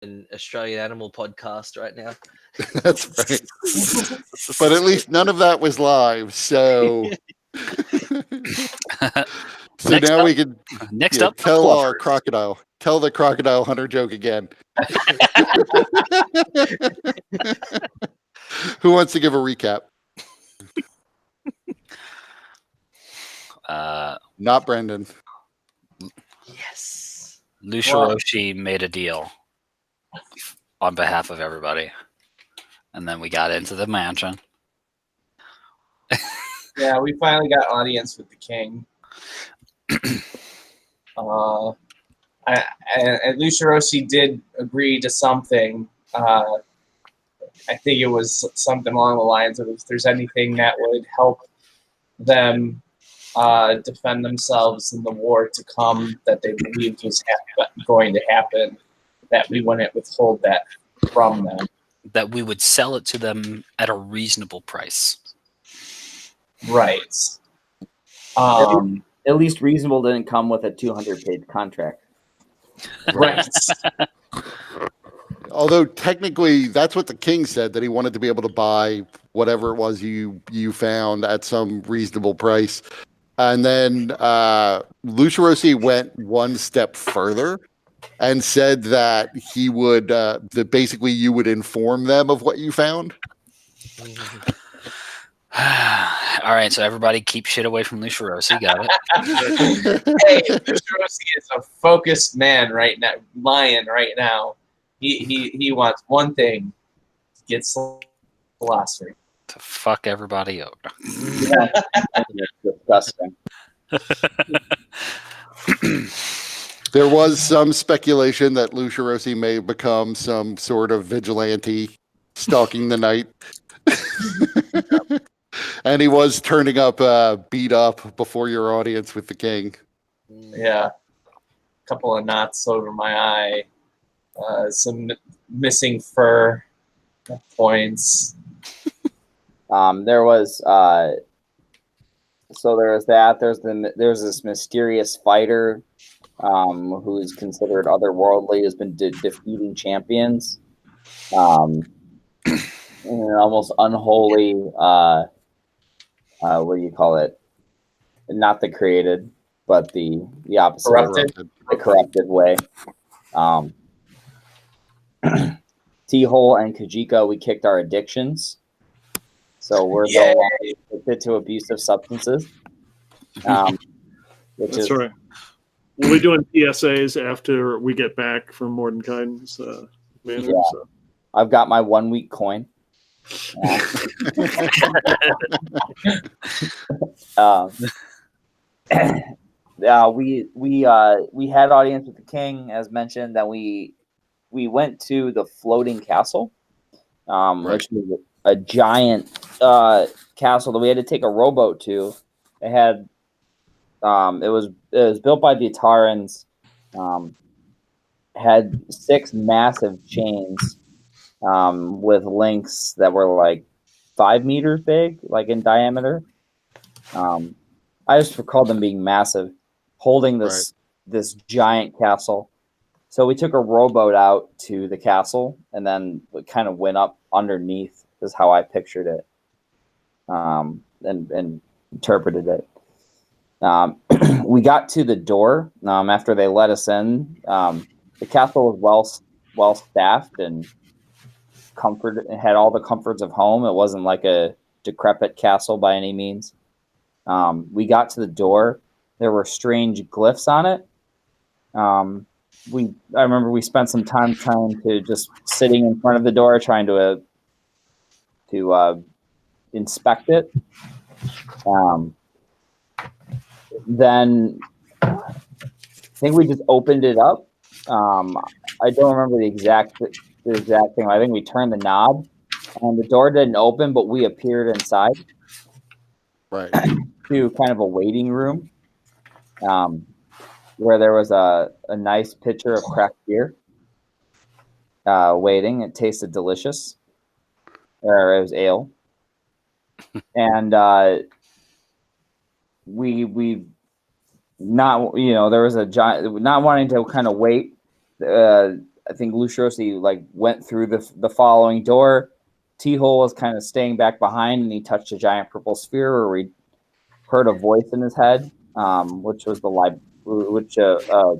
an Australian animal podcast right now. That's right. But at least none of that was live, so now we can tell crocodile. Tell the crocodile hunter joke again. Who wants to give a recap? Not Brendan. Yes. Lushiroshi made a deal on behalf of everybody. And then we got into the mansion. Yeah, we finally got audience with the king. And Lushiroshi did agree to something. I think it was something along the lines of if there's anything that would help them defend themselves in the war to come that they believed was going to happen, that we wouldn't withhold that from them. That we would sell it to them at a reasonable price. Right. At least reasonable didn't come with a 200-page contract. Right. Although technically that's what the king said, that he wanted to be able to buy whatever it was you found at some reasonable price. And then Lushiroshi went one step further and said that he would, that basically you would inform them of what you found. All right, so everybody keep shit away from Lushiroshi. Got it. Hey, Lushiroshi is a focused man right now, lion right now. He wants one thing: to get philosophy. To fuck everybody over. Yeah. Disgusting. There was some speculation that Lushiroshi may become some sort of vigilante stalking the night. And he was turning up beat up before your audience with the king. Yeah. A couple of knots over my eye. Some missing fur points. There was that. There's this mysterious fighter who is considered otherworldly, has been defeating champions. In an almost unholy, what do you call it? Not the created, but the opposite. The corrupted way. T-Hole and Kajika, we kicked our addictions. So we're addicted to abusive substances. That's right. We'll be doing PSAs after we get back from Mordenkaisen's Manor. Yeah. So. I've got my 1 week coin. We had audience with the king, as mentioned. That we went to the floating castle, which was a giant castle that we had to take a rowboat to. It had it was built by the Atarans. Had 6 massive chains with links that were like 5 meters big, like in diameter. I just recall them being massive, holding this giant castle. So we took a rowboat out to the castle, and then we kind of went up underneath, is how I pictured it, and interpreted it. We got to the door after they let us in. The castle was well staffed and comforted. It had all the comforts of home. It wasn't like a decrepit castle by any means. We got to the door. There were strange glyphs on it. I remember we spent some time trying to just sitting in front of the door, trying to inspect it. Then I think we just opened it up. I don't remember the exact thing. I think we turned the knob, and the door didn't open, but we appeared inside. Right. To kind of a waiting room, where there was a nice pitcher of craft beer waiting. It tasted delicious. Or it was ale. And we not, there was a giant, not wanting to kind of wait I think Lucirosi like went through the following door. T-Hole was kind of staying back behind, and he touched a giant purple sphere where we heard a voice in his head, which was a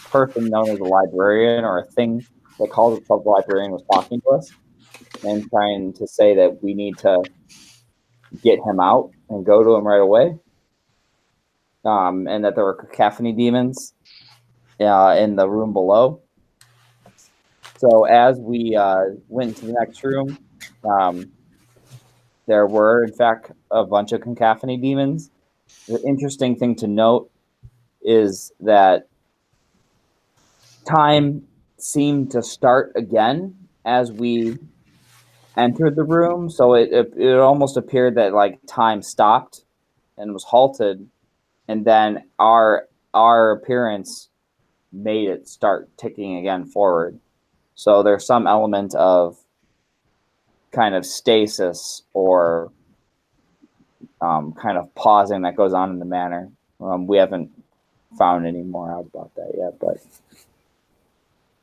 person known as a librarian, or a thing that calls itself the librarian, was talking to us and trying to say that we need to get him out and go to him right away, and that there were cacophony demons in the room below. So as we went to the next room, there were, in fact, a bunch of cacophony demons. The interesting thing to note is that time seemed to start again as we entered the room. So it almost appeared that like time stopped and was halted, and then our appearance made it start ticking again forward. So there's some element of kind of stasis or kind of pausing that goes on in the manor. We haven't found any more out about that yet, but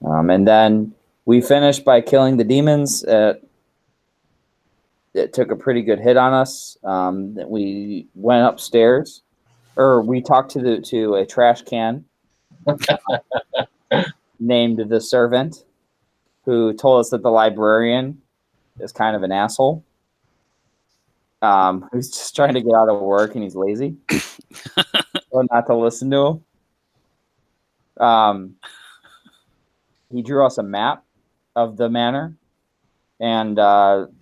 and then we finished by killing the demons. It took a pretty good hit on us. We went upstairs, or we talked to a trash can named the Servant, who told us that the librarian is kind of an asshole. Who's just trying to get out of work and he's lazy, so not to listen to him. He drew us a map of the manor, and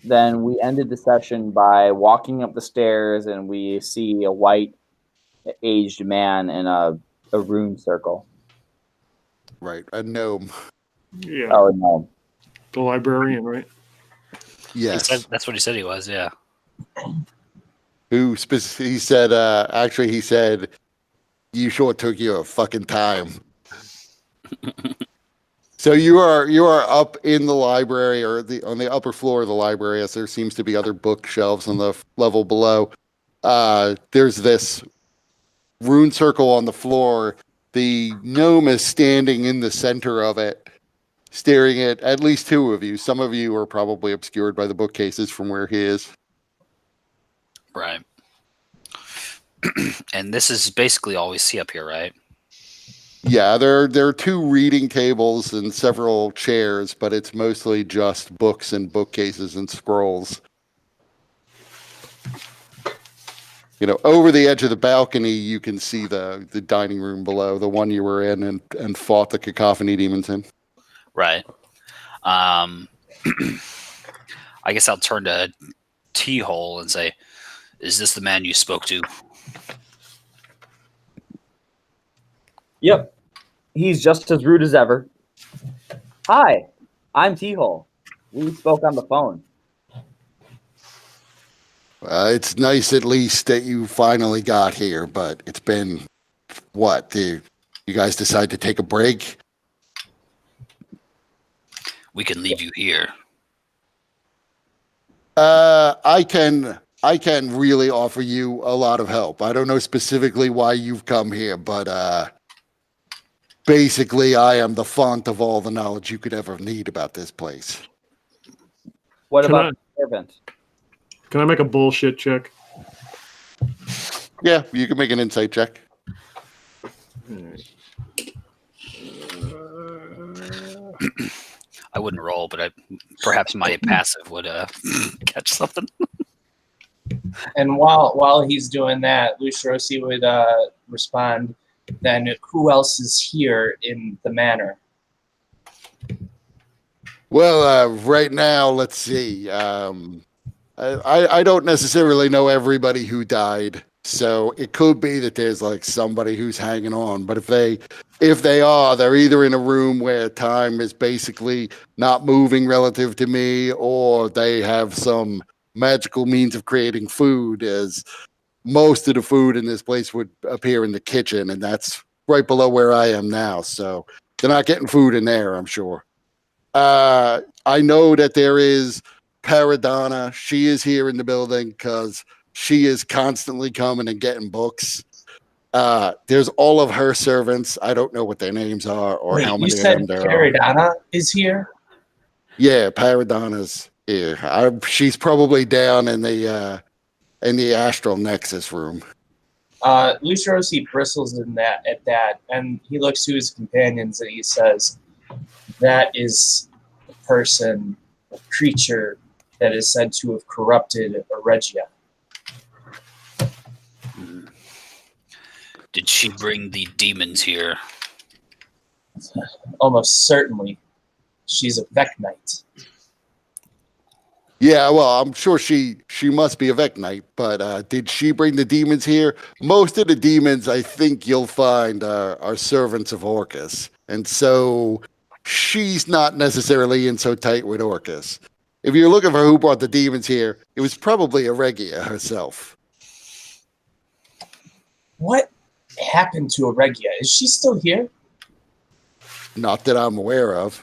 then we ended the session by walking up the stairs, and we see a white, aged man in a rune circle. Right, a gnome. Yeah, Oh no! the librarian, right? Yes. That's what he said he was. Yeah. He said, actually, he said, you sure took your fucking time. So you are up in the library, or on the upper floor of the library, as there seems to be other bookshelves on the level below. There's this rune circle on the floor. The gnome is standing in the center of it, staring at least two of you. Some of you are probably obscured by the bookcases from where he is. Right. And this is basically all we see up here, right? Yeah, there are two reading tables and several chairs, but it's mostly just books and bookcases and scrolls. You know, over the edge of the balcony, you can see the dining room below, the one you were in and fought the cacophony demons in. Right. I guess I'll turn to T-Hole and say, is this the man you spoke to? Yep, he's just as rude as ever. Hi, I'm T-Hole. We spoke on the phone. It's nice at least that you finally got here, but it's been, what, you guys decide to take a break? We can leave you here. I can really offer you a lot of help. I don't know specifically why you've come here, but basically I am the font of all the knowledge you could ever need about this place. What Can about the servant? Can I make a bullshit check? Yeah, you can make an insight check. I wouldn't roll, but perhaps my passive would catch something. And while he's doing that, Lucirosi would respond, then who else is here in the manor? Well, right now, let's see. I don't necessarily know everybody who died, so it could be that there's like somebody who's hanging on. But if they are, they're either in a room where time is basically not moving relative to me, or they have some magical means of creating food, as most of the food in this place would appear in the kitchen, and that's right below where I am now. So they're not getting food in there, I'm sure. I know that there is Paradonna. She is here in the building because she is constantly coming and getting books. There's all of her servants. I don't know what their names are or how Wait, many you of said them there are. Paradana is here? Yeah, Paradana's here. She's probably down in the astral nexus room. Lucirosi bristles at that, and he looks to his companions and he says, "That is a person, a creature that is said to have corrupted Regia." Did she bring the demons here? Almost certainly, she's a Vecnite. Yeah, well, I'm sure she must be a Vecnite, but did she bring the demons here? Most of the demons, I think you'll find, are servants of Orcus, and so she's not necessarily in so tight with Orcus. If you're looking for who brought the demons here, it was probably Regia herself. What happened to Regia? Is she still here? Not that I'm aware of.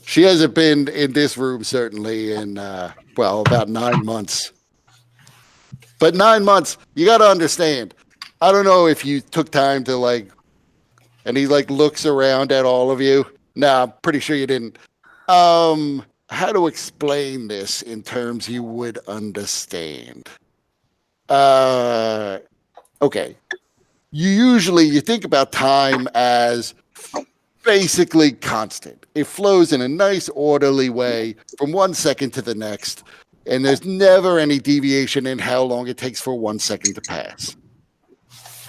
She hasn't been in this room certainly in about 9 months. But 9 months, you got to understand. I don't know if you took time to and he looks around at all of you. Nah, I'm pretty sure you didn't. How to explain this in terms you would understand? Okay. You think about time as basically constant. It flows in a nice, orderly way from 1 second to the next, and there's never any deviation in how long it takes for 1 second to pass.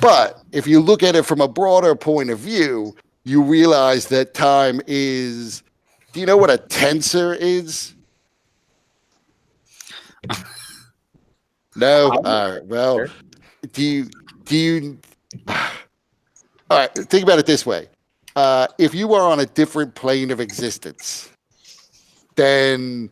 But if you look at it from a broader point of view, you realize that time is. Do you know what a tensor is? No. All right. Well, do you? All right. Think about it this way. If you are on a different plane of existence, then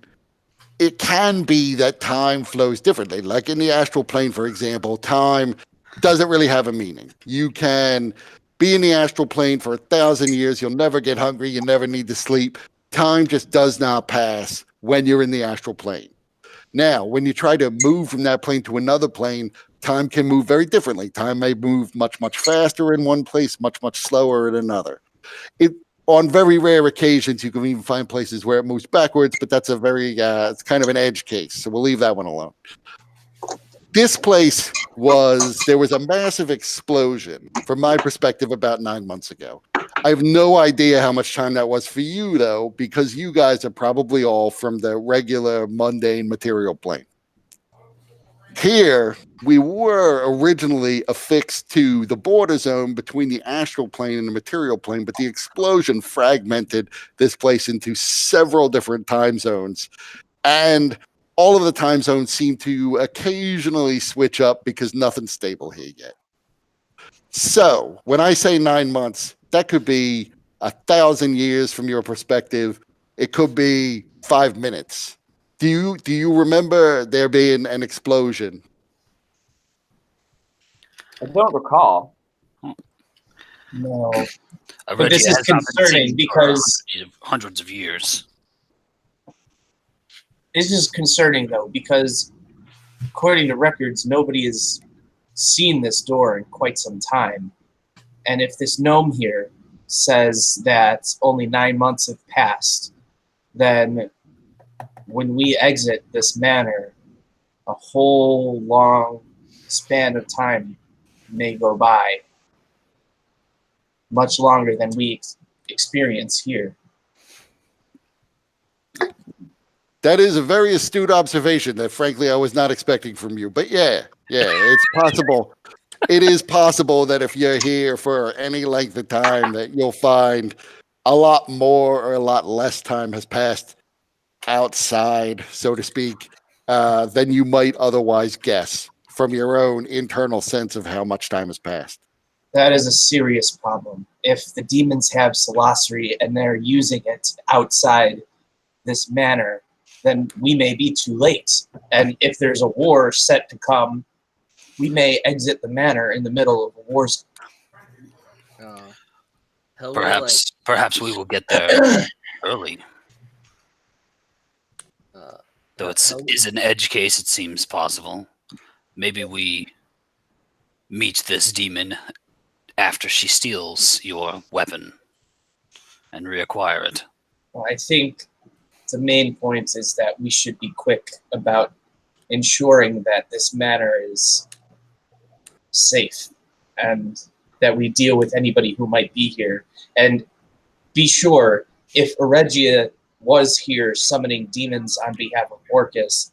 it can be that time flows differently. Like in the astral plane, for example, time doesn't really have a meaning. You can be in the astral plane for 1,000 years. You'll never get hungry. You never need to sleep. Time just does not pass when you're in the astral plane. Now, when you try to move from that plane to another plane, time can move very differently. Time may move much, much faster in one place, much, much slower in another. On very rare occasions, you can even find places where it moves backwards, but that's it's kind of an edge case. So we'll leave that one alone. This place there was a massive explosion from my perspective about 9 months ago. I have no idea how much time that was for you though, because you guys are probably all from the regular mundane material plane. Here, we were originally affixed to the border zone between the astral plane and the material plane, but the explosion fragmented this place into several different time zones. And all of the time zones seem to occasionally switch up because nothing's stable here yet. So when I say 9 months, that could be 1,000 years from your perspective. It could be 5 minutes. Do you remember there being an explosion? I don't recall. No. But this is concerning because hundreds of years. This is concerning though because according to records, nobody has seen this door in quite some time. And if this gnome here says that only 9 months have passed, then when we exit this manor, a whole long span of time may go by, much longer than we experience here. That is a very astute observation that, frankly, I was not expecting from you. But yeah, it's possible. It is possible that if you're here for any length of time, that you'll find a lot more or a lot less time has passed outside, so to speak, than you might otherwise guess from your own internal sense of how much time has passed. That is a serious problem. If the demons have Solossery and they're using it outside this manor, then we may be too late. And if there's a war set to come, we may exit the manor in the middle of a war zone. Perhaps we will get there early. Though it is an edge case, it seems possible. Maybe we meet this demon after she steals your weapon and reacquire it. Well, I think the main point is that we should be quick about ensuring that this manor is safe and that we deal with anybody who might be here. And be sure, if Eregia was here summoning demons on behalf of Orcus,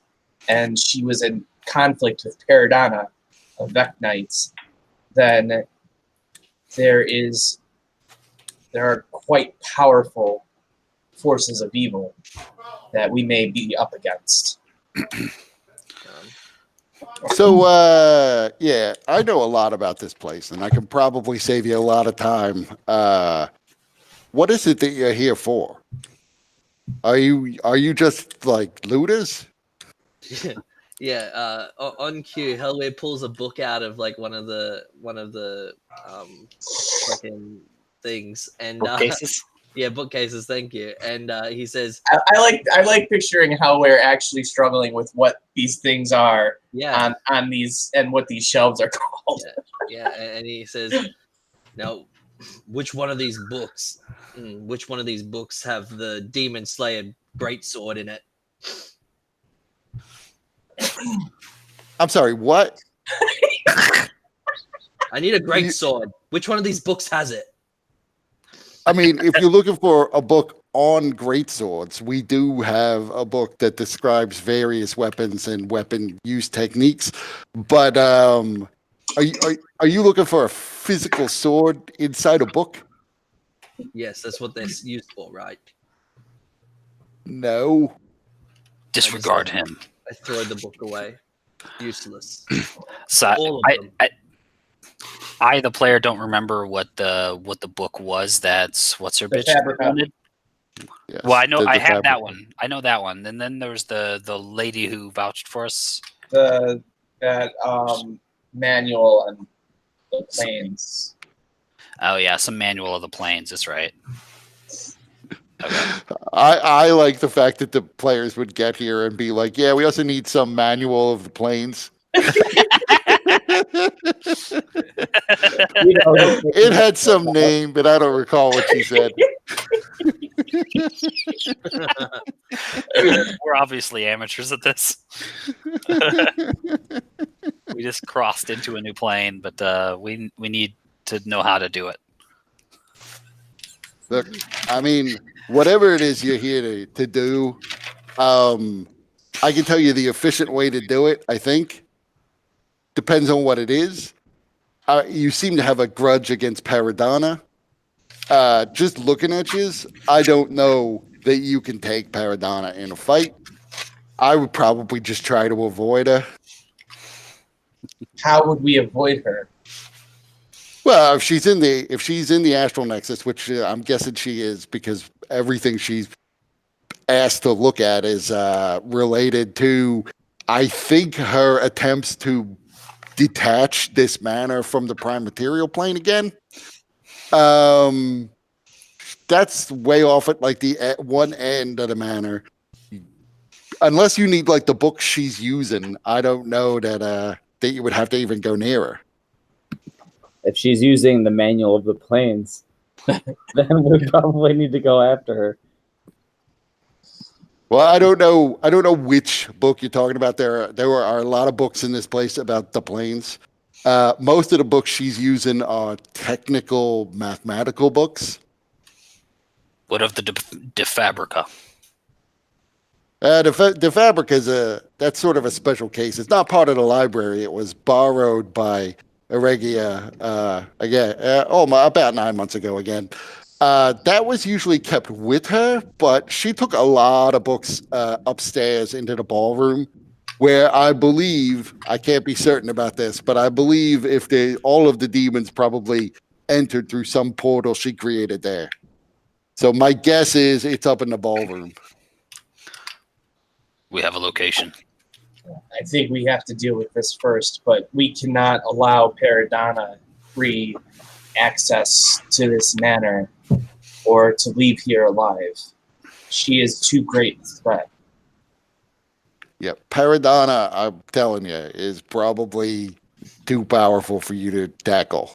and she was in conflict with Paradana of Vec Knights, then there are quite powerful forces of evil that we may be up against. So, yeah, I know a lot about this place, and I can probably save you a lot of time. What is it that you're here for? Are you just like looters? Yeah. On cue, Hellway pulls a book out of like one of the fucking things and Bookcases? yeah, bookcases. Thank you. And he says, I like picturing how we're actually struggling with what these things are "Yeah, on these and what these shelves are called. yeah," and he says, "Now, which one of these books? Which one of these books have the Demon Slayer greatsword in it?" I'm sorry, what? I need a great sword. Which one of these books has it? I mean, if you're looking for a book on greatswords, we do have a book that describes various weapons and weapon use techniques. But are you looking for a physical sword inside a book? Yes, that's what they're used for, right? No. Disregard him. I throw the book away. Useless. So All of them. I, the player, don't remember what the book was. That's what's her The bitch Fabrica. wanted. Yes, Well, I know the I have fabric. that one. I know that one. And then there was the lady who vouched for us. That manual and the planes. Oh yeah, some manual of the planes. That's right. Okay. I like the fact that the players would get here and be like, yeah, we also need some manual of the planes. It had some name, but I don't recall what she said. We're obviously amateurs at this. We just crossed into a new plane, but we need to know how to do it. Look, I mean, whatever it is you're here to do, I can tell you the efficient way to do it, I think. Depends on what it is. You seem to have a grudge against Paradana. Just looking at you, I don't know that you can take Paradana in a fight. I would probably just try to avoid her. How would we avoid her? Well, if she's in the astral nexus, which I'm guessing she is, because everything she's asked to look at is related to, I think, her attempts to detach this manor from the prime material plane again. That's way off at like the one end of the manor. Unless you need like the book she's using, I don't know that you would have to even go near her. If she's using the manual of the planes, then we probably need to go after her. Well, I don't know which book you're talking about. There are a lot of books in this place about the planes. Most of the books she's using are technical mathematical books. What of the De Fabrica? The fabric is that's sort of a special case. It's not part of the library. It was borrowed by Eregia about 9 months ago again. That was usually kept with her, but she took a lot of books upstairs into the ballroom, where I believe, I can't be certain about this, but I believe all of the demons probably entered through some portal she created there. So my guess is it's up in the ballroom. We have a location. I think we have to deal with this first, but we cannot allow Paradana free access to this manor or to leave here alive. She is too great a threat. Yeah, Paradana, I'm telling you, is probably too powerful for you to tackle.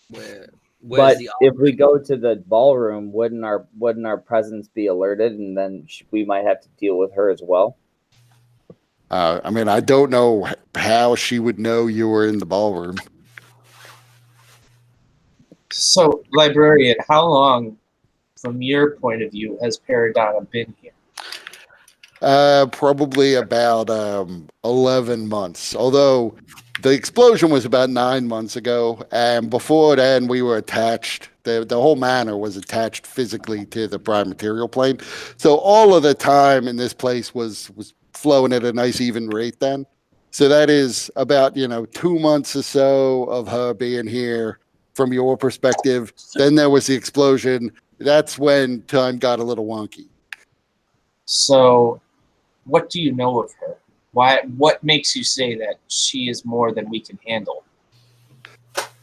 Where's But the if we go to the ballroom, wouldn't our presence be alerted, and then we might have to deal with her as well? I mean, I don't know how she would know you were in the ballroom. So, librarian, how long, from your point of view, has Paradonna been here? Probably about 11 months. Although the explosion was about 9 months ago, and before then we were attached. The whole manor was attached physically to the prime material plane. So all of the time in this place was flowing at a nice even rate then. So that is about 2 months or so of her being here from your perspective. Then there was the explosion. That's when time got a little wonky. So, what do you know of her? What makes you say that she is more than we can handle?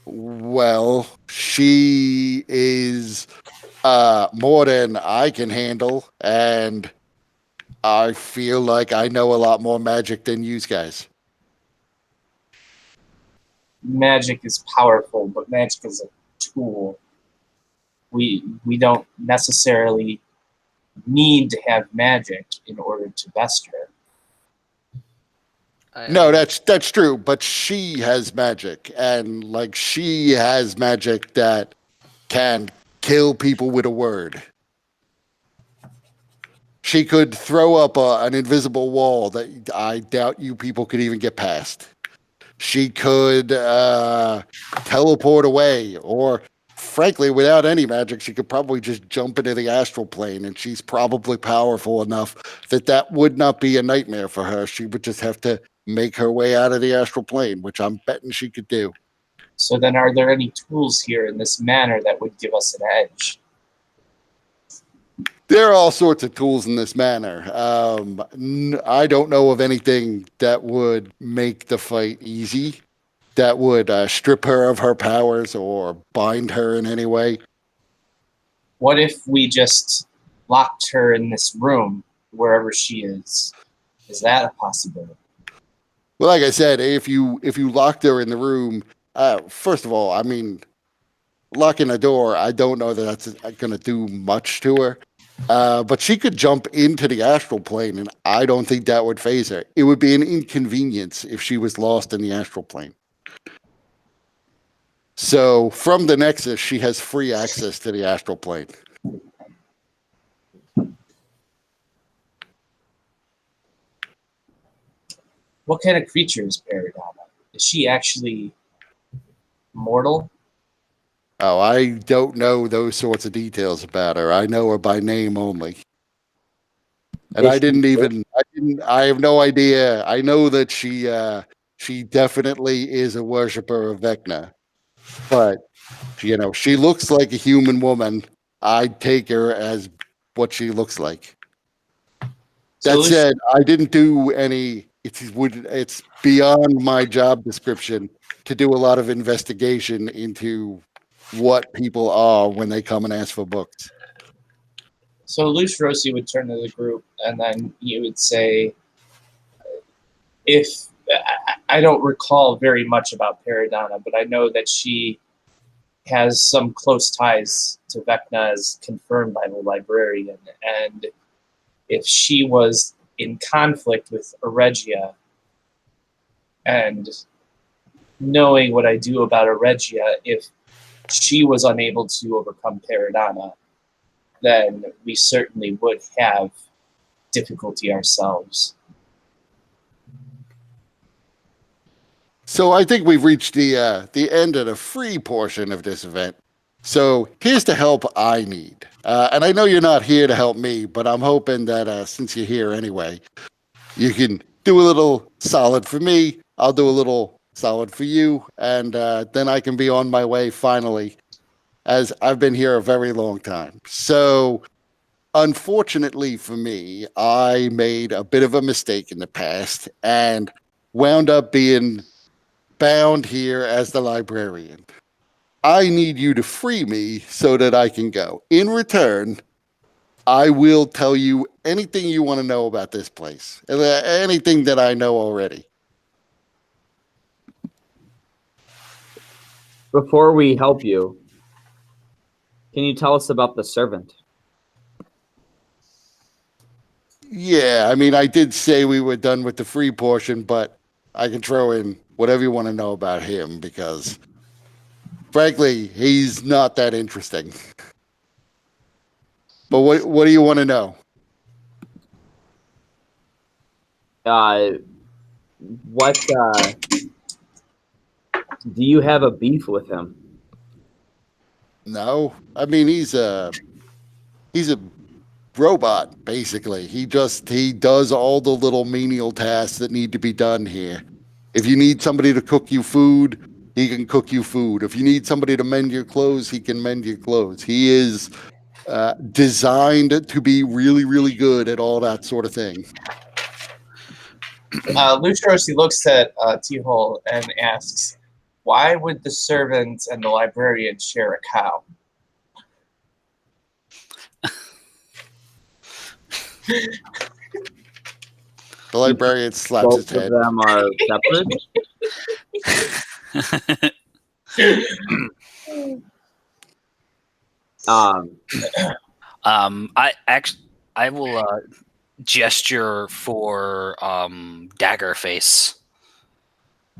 Well, she is more than I can handle, and I feel like I know a lot more magic than you guys. Magic is powerful, but magic is a tool. We don't necessarily need to have magic in order to best her. No, that's true, but she has magic, and like she has magic that can kill people with a word. She could throw up an invisible wall that I doubt you people could even get past. She could teleport away, or frankly, without any magic, she could probably just jump into the astral plane, and she's probably powerful enough that would not be a nightmare for her. She would just have to make her way out of the astral plane, which I'm betting she could do. So then, are there any tools here in this manor that would give us an edge? There are all sorts of tools in this manor. I don't know of anything that would make the fight easy, that would strip her of her powers or bind her in any way. What if we just locked her in this room, wherever she is? Is that a possibility? Well, like I said, if you locked her in the room, first of all, I mean, locking a door, I don't know that that's going to do much to her. But she could jump into the astral plane, and I don't think that would phase her. It would be an inconvenience if she was lost in the astral plane. So from the Nexus, she has free access to the astral plane. What kind of creature is Paradonna? Is she actually mortal? Oh, I don't know those sorts of details about her. I know her by name only. And I have no idea. I know that she definitely is a worshiper of Vecna. But, she looks like a human woman. I'd take her as what she looks like. That said, I didn't do any. It's beyond my job description to do a lot of investigation into what people are when they come and ask for books. So Luce Rossi would turn to the group, and then he would say, "If I don't recall very much about Paradonna, but I know that she has some close ties to Vecna, as confirmed by the librarian. And if she was in conflict with Eregia, and knowing what I do about Eregia, if she was unable to overcome Paradonna, then we certainly would have difficulty ourselves." So I think we've reached the end of the free portion of this event. So here's the help I need. And I know you're not here to help me, but I'm hoping that since you're here anyway, you can do a little solid for me. I'll do a little solid for you. And then I can be on my way finally, as I've been here a very long time. So unfortunately for me, I made a bit of a mistake in the past and wound up being bound here as the librarian. I need you to free me so that I can go. In return, I will tell you anything you want to know about this place, anything that I know already. Before we help you, can you tell us about the servant? Yeah, I mean, I did say we were done with the free portion, but I can throw in whatever you want to know about him because, frankly, he's not that interesting. But what do you want to know? What do you have a beef with him? No, I mean he's a robot basically. He does all the little menial tasks that need to be done here. If you need somebody to cook you food, he can cook you food. If you need somebody to mend your clothes, he can mend your clothes. He is designed to be really, really good at all that sort of thing. Lucharosi looks at T-Hole and asks, why would the servant and the librarian share a cow? The librarian slaps Both his head. of them are separate. I will gesture for Daggerface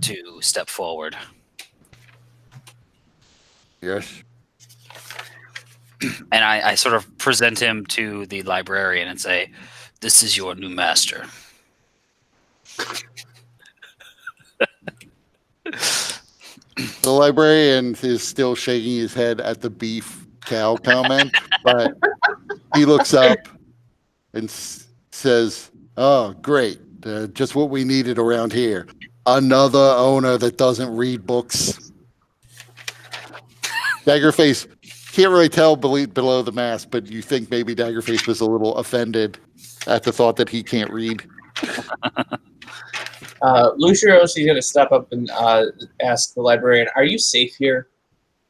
to step forward. Yes. And I sort of present him to the librarian and say, "This is your new master." The librarian is still shaking his head at the beef cow comment, but he looks up and says, "Oh, great. Just what we needed around here. Another owner that doesn't read books." Daggerface can't really tell below the mask, but you think maybe Daggerface was a little offended at the thought that he can't read. Lucharosi is going to step up and ask the librarian, are you safe here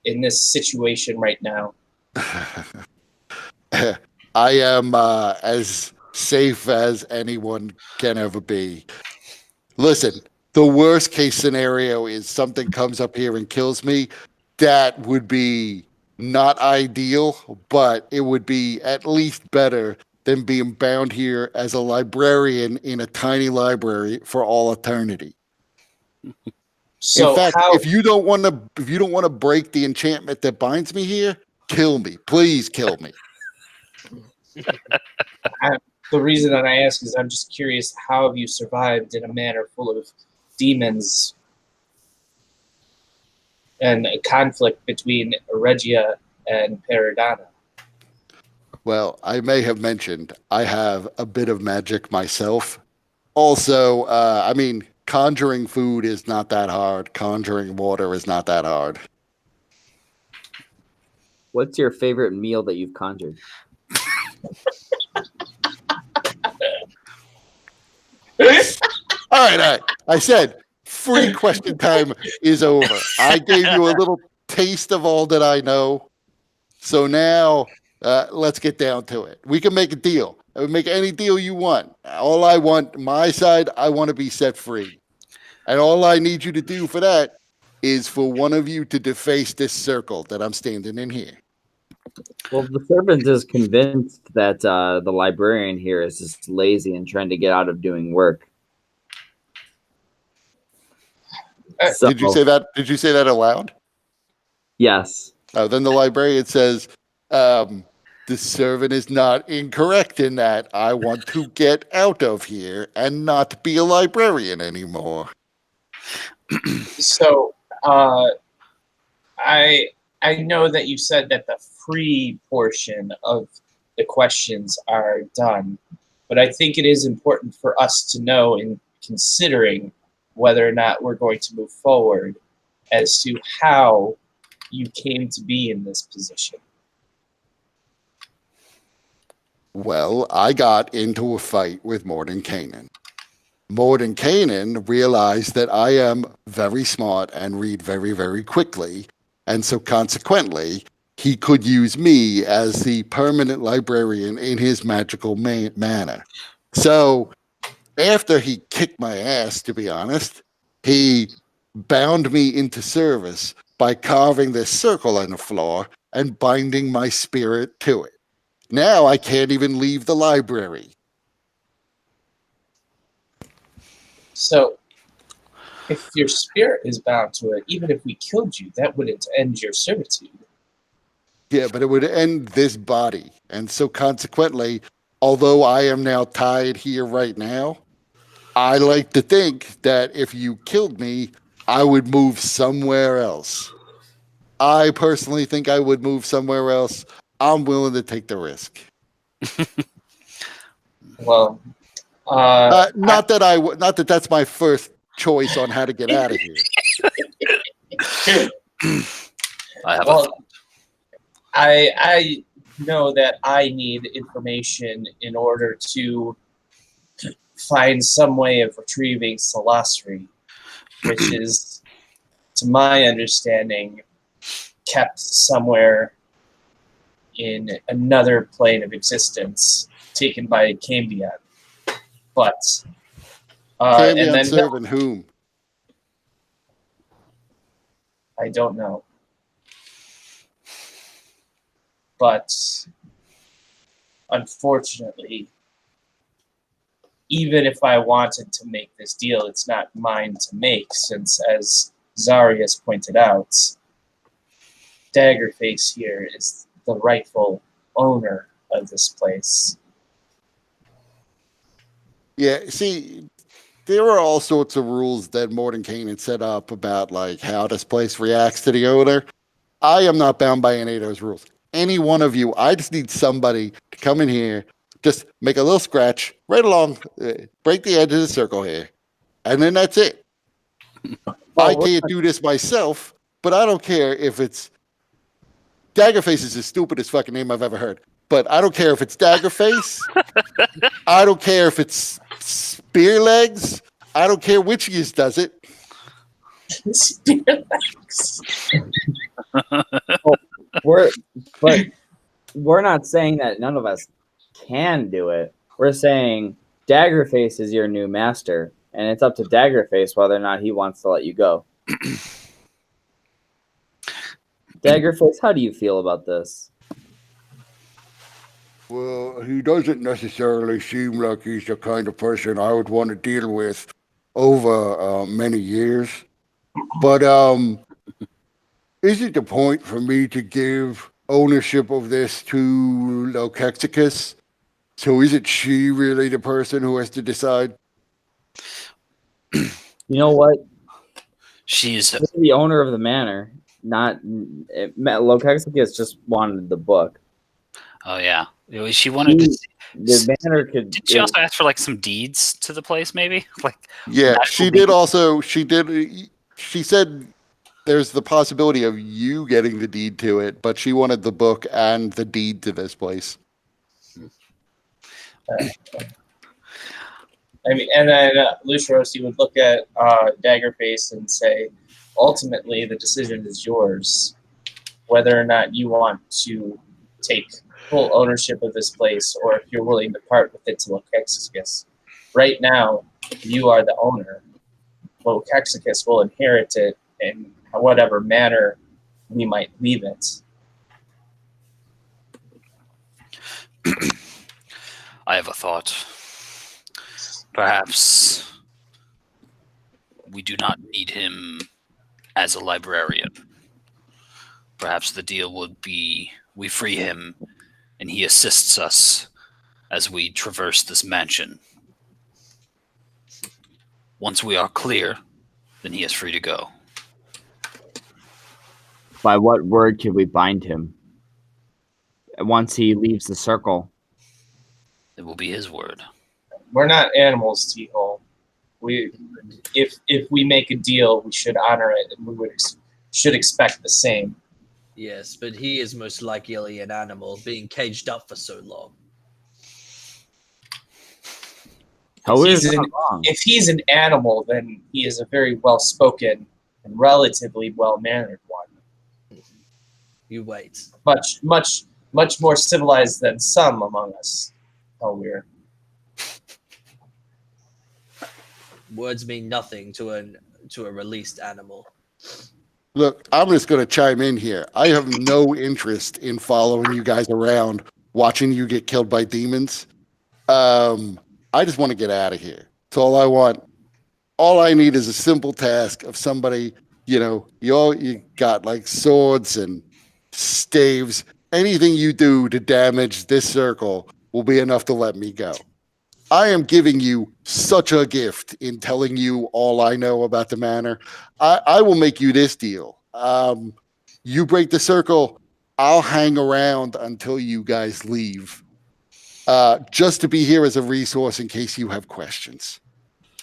in this situation right now? I am as safe as anyone can ever be. Listen, the worst case scenario is something comes up here and kills me. That would be not ideal, but it would be at least better than being bound here as a librarian in a tiny library for all eternity. So in fact, if you don't want to break the enchantment that binds me here, kill me. Please kill me. The reason that I ask is I'm just curious, how have you survived in a manor full of demons and a conflict between Regia and Paradana? Well, I may have mentioned I have a bit of magic myself. Also, I mean, conjuring food is not that hard. Conjuring water is not that hard. What's your favorite meal that you've conjured? All right. I said free question time is over. I gave you a little taste of all that I know. So now let's get down to it. We can make a deal. I would make any deal you want. All I want, my side, I want to be set free. And all I need you to do for that is for one of you to deface this circle that I'm standing in here. Well, the servant is convinced that the librarian here is just lazy and trying to get out of doing work. So, Did you say that? Did you say that aloud? Yes. Oh, then the librarian says, the servant is not incorrect in that I want to get out of here and not be a librarian anymore. So, I know that you said that the free portion of the questions are done, but I think it is important for us to know in considering whether or not we're going to move forward as to how you came to be in this position. Well, I got into a fight with Mordenkainen. Mordenkainen realized that I am very smart and read very, very quickly, and so consequently, he could use me as the permanent librarian in his magical manor. So, after he kicked my ass, to be honest, he bound me into service by carving this circle on the floor and binding my spirit to it. Now I can't even leave the library. So, if your spirit is bound to it, even if we killed you, that wouldn't end your servitude. Yeah, but it would end this body. And so consequently, although I am now tied here right now, I like to think that if you killed me, I would move somewhere else. I personally think I would move somewhere else. I'm willing to take the risk. Well, Not that that's my first choice on how to get out of here. I have well, I know that I need information in order to find some way of retrieving Celastri, which is, to my understanding, kept somewhere in another plane of existence, taken by Cambion. But and Cambion then serving whom? I don't know. But unfortunately, even if I wanted to make this deal, it's not mine to make, since, as Zarius pointed out, Daggerface here is the rightful owner of this place. Yeah, see, there are all sorts of rules that Mordenkainen set up about like how this place reacts to the owner. I am not bound by any of those rules. Any one of you, I just need somebody to come in here, just make a little scratch right along, break the edge of the circle here, and then that's it. I can't do this myself, but I don't care if it's Daggerface is the stupidest fucking name I've ever heard. But I don't care if it's Daggerface. I don't care if it's Spear Legs. I don't care which of does it. We're not saying that none of us can do it. We're saying Daggerface is your new master, and it's up to Daggerface whether or not he wants to let you go. Daggerface, how do you feel about this? Well, he doesn't necessarily seem like he's the kind of person I would want to deal with over many years. But is it the point for me to give ownership of this to Lokexicus? So isn't she really the person who has to decide? You know what? She's This is the owner of the manor. Not Lokexicus just wanted the book. Oh yeah, she wanted to. The manor could. Did she also ask for like some deeds to the place? Maybe like. Yeah, she did. Also, she did. She said there's the possibility of you getting the deed to it, but she wanted the book and the deed to this place. I mean, and then Luciros, would look at Daggerface and say, ultimately, the decision is yours, whether or not you want to take full ownership of this place or if you're willing to part with it to Lokexicus. Right now, you are the owner. Lokexicus will inherit it in whatever manner we might leave it. I have a thought. Perhaps we do not need him as a librarian. Perhaps the deal would be we free him and he assists us as we traverse this mansion. Once we are clear, then he is free to go. By what word could we bind him? Once he leaves the circle. It will be his word. We're not animals, T-Hole. If we make a deal, we should honor it, and we should expect the same. Yes, but he is most likely an animal, being caged up for so long. If he's an animal, then he is a very well-spoken and relatively well-mannered one. You wait. Much more civilized than some among us. How weird. Words mean nothing to a released animal. Look, I'm just going to chime in here. I have no interest in following you guys around, watching you get killed by demons. I just want to get out of here. That's all I want. All I need is a simple task of somebody, you got like swords and staves. Anything you do to damage this circle will be enough to let me go. I am giving you such a gift in telling you all I know about the manor. I will make you this deal. You break the circle, I'll hang around until you guys leave, just to be here as a resource in case you have questions.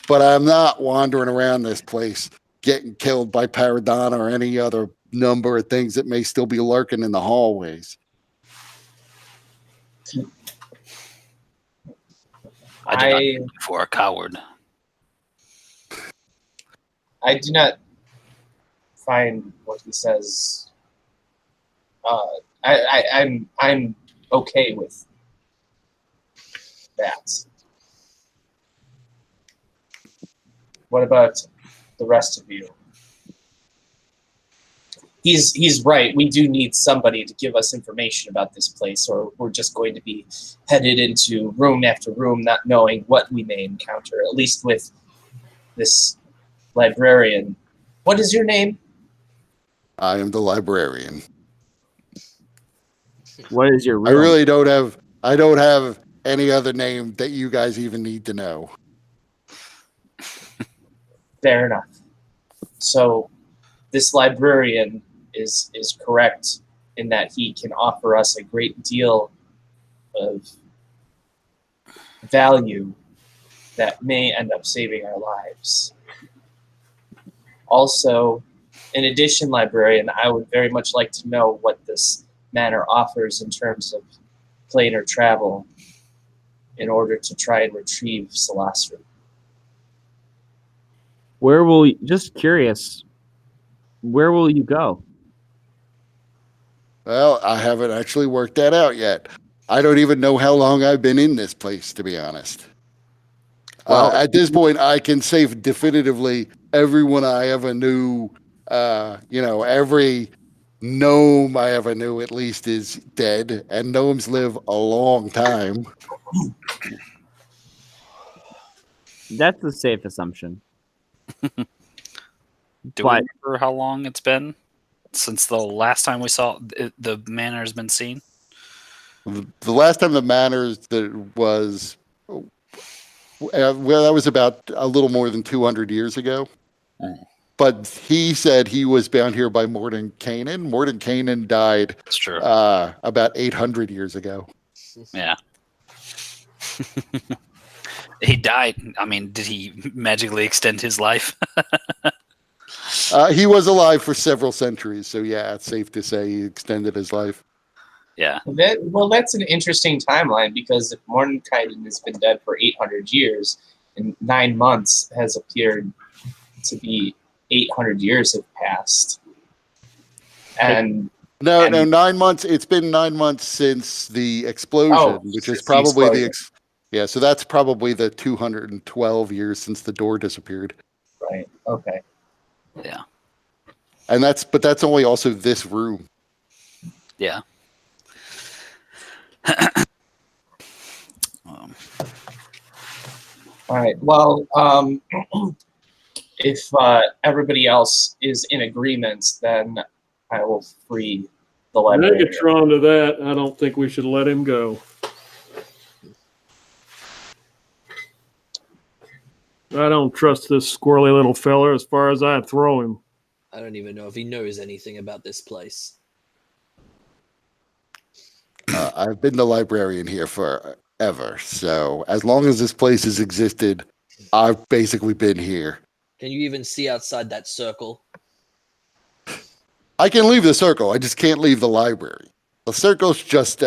But I'm not wandering around this place getting killed by Paradon or any other number of things that may still be lurking in the hallways. I do not take him for a coward. I do not find what he says. I'm okay with that. What about the rest of you? He's right. We do need somebody to give us information about this place, or we're just going to be headed into room after room, not knowing what we may encounter. At least with this librarian. What is your name? I am the librarian. What is your I real really don't have any other name that you guys even need to know. Fair enough. So this librarian is correct in that he can offer us a great deal of value that may end up saving our lives. Also, in addition, librarian, I would very much like to know what this manor offers in terms of planar travel in order to try and retrieve Celastrum. just curious, where will you go? Well, I haven't actually worked that out yet. I don't even know how long I've been in this place, to be honest. Well, At this point, I can say definitively everyone I ever knew, every gnome I ever knew at least is dead, and gnomes live a long time. that's a safe assumption. Do we But- remember how long it's been since the last time we saw the manor has been seen? The last time the manors that was, that was about a little more than 200 years ago. Mm. But he said he was bound here by Mordenkainen. Mordenkainen died It's true. about 800 years ago. Yeah. He died. I mean, did he magically extend his life? He was alive for several centuries, so yeah, it's safe to say he extended his life. Yeah. That's an interesting timeline, because if Mordenkainen has been dead for 800 years, and 9 months has appeared to be 800 years have passed. And No, 9 months. It's been 9 months since the explosion, which is probably yeah. So that's probably the 212 years since the door disappeared. Right. Okay. Yeah. And that's only also this room. Yeah. All right. Well, if everybody else is in agreement, then I will free the librarian. Megatron to that, I don't think we should let him go. I don't trust this squirrely little fella as far as I'd throw him. I don't even know if he knows anything about this place. I've been the librarian here forever, so as long as this place has existed, I've basically been here. Can you even see outside that circle? I can leave the circle. I just can't leave the library. The circle's just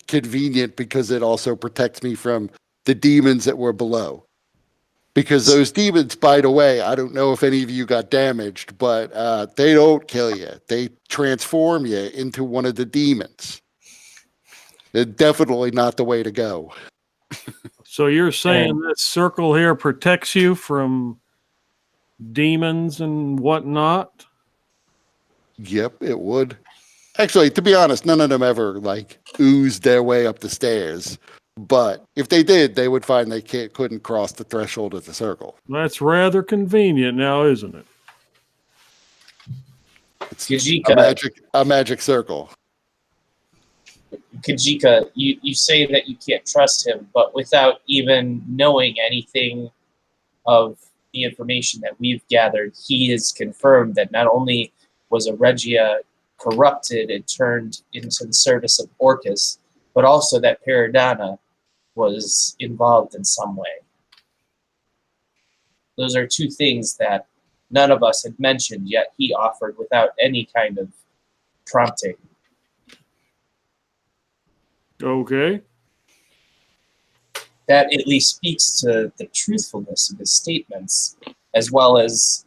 convenient because it also protects me from the demons that were below. Because those demons, by the way, I don't know if any of you got damaged, but they don't kill you. They transform you into one of the demons. They're definitely not the way to go. So you're saying this circle here protects you from demons and whatnot? Yep, it would. Actually, to be honest, none of them ever like oozed their way up the stairs. But if they did, they would find they couldn't cross the threshold of the circle. That's rather convenient now, isn't it? It's Kajika, a magic circle. Kajika, you say that you can't trust him, but without even knowing anything of the information that we've gathered, he has confirmed that not only was Regia corrupted and turned into the service of Orcus, but also that Paradana was involved in some way. Those are two things that none of us had mentioned, yet he offered without any kind of prompting. Okay. That at least speaks to the truthfulness of his statements, as well as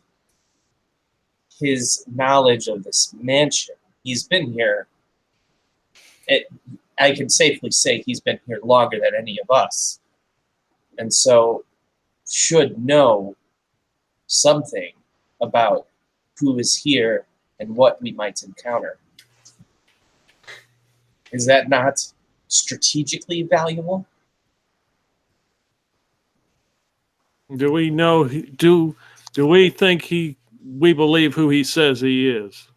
his knowledge of this mansion. He's been here. I can safely say he's been here longer than any of us, and so should know something about who is here and what we might encounter. Is that not strategically valuable? Do we know? Do we think we believe who he says he is?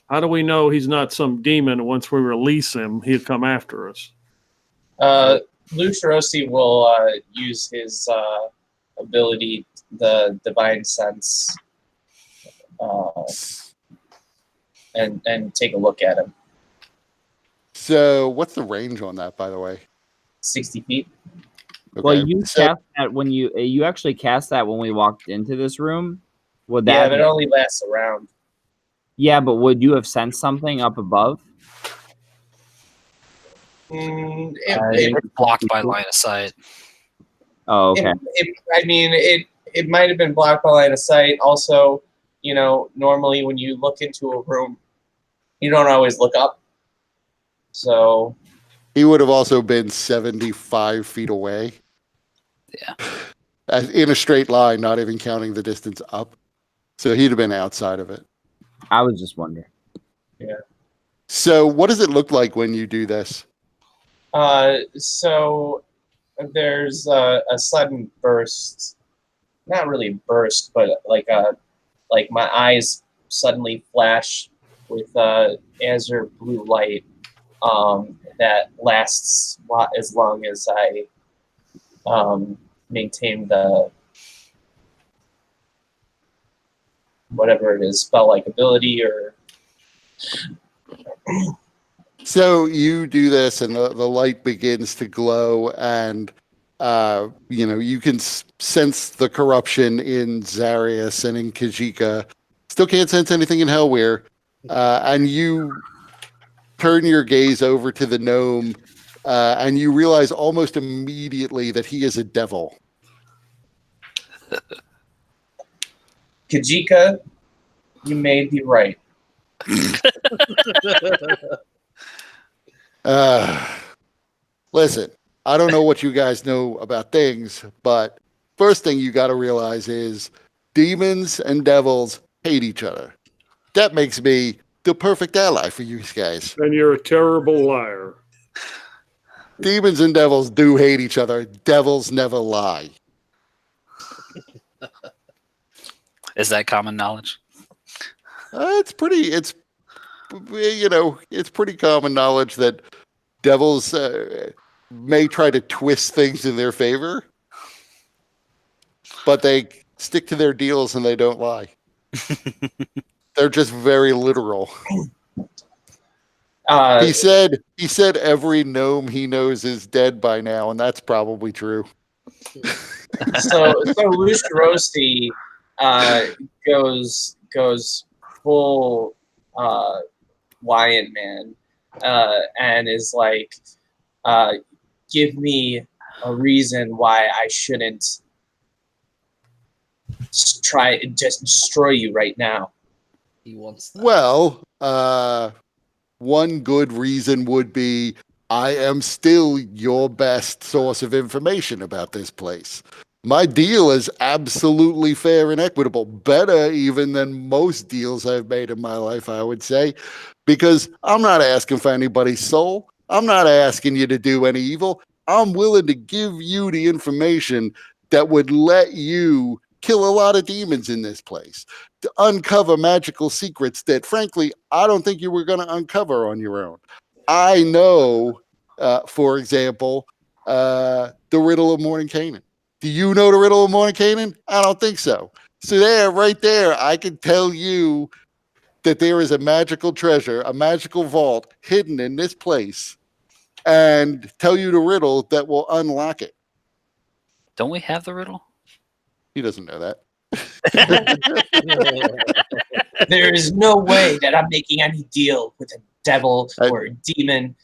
How do we know he's not some demon? Once we release him, he'll come after us. Lucerosi will use his ability, the divine sense, and take a look at him. So, what's the range on that, by the way? 60 feet. Okay. Well, you cast that when you actually cast that when we walked into this room. Would Yeah, that? but it only lasts a round. Yeah, but would you have sensed something up above? It's blocked by line of sight. Oh, okay. It might have been blocked by line of sight. Also, normally when you look into a room, you don't always look up. So he would have also been 75 feet away. Yeah. In a straight line, not even counting the distance up. So he'd have been outside of it. I was just wondering. Yeah. So what does it look like when you do this? So there's a sudden burst, not really burst, but like my eyes suddenly flash with azure blue light that lasts as long as I maintain the whatever it is, spell-like ability or. So you do this, and the light begins to glow, and you can sense the corruption in Zarius and in Kajika. Still can't sense anything in Hellweir, and you turn your gaze over to the gnome, and you realize almost immediately that he is a devil. Kajika, you may be right. Listen, I don't know what you guys know about things, but first thing you got to realize is demons and devils hate each other. That makes me the perfect ally for you guys. And you're a terrible liar. Demons and devils do hate each other. Devils never lie. Is that common knowledge? It's pretty common knowledge that devils may try to twist things in their favor, but they stick to their deals and they don't lie. They're just very literal. He said every gnome he knows is dead by now, and that's probably true. So Lucerosi goes full lion man and is like, give me a reason why I shouldn't try just destroy you right now. He wants that. Well, one good reason would be I am still your best source of information about this place. My deal is absolutely fair and equitable, better even than most deals I've made in my life, I would say, because I'm not asking for anybody's soul. I'm not asking you to do any evil. I'm willing to give you the information that would let you kill a lot of demons in this place, to uncover magical secrets that, frankly, I don't think you were going to uncover on your own. I know, for example, the riddle of Mordenkainen. Do you know the riddle of Mordenkainen? I don't think so. So there, right there, I can tell you that there is a magical treasure, a magical vault hidden in this place, and tell you the riddle that will unlock it. Don't we have the riddle? He doesn't know that. There is no way that I'm making any deal with a devil or a demon.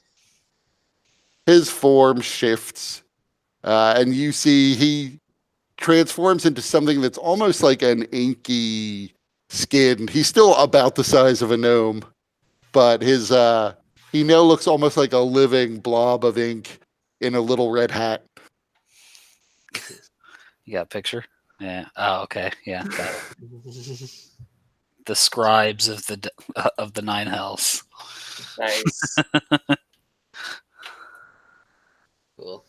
His form shifts, and you see he transforms into something that's almost like an inky skin. He's still about the size of a gnome, but his he now looks almost like a living blob of ink in a little red hat. You got a picture? Yeah. Oh, okay. Yeah. Got it. The scribes of the nine hells. Nice. Cool.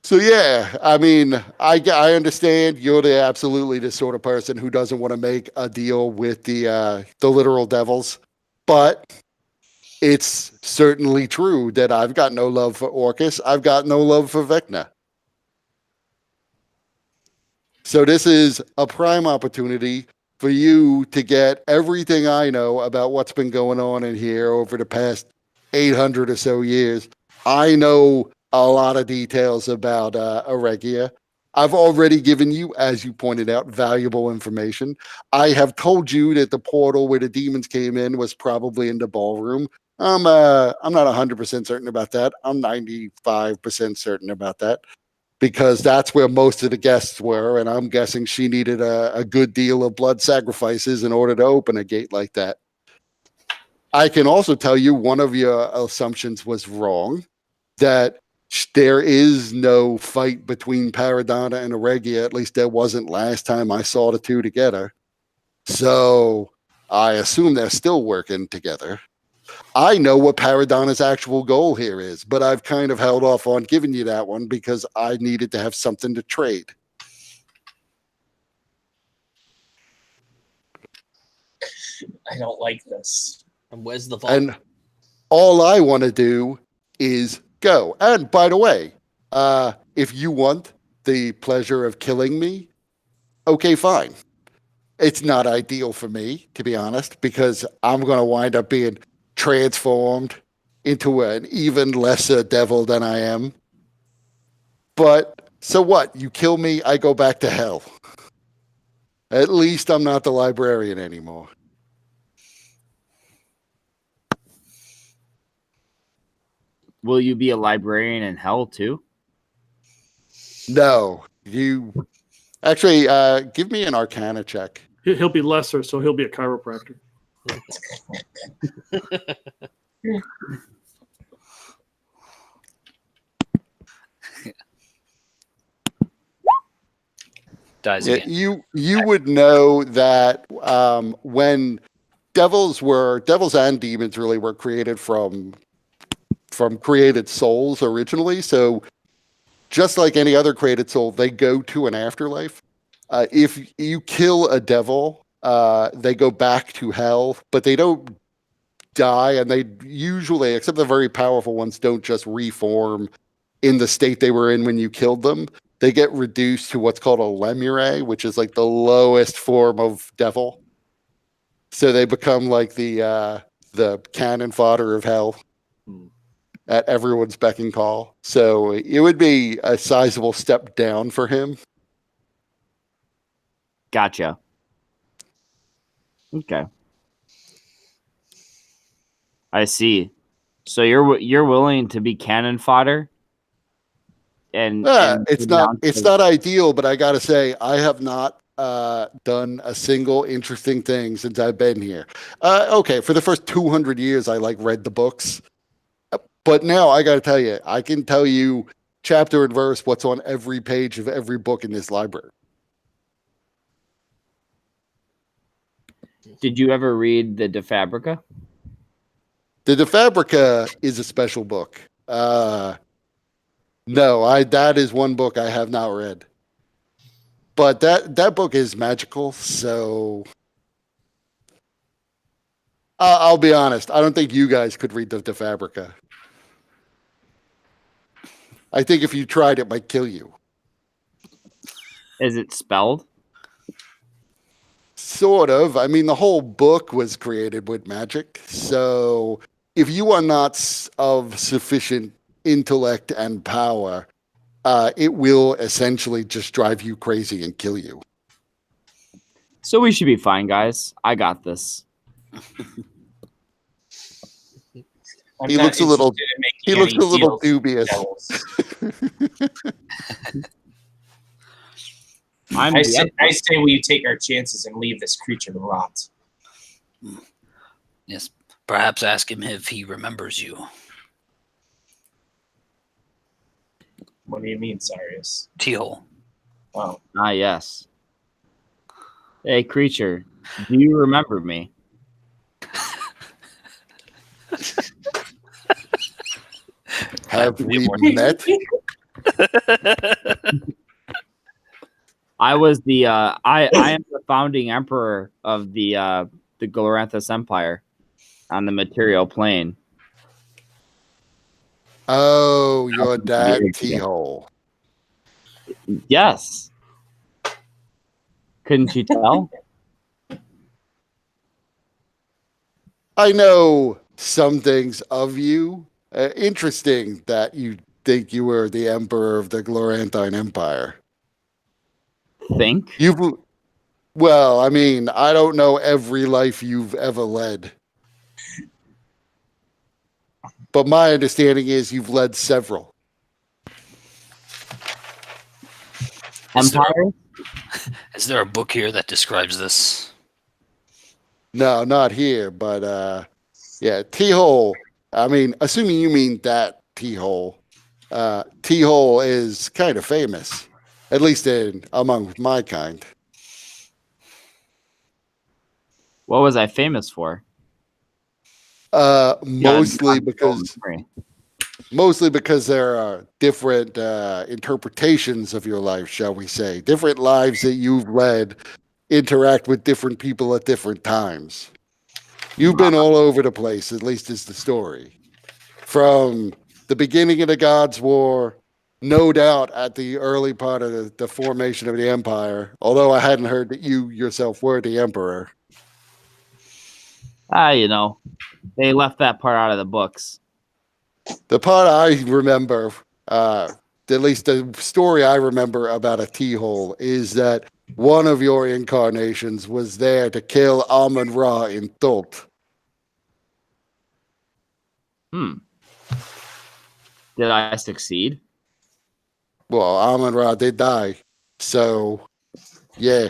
So yeah, I mean, I understand you're absolutely the sort of person who doesn't want to make a deal with the literal devils, but it's certainly true that I've got no love for Orcus. I've got no love for Vecna. So this is a prime opportunity for you to get everything I know about what's been going on in here over the past 800 or so years. I know a lot of details about Aregia. I've already given you, as you pointed out, valuable information. I have told you that the portal where the demons came in was probably in the ballroom. I'm not 100% certain about that. I'm 95% certain about that, because that's where most of the guests were, and I'm guessing she needed a good deal of blood sacrifices in order to open a gate like that. I can also tell you one of your assumptions was wrong, that there is no fight between Paradonna and Aregia. At least there wasn't last time I saw the two together. So I assume they're still working together. I know what Paradonna's actual goal here is, but I've kind of held off on giving you that one because I needed to have something to trade. I don't like this. And where's the vault? And all I want to do is go. And by the way, if you want the pleasure of killing me, okay, fine. It's not ideal for me, to be honest, because I'm going to wind up being transformed into an even lesser devil than I am. But so what? You kill me, I go back to hell. At least I'm not the librarian anymore. Will you be a librarian in hell too? No, you actually give me an Arcana check. He'll be lesser, so he'll be a chiropractor. Dies again. You would know that when devils and demons really were created from created souls originally. So just like any other created soul, they go to an afterlife. If you kill a devil, they go back to hell, but they don't die, and they usually, except the very powerful ones, don't just reform in the state they were in when you killed them. They get reduced to what's called a lemure, which is like the lowest form of devil. So they become like the cannon fodder of hell at everyone's beck and call. So it would be a sizable step down for him. Gotcha. Okay. I see. So you're willing to be cannon fodder? And it's not ideal, but I got to say I have not done a single interesting thing since I've been here. Okay, for the first 200 years, I read the books, but now I got to tell you, I can tell you chapter and verse what's on every page of every book in this library. Did you ever read the De Fabrica? The De Fabrica is a special book. No, that is one book I have not read. But that book is magical, so I'll be honest. I don't think you guys could read the De Fabrica. I think if you tried, it might kill you. Is it spelled? Sort of. I mean, the whole book was created with magic. So if you are not of sufficient intellect and power, it will essentially just drive you crazy and kill you. So we should be fine, guys. I got this. He looks a little deals with dubious. devils. I'm I the say Emperor. we take our chances and leave this creature to rot. Yes. Perhaps ask him if he remembers you. What do you mean, Sarius? T-hole. Oh, Ah, yes. Hey, creature, do you remember me? Have we Mordenkainen. met? I was the I am the founding emperor of the Gloranthus Empire on the material plane. Oh, your dad T-hole. Yes. Couldn't you tell? I know some things of you. Interesting that you think you were the emperor of the Gloranthine Empire. Think? Well, I mean, I don't know every life you've ever led. But my understanding is you've led several. Empire? Is there a book here that describes this? No, not here, but yeah, T-hole. I mean, assuming you mean that T-hole. T-hole is kind of famous, at least among my kind. What was I famous for? Mostly because Memory. there are different interpretations of your life, shall we say. Different lives that you've led interact with different people at different times. You've been all over the place, at least is the story. From the beginning of the Gods' War, no doubt at the early part of the formation of the Empire, although I hadn't heard that you yourself were the Emperor. You know, they left that part out of the books. The part I remember, at least the story I remember about a T-hole, is that one of your incarnations was there to kill Amon-Ra in Thult. Did I succeed? Well, Amon-Ra did die, so yeah.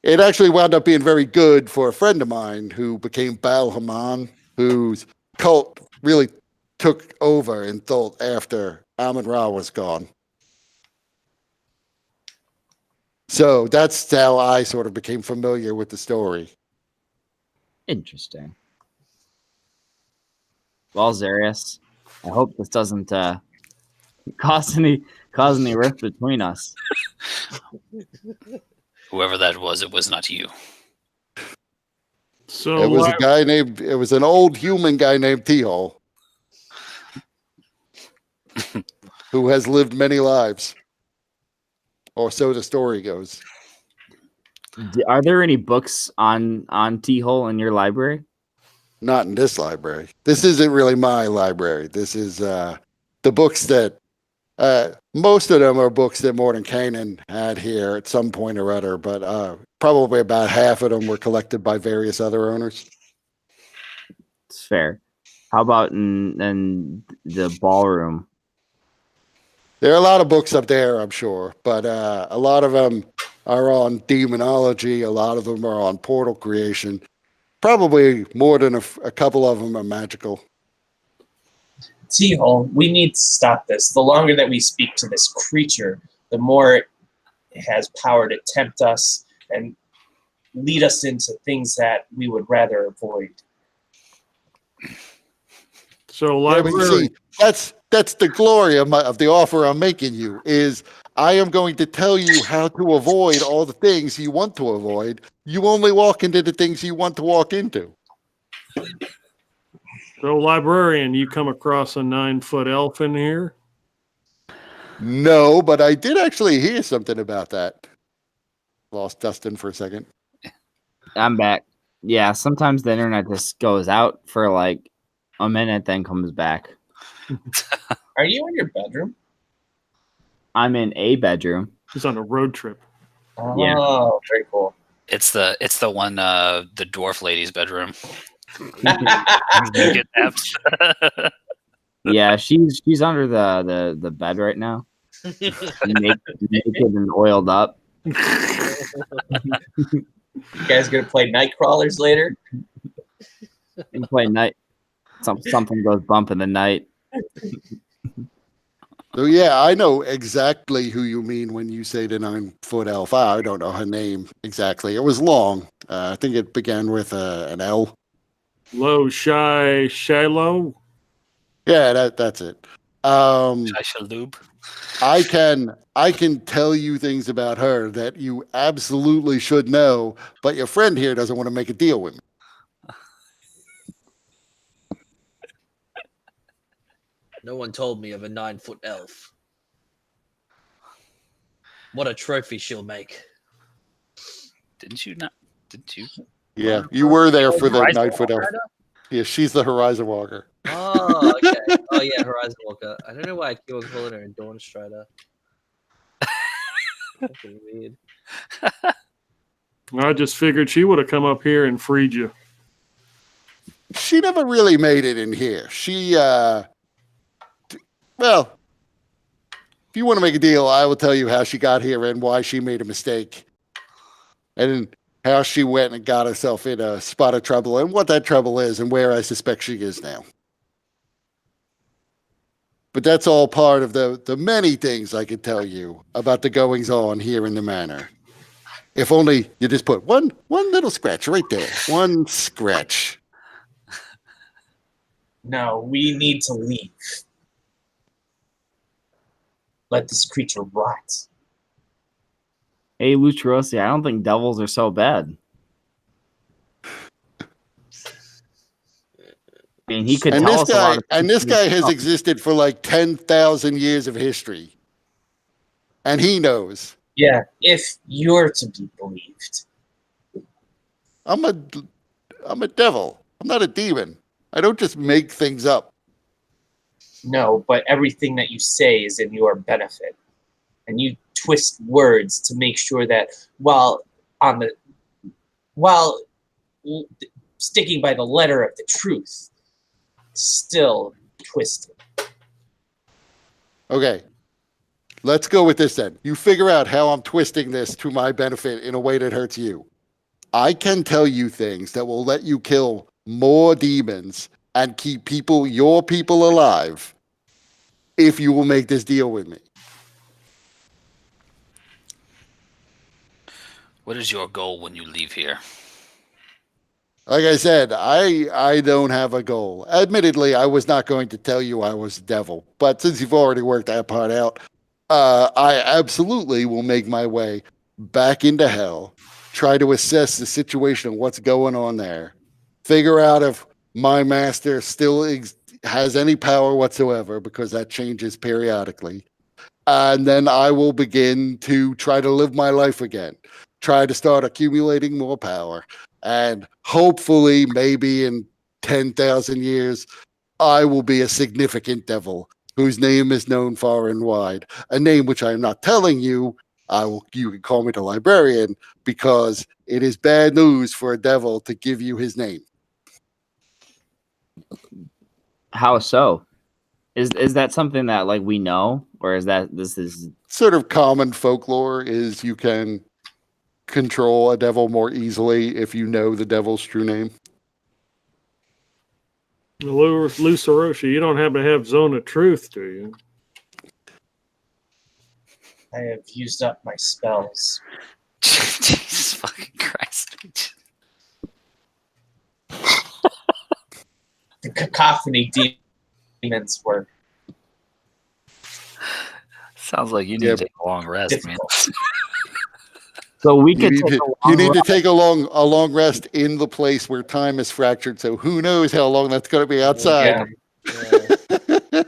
It actually wound up being very good for a friend of mine who became Baal Haman, whose cult really took over in Thult after Amon-Ra was gone. So that's how I sort of became familiar with the story. Interesting. Well, Zarius, I hope this doesn't cause any rift between us. Whoever that was, it was not you. So It was an old human guy named T-hole who has lived many lives. Or so the story goes. Are there any books on T-hole in your library? Not in this library. This isn't really my library. This is the books that most of them are books that Mordenkainen had here at some point or other, but probably about half of them were collected by various other owners. It's fair. How about in the ballroom? There are a lot of books up there, I'm sure, but a lot of them are on demonology. A lot of them are on portal creation. Probably more than a couple of them are magical. T-Hole, we need to stop this. The longer that we speak to this creature, the more it has power to tempt us and lead us into things that we would rather avoid. So, Yeah, but you librarian, see, that's the glory of the offer I'm making you is I am going to tell you how to avoid all the things you want to avoid. You only walk into the things you want to walk into. so librarian, you come across a 9-foot elf in here? No, but I did actually hear something about that. Lost Dustin for a second. I'm back. Yeah, sometimes the internet just goes out for like a minute, then comes back. Are you in your bedroom? I'm in a bedroom. He's on a road trip. Oh, Yeah. very cool. It's the one the dwarf lady's bedroom. Yeah, she's under the bed right now, naked and oiled up. You guys gonna play night crawlers later? And play night. Something goes bump in the night. So yeah, I know exactly who you mean when you say the 9-foot elf. I don't know her name exactly. It was long. I think it began with an L. Low Shiloh. Yeah, that's it. Shaloob. I can tell you things about her that you absolutely should know, but your friend here doesn't want to make a deal with me. No one told me of a 9-foot elf. What a trophy she'll make. Didn't you not? Didn't you? Yeah, you were there for the Horizon 9-foot elf. Walker? Yeah, she's the Horizon Walker. Oh, okay. Oh, yeah, Horizon Walker. I don't know why I keep on calling her a Dawn Strider. Fucking weird. I just figured she would have come up here and freed you. She never really made it in here. She, well, if you want to make a deal, I will tell you how she got here and why she made a mistake. And how she went and got herself in a spot of trouble and what that trouble is and where I suspect she is now. But that's all part of the many things I could tell you about the goings on here in the manor. If only you just put one little scratch right there. One scratch. No, we need to leave. Let this creature rot. Hey, Lucharosi, I don't think devils are so bad. I mean, he could And tell this us a lot. guy has existed for like 10,000 years of history. And he knows. Yeah, if you're to be believed. I'm a devil. I'm not a demon. I don't just make things up. No, but everything that you say is in your benefit. And you twist words to make sure that while sticking by the letter of the truth, still twisted. Okay. Let's go with this then. You figure out how I'm twisting this to my benefit in a way that hurts you. I can tell you things that will let you kill more demons and keep your people alive if you will make this deal with me. What is your goal when you leave here? Like I said, I don't have a goal. Admittedly, I was not going to tell you I was the devil, but since you've already worked that part out, I absolutely will make my way back into hell, try to assess the situation of what's going on there, figure out if my master still has any power whatsoever, because that changes periodically. And then I will begin to try to live my life again, try to start accumulating more power. And hopefully, maybe in 10,000 years, I will be a significant devil whose name is known far and wide. A name which I am not telling you. You can call me the librarian, because it is bad news for a devil to give you his name. How so? Is that something that like we know, or is that this is Sort of common folklore is you can control a devil more easily if you know the devil's true name. Lucerosi, you don't happen to have Zone of Truth, do you? I have used up my spells. Jesus fucking Christ. The cacophony demons were Sounds like you need Yeah. to take a long rest, man. difficult. So we You could need, take to, a you long need to rest. take a long rest in the place where time is fractured. So who knows how long that's going to be outside. Yeah.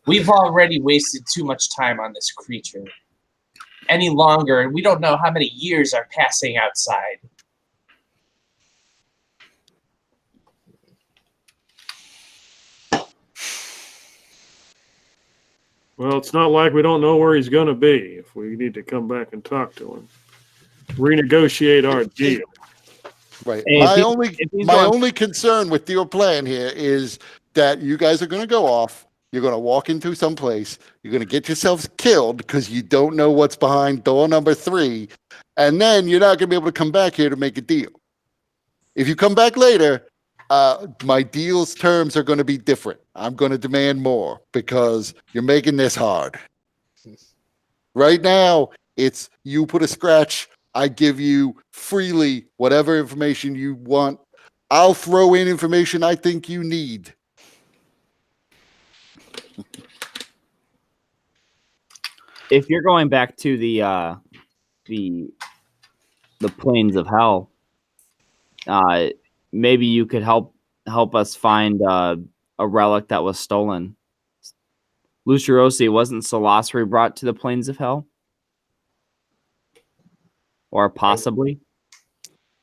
We've already wasted too much time on this creature. Any longer, and we don't know how many years are passing outside. Well, it's not like we don't know where he's going to be if we need to come back and talk to him. Renegotiate our deal. Right. Hey, My if he's my going- only concern with your plan here is that you guys are going to go off. You're going to walk into some place. You're going to get yourselves killed because you don't know what's behind door number 3, and then you're not going to be able to come back here to make a deal. If you come back later, my deal's terms are going to be different. I'm going to demand more because you're making this hard. Right now, it's you put a scratch. I give you freely whatever information you want. I'll throw in information I think you need. If you're going back to the plains of hell, maybe you could help us find a relic that was stolen. Lucerosi, wasn't Solosri brought to the plains of hell? Or possibly?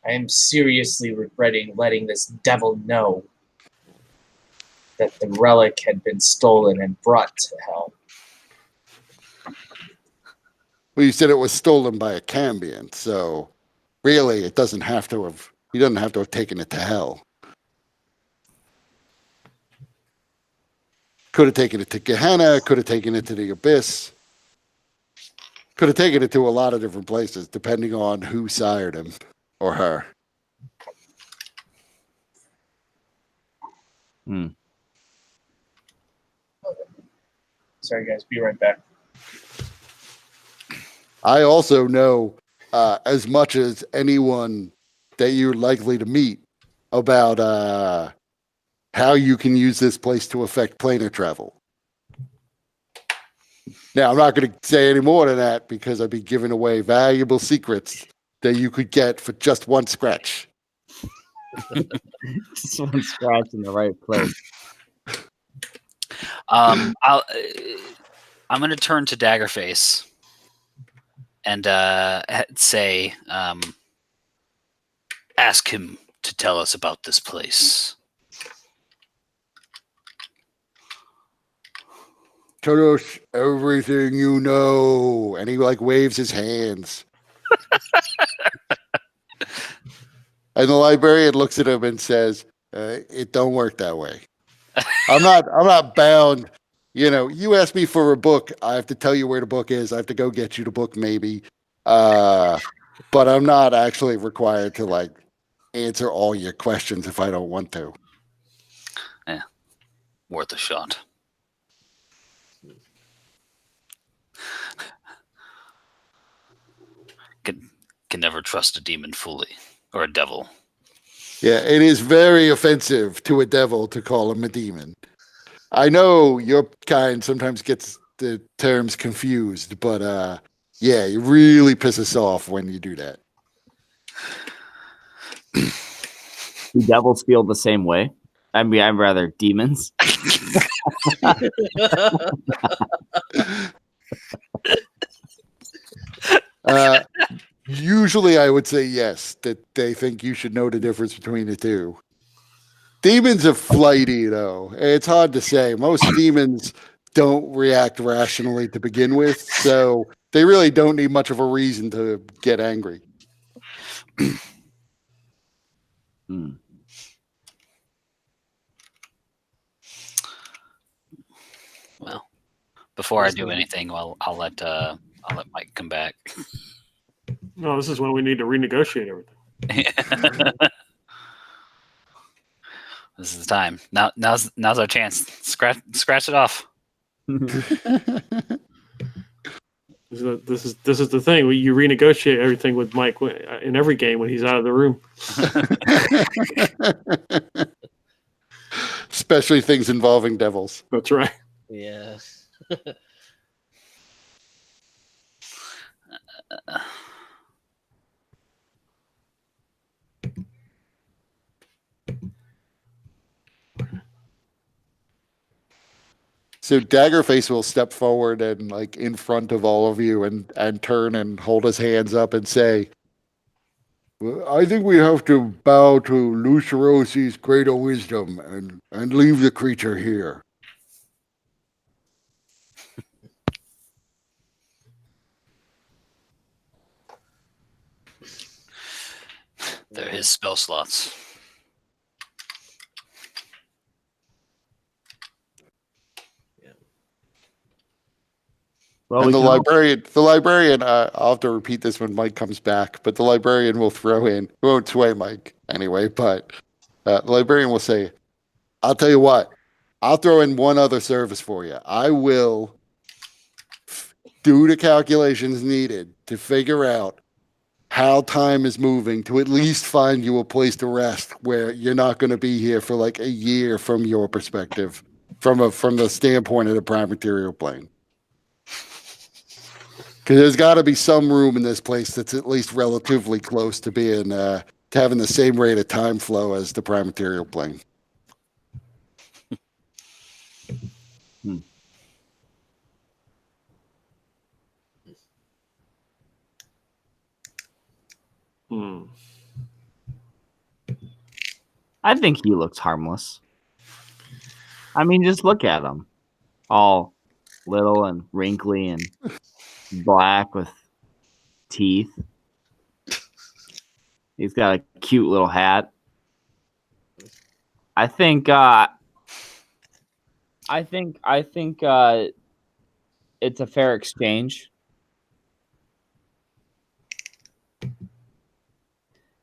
I am seriously regretting letting this devil know that the relic had been stolen and brought to hell. Well, you said it was stolen by a Cambion, so really, it doesn't have to have. He doesn't have to have taken it to hell. Could have taken it to Gehenna. Could have taken it to the Abyss. Could have taken it to a lot of different places, depending on who sired him or her. Sorry, guys. Be right back. I also know as much as anyone that you're likely to meet about how you can use this place to affect planar travel. Now, I'm not going to say any more than that because I'd be giving away valuable secrets that you could get for just one scratch. Just one scratch in the right place. I'm going to turn to Daggerface and say, ask him to tell us about this place. Tell us everything you know. And he waves his hands. And the librarian looks at him and says, it don't work that way. I'm not bound. You ask me for a book. I have to tell you where the book is. I have to go get you the book maybe. But I'm not actually required to answer all your questions if I don't want to. Yeah, worth a shot. Can never trust a demon fully, or a devil. Yeah, it is very offensive to a devil to call him a demon. I know your kind sometimes gets the terms confused, but yeah, it really pisses off when you do that. Do devils feel the same way? I mean, I'm rather demons. Usually I would say yes, that they think you should know the difference between the two. Demons are flighty, though. It's hard to say. Most demons don't react rationally to begin with, so they really don't need much of a reason to get angry. Well, before I do anything, I'll let Mike come back. No, this is when we need to renegotiate everything. This is the time. Now's our chance. Scratch it off. This is the thing. You renegotiate everything with Mike in every game when he's out of the room. Especially things involving devils. That's right. Yeah. So Daggerface will step forward and like in front of all of you and turn and hold his hands up and say, "Well, I think we have to bow to Lucerosi's greater wisdom and leave the creature here." They're his spell slots. Well, And we the can librarian, I'll have to repeat this when Mike comes back, but the librarian will throw in, he won't sway Mike anyway, but the librarian will say, "I'll tell you what, I'll throw in one other service for you. I will do the calculations needed to figure out how time is moving to at least find you a place to rest where you're not going to be here for like a year from your perspective, from the standpoint of the prime material plane. Because there's got to be some room in this place that's at least relatively close to being to having the same rate of time flow as the prime material plane." Hmm. I think he looks harmless. I mean, just look at him. All little and wrinkly and black with teeth. He's got a cute little hat. I think it's a fair exchange.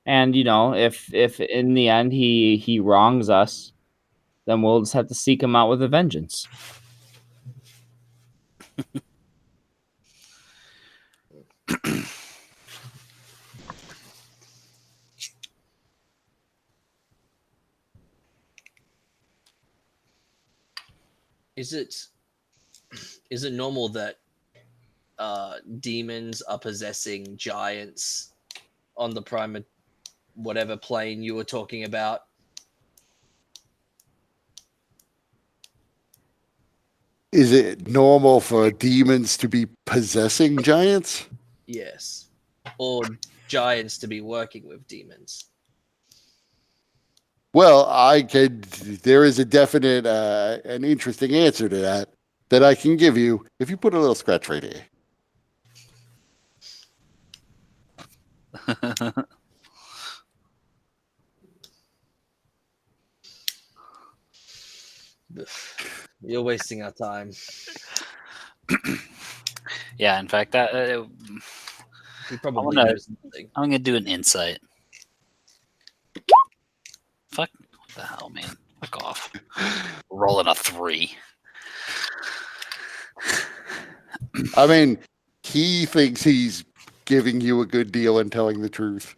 And if in the end he wrongs us, then we'll just have to seek him out with a vengeance. Is it normal that demons are possessing giants on the prime whatever plane you were talking about? Is it normal for demons to be possessing giants? Yes. Or giants to be working with demons? Well, there is a definite, an interesting answer to that I can give you if you put a little scratch right here. You're wasting our time. Yeah, in fact, He probably wanna- knows something. I'm gonna do an insight. Fuck! What the hell, man? Fuck off. Rolling a 3. I mean, he thinks he's giving you a good deal and telling the truth.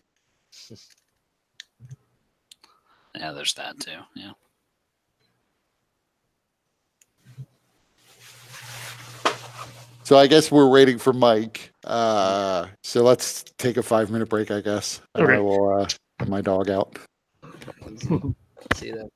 Yeah, there's that too. Yeah. So I guess we're waiting for Mike. So let's take a 5-minute break, I guess. And Okay. I will let my dog out. See you then.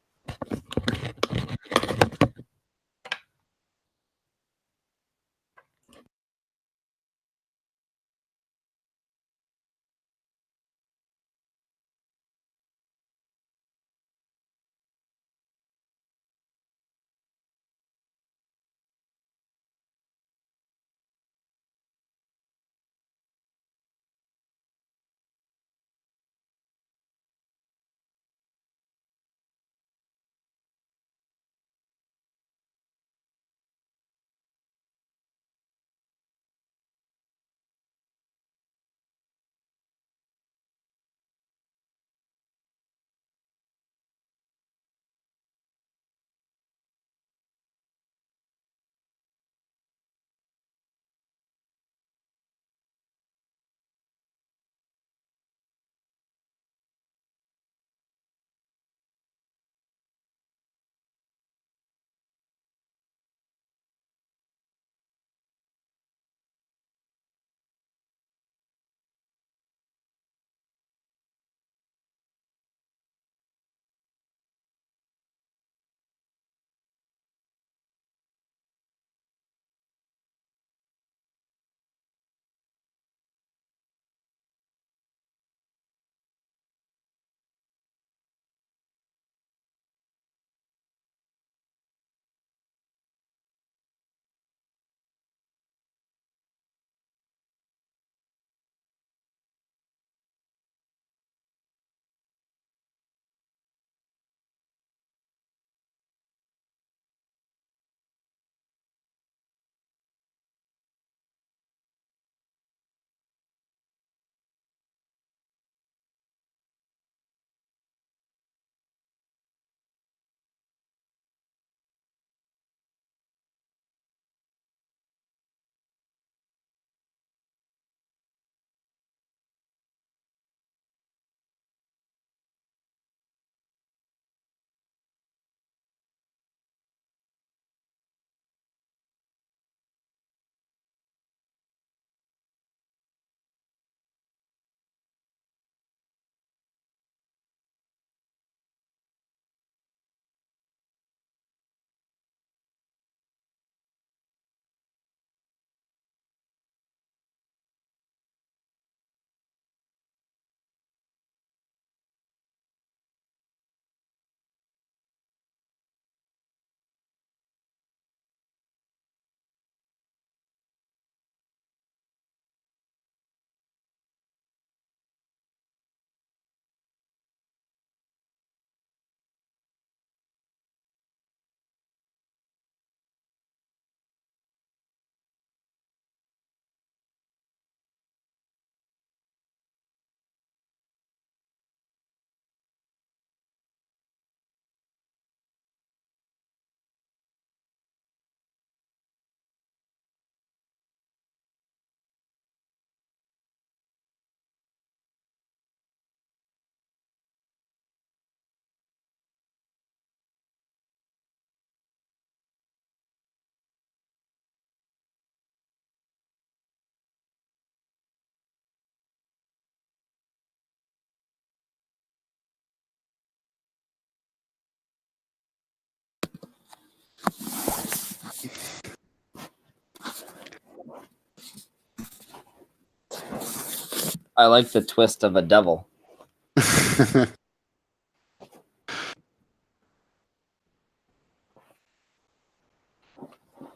I like the twist of a devil.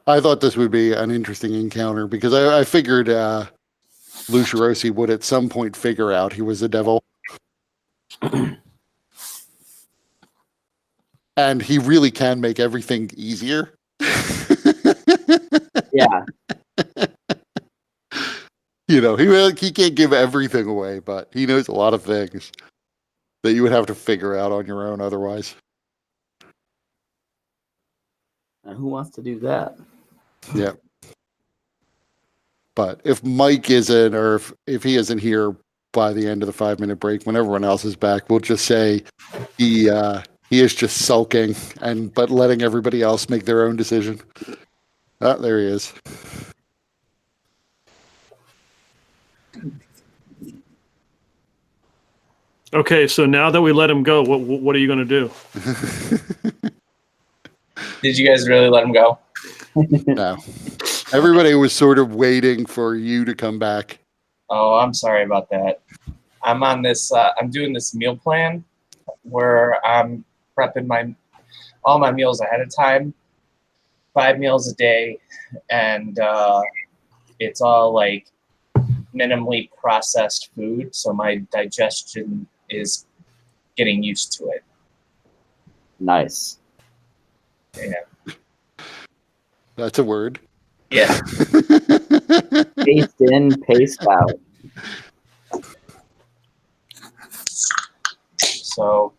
I thought this would be an interesting encounter because I figured Lucirosi would at some point figure out he was a devil. And he really can make everything easier. Yeah. You know, he can't give everything away, but he knows a lot of things that you would have to figure out on your own otherwise. And who wants to do that? Yeah. But if Mike isn't, or if he isn't here by the end of the 5-minute break, when everyone else is back, we'll just say he is just sulking but letting everybody else make their own decision. Ah, there he is. Okay, so now that we let him go, what are you going to do? Did you guys really let him go? No. Everybody was sort of waiting for you to come back. Oh, I'm sorry about that. I'm on this. I'm doing this meal plan where I'm prepping all my meals ahead of time, 5 meals a day, and it's all like minimally processed food, so my digestion is getting used to it. Nice. Yeah. That's a word. Yeah. Paste in, paste out. So,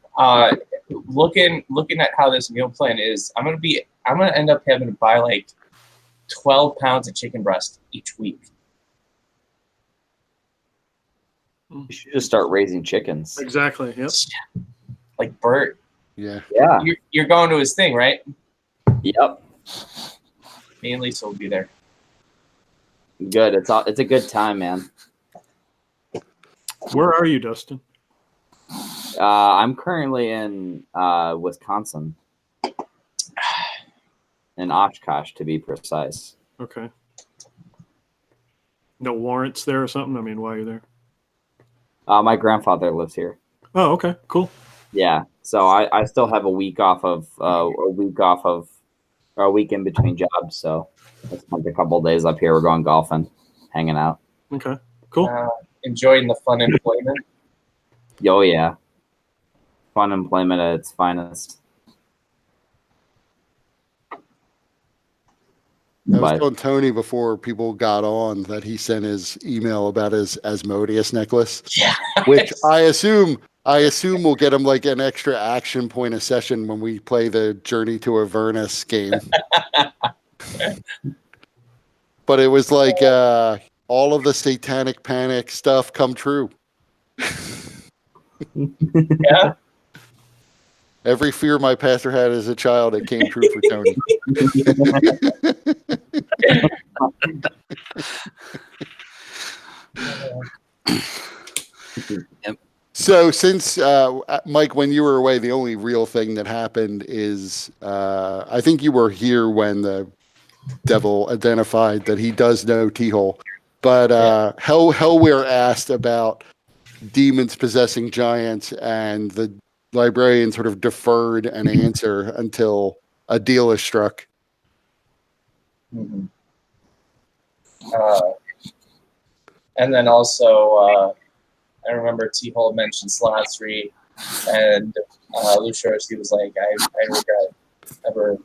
looking at how this meal plan is, I'm gonna end up having to buy like 12 pounds of chicken breast each week. You should just start raising chickens. Exactly. Yep. Like Bert, Yeah. Yeah. you're going to his thing, right? Yep. Me and Lisa will be there. Good. It's a good time, man. Where are you, Dustin? I'm currently in Wisconsin, in Oshkosh, to be precise. Okay. No warrants there or something? I mean, why are you there? My grandfather lives here. Oh, okay. Cool. Yeah. So I still have a week in between jobs. So I spent a couple of days up here. We're going golfing, hanging out. Okay. Cool. Enjoying the fun employment. Oh yeah. Fun employment at its finest. I was But telling Tony before people got on that he sent his email about his Asmodeus necklace, Yeah. which I assume will get him like an extra action point a session when we play the Journey to Avernus game. But it was like all of the satanic panic stuff come true. Yeah. Every fear my pastor had as a child, it came true for Tony. Yep. So since, Mike, when you were away, the only real thing that happened is I think you were here when the devil identified that he does know T-Hole. But Hellware asked about demons possessing giants, and the librarian sort of deferred an answer until a deal is struck. Mm-hmm. And then also, I remember T-Hole mentioned Slot3, and Lucius, he was like, I regret ever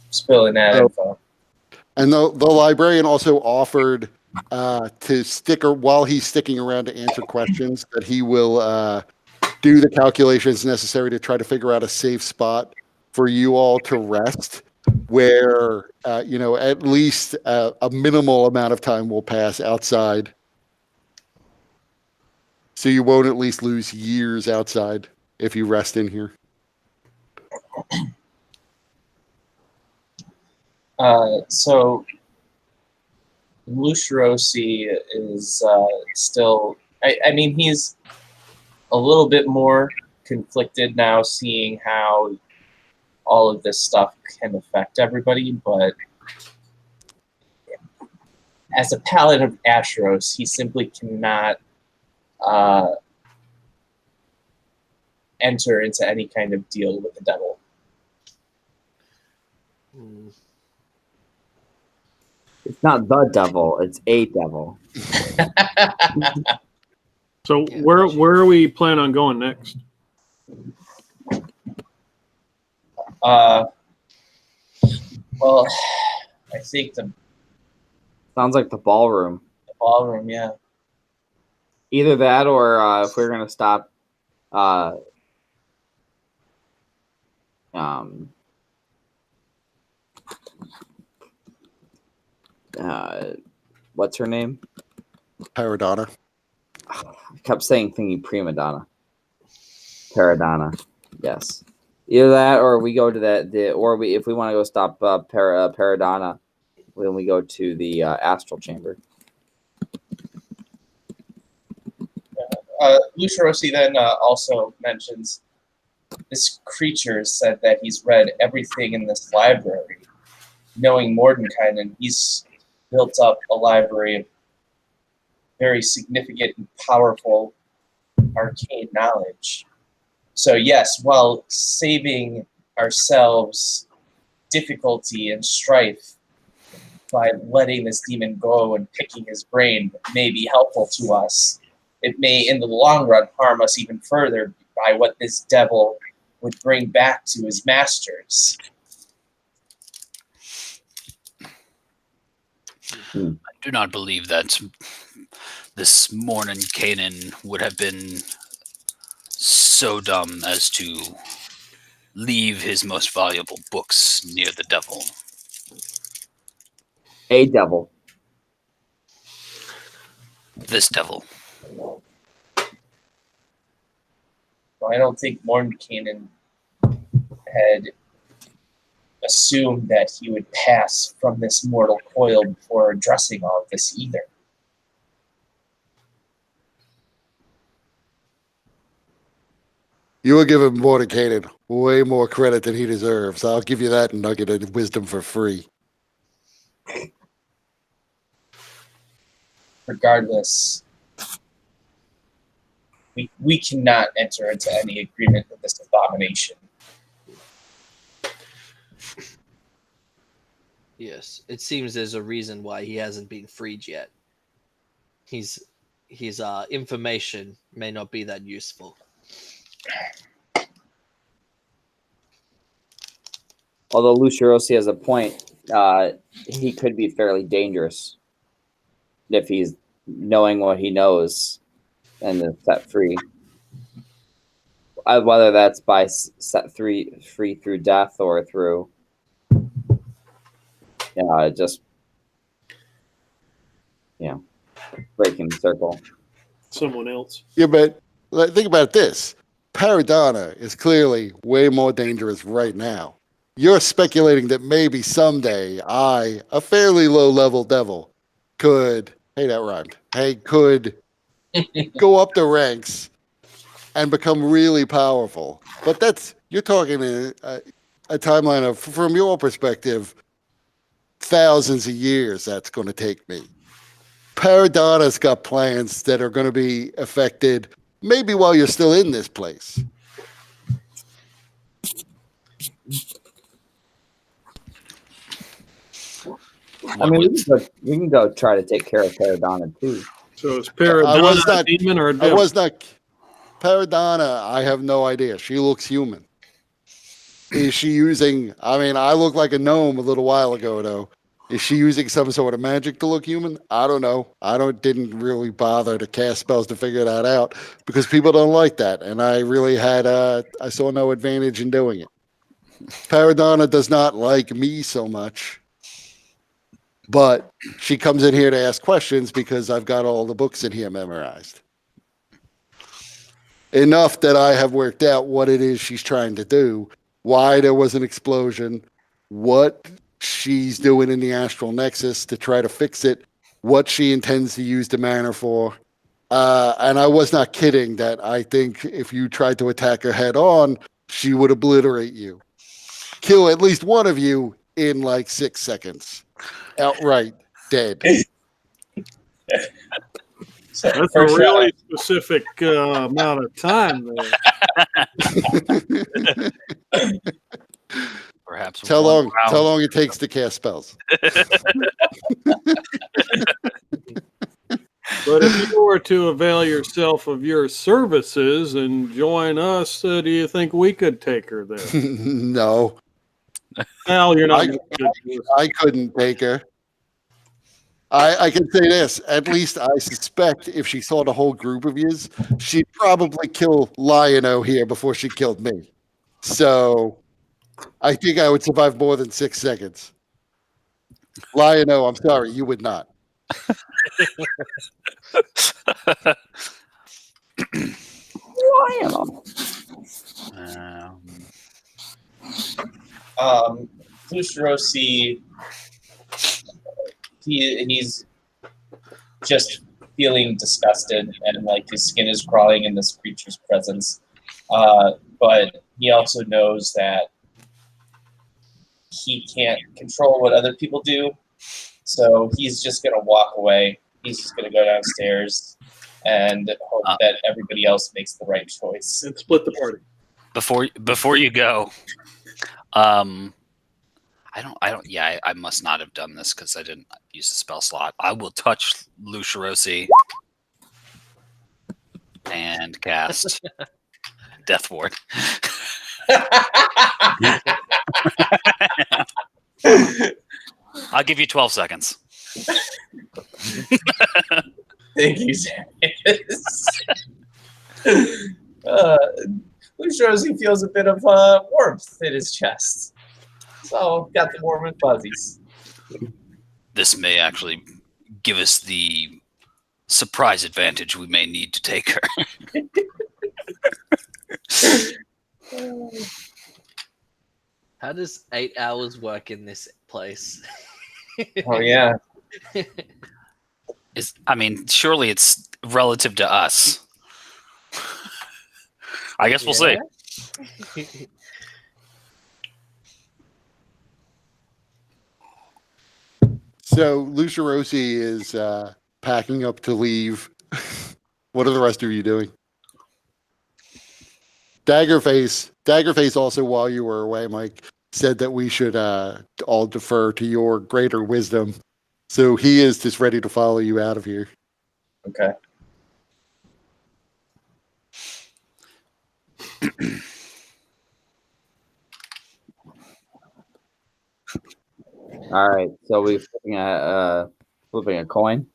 spilling that info. And the librarian also offered to while he's sticking around to answer questions, that he will do the calculations necessary to try to figure out a safe spot for you all to rest, where at least a minimal amount of time will pass outside, so you won't at least lose years outside if you rest in here. So Lucirosi is still. I mean, he's a little bit more conflicted now, seeing how all of this stuff can affect everybody. But as a paladin of Ashros, he simply cannot enter into any kind of deal with the devil. It's not the devil; it's a devil. So where are we planning on going next? Well, I think the Sounds like the ballroom. ballroom, yeah. Either that, or if we're gonna stop, what's her name? Paradonna. I kept saying thingy prima donna. Paradonna. Yes. Either that, or we go to if we want to go stop Paradonna, then we go to the astral chamber. Lucia Rossi then also mentions this creature said that he's read everything in this library. Knowing Mordenkainen, he's built up a library of very significant and powerful arcane knowledge. So yes, while saving ourselves difficulty and strife by letting this demon go and picking his brain may be helpful to us, it may in the long run harm us even further by what this devil would bring back to his masters. I do not believe that this Mordenkainen would have been so dumb as to leave his most valuable books near the devil. A devil. This devil. Well, I don't think Mordenkainen had assumed that he would pass from this mortal coil before addressing all of this either. You were giving Mordenkainen way more credit than he deserves. I'll give you that nugget of wisdom for free. Regardless, we cannot enter into any agreement with this abomination. Yes, it seems there's a reason why he hasn't been freed yet. His information may not be that useful. Although Lucia Rossi has a point, he could be fairly dangerous if he's knowing what he knows and then set free. Whether that's by set free through death or through just breaking the circle. Someone else. Yeah, but think about this. Paradonna is clearly way more dangerous right now. You're speculating that maybe someday I, a fairly low-level devil, could could go up the ranks and become really powerful. But you're talking a timeline of, from your perspective, thousands of years that's going to take me. Paradonna's got plans that are going to be affected maybe while you're still in this place. I mean, we can go try to take care of Paradonna too. So is Paradonna a demon or a devil? I was not. Paradonna, I have no idea. She looks human. Is she using, I looked like a gnome a little while ago, though. Is she using some sort of magic to look human? I don't know. Didn't really bother to cast spells to figure that out because people don't like that. And I really I saw no advantage in doing it. Paradonna does not like me so much, but she comes in here to ask questions because I've got all the books in here memorized. Enough that I have worked out what it is she's trying to do, why there was an explosion, what she's doing in the astral nexus to try to fix it, what she intends to use the manor for. And I was not kidding that I think if you tried to attack her head on, she would obliterate you. Kill at least one of you in like 6 seconds. Outright dead. So That's a first really specific amount of time there. Perhaps Tell one long, round. how long it takes to cast spells. But if you were to avail yourself of your services and join us, do you think we could take her there? No, Well, you're not. I couldn't take her. I can say this. At least I suspect if she saw the whole group of yous, she'd probably kill Lion-O here before she killed me. So I think I would survive more than 6 seconds. Lion-O, I'm sorry, you would not. Flusharosi, he's just feeling disgusted and like his skin is crawling in this creature's presence. But he also knows that he can't control what other people do. So he's just going to walk away. He's just going to go downstairs and hope that everybody else makes the right choice. And split the party. Before you go, I must not have done this because I didn't use the spell slot. I will touch Lusharosi and cast Death Ward. I'll give you 12 seconds. Thank you, Zarius. Lusharosi feels a bit of warmth in his chest. So, got the warm and fuzzies. This may actually give us the surprise advantage we may need to take her. How does 8 hours work in this place? Oh, yeah. Surely it's relative to us. I guess we'll see. So Lusharosi is packing up to leave. What are the rest of you doing? Daggerface also, while you were away, Mike, said that we should all defer to your greater wisdom. So he is just ready to follow you out of here. Okay. All right, so we're flipping a coin.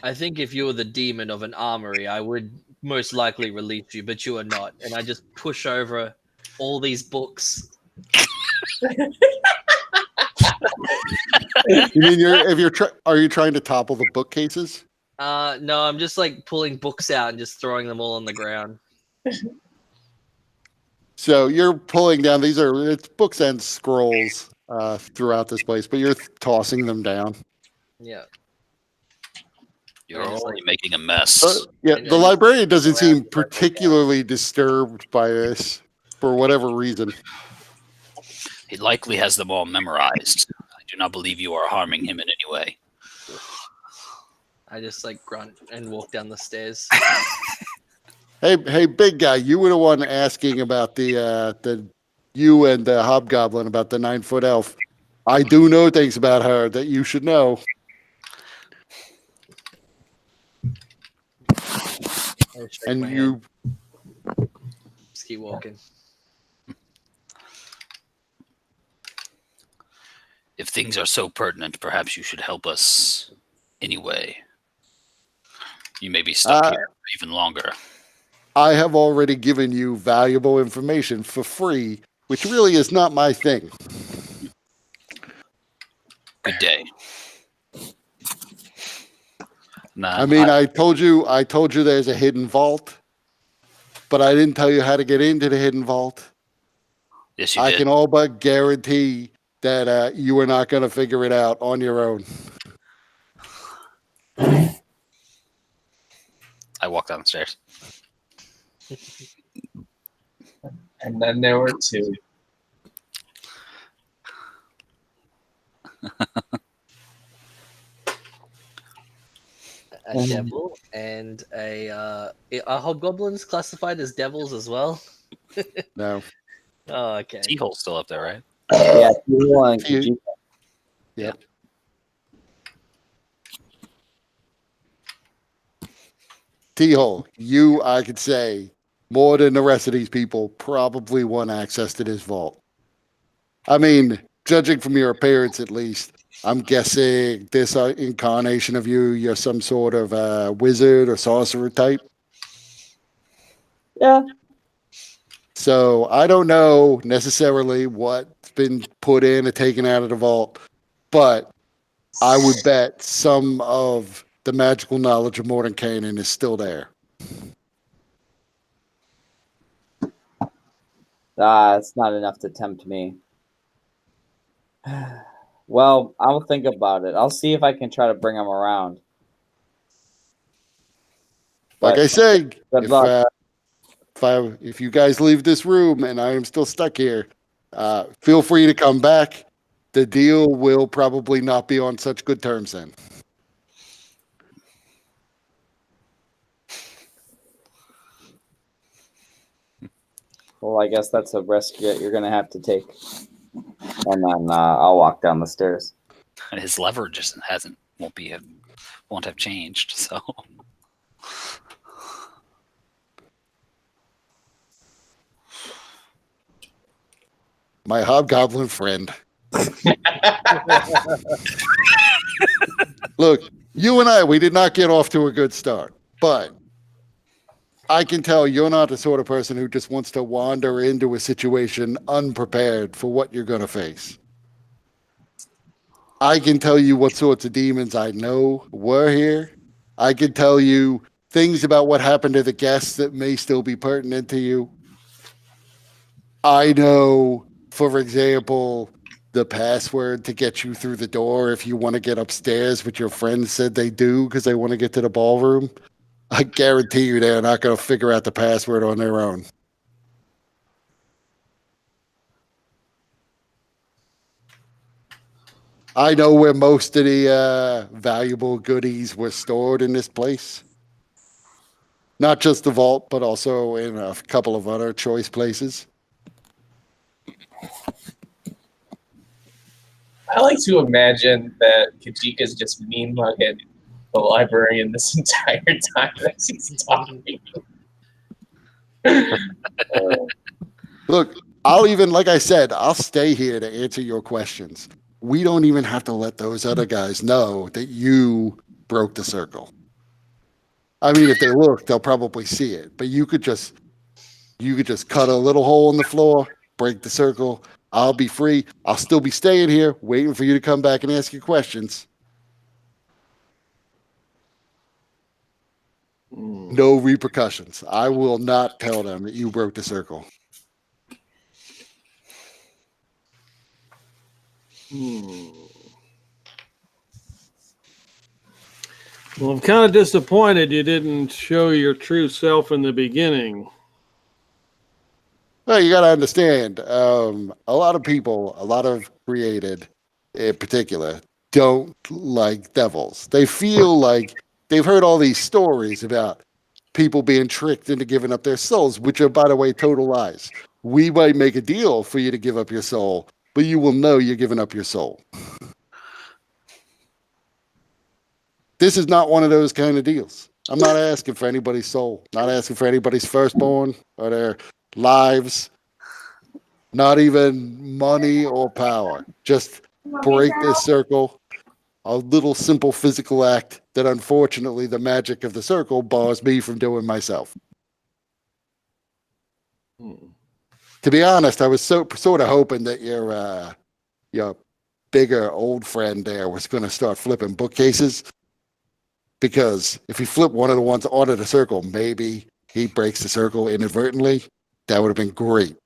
I think if you were the demon of an armory, I would most likely release you, but you are not. And I just push over all these books. You mean are you trying to topple the bookcases? No, I'm just like pulling books out and just throwing them all on the ground. So you're pulling down. It's books and scrolls throughout this place, but you're tossing them down. Yeah. You're already making a mess. The librarian doesn't seem particularly disturbed by this for whatever reason. He likely has them all memorized. I do not believe you are harming him in any way. I just like grunt and walk down the stairs. Hey, big guy, you were the one asking about you and the hobgoblin about the 9-foot elf. I do know things about her that you should know. And you just keep walking. If things are so pertinent, perhaps you should help us anyway. You may be stuck here for even longer. I have already given you valuable information for free, which really is not my thing. Good day. I told you there's a hidden vault, but I didn't tell you how to get into the hidden vault. Yes, you did. I can all but guarantee that you are not going to figure it out on your own. I walk down the stairs. And then there were two. A devil and a are hobgoblins classified as devils as well? No. Oh, okay. T-hole's still up there, right? Yeah, T-hole and T- Kajika. Yep. T-hole, you, I could say, more than the rest of these people, probably want access to this vault. I mean, judging from your appearance, at least, I'm guessing this incarnation of you, you're some sort of wizard or sorcerer type. Yeah. So I don't know necessarily what's been put in or taken out of the vault, but I would bet some of the magical knowledge of Mordenkainen is still there. It's not enough to tempt me. Well, I'll think about it. I'll see if I can try to bring him around. Like But I said, good luck. if you guys leave this room and I am still stuck here, feel free to come back. The deal will probably not be on such good terms then. Well, I guess that's a risk that you're going to have to take. And then I'll walk down the stairs. And his leverage won't have changed. So My hobgoblin friend. Look, you and I, we did not get off to a good start, but I can tell you're not the sort of person who just wants to wander into a situation unprepared for what you're going to face. I can tell you what sorts of demons I know were here. I can tell you things about what happened to the guests that may still be pertinent to you. I know, for example, the password to get you through the door if you want to get upstairs, which your friends said they do because they want to get to the ballroom. I guarantee you they're not going to figure out the password on their own. I know where most of the valuable goodies were stored in this place. Not just the vault, but also in a couple of other choice places. I like to imagine that Kajika's just mean mugging the librarian this entire time as he's talking. Look, I'll even, like I said, I'll stay here to answer your questions. We don't even have to let those other guys know that you broke the circle. I mean, if they look, they'll probably see it. But you could just cut a little hole in the floor, break the circle. I'll be free. I'll still be staying here, waiting for you to come back and ask your questions. No repercussions. I will not tell them that you broke the circle. Well, I'm kind of disappointed you didn't show your true self in the beginning. Well, you got to understand, a lot of people, a lot of created in particular, don't like devils. They feel like they've heard all these stories about people being tricked into giving up their souls, which are, by the way, total lies. We might make a deal for you to give up your soul, but you will know you're giving up your soul. This is not one of those kind of deals. I'm not asking for anybody's soul, not asking for anybody's firstborn or their lives, not even money or power. Just break this circle. A little simple physical act that unfortunately the magic of the circle bars me from doing myself. To be honest, I was sort of hoping that your bigger old friend there was going to start flipping bookcases, because if he flipped one of the ones onto the circle, maybe he breaks the circle inadvertently. That would have been great.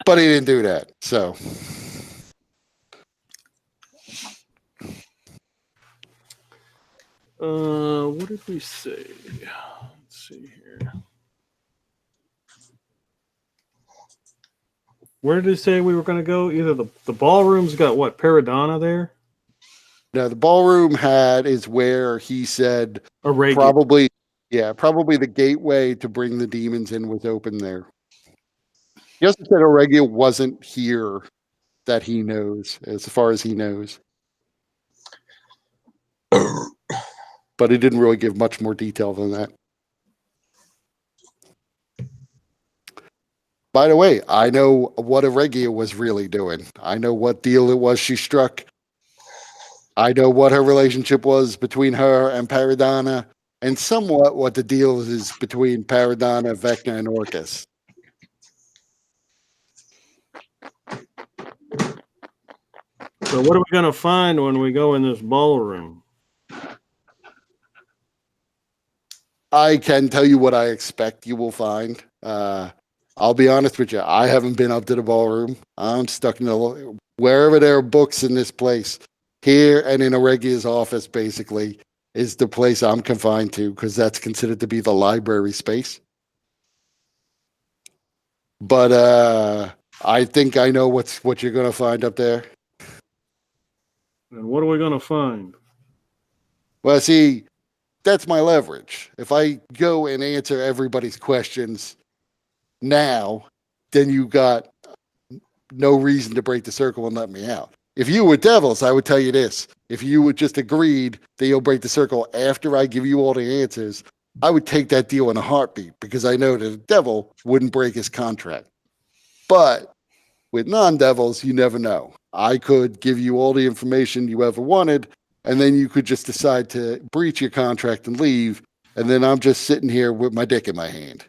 But he didn't do that, so. What did we say? Let's see here. Where did it say we were going to go? Either the ballroom's got what, Paradonna there? Now the ballroom is where he said Arabia. probably the gateway to bring the demons in was open there. He also said Auregia wasn't here that he knows, as far as he knows. But he didn't really give much more detail than that. By the way, I know what Auregia was really doing. I know what deal it was she struck. I know what her relationship was between her and Paradonna, and somewhat what the deal is between Paradonna, Vecna, and Orcus. So what are we going to find when we go in this ballroom? I can tell you what I expect you will find. I'll be honest with you. I haven't been up to the ballroom. I'm stuck in wherever there are books in this place. Here and in Auregia's office, basically, is the place I'm confined to because that's considered to be the library space. But I think I know what you're going to find up there. And what are we going to find? Well, see, that's my leverage. If I go and answer everybody's questions now, then you got no reason to break the circle and let me out. If you were devils, I would tell you this. If you would just agreed that you'll break the circle after I give you all the answers, I would take that deal in a heartbeat because I know that a devil wouldn't break his contract. But with non-devils, you never know. I could give you all the information you ever wanted, and then you could just decide to breach your contract and leave, and then I'm just sitting here with my dick in my hand.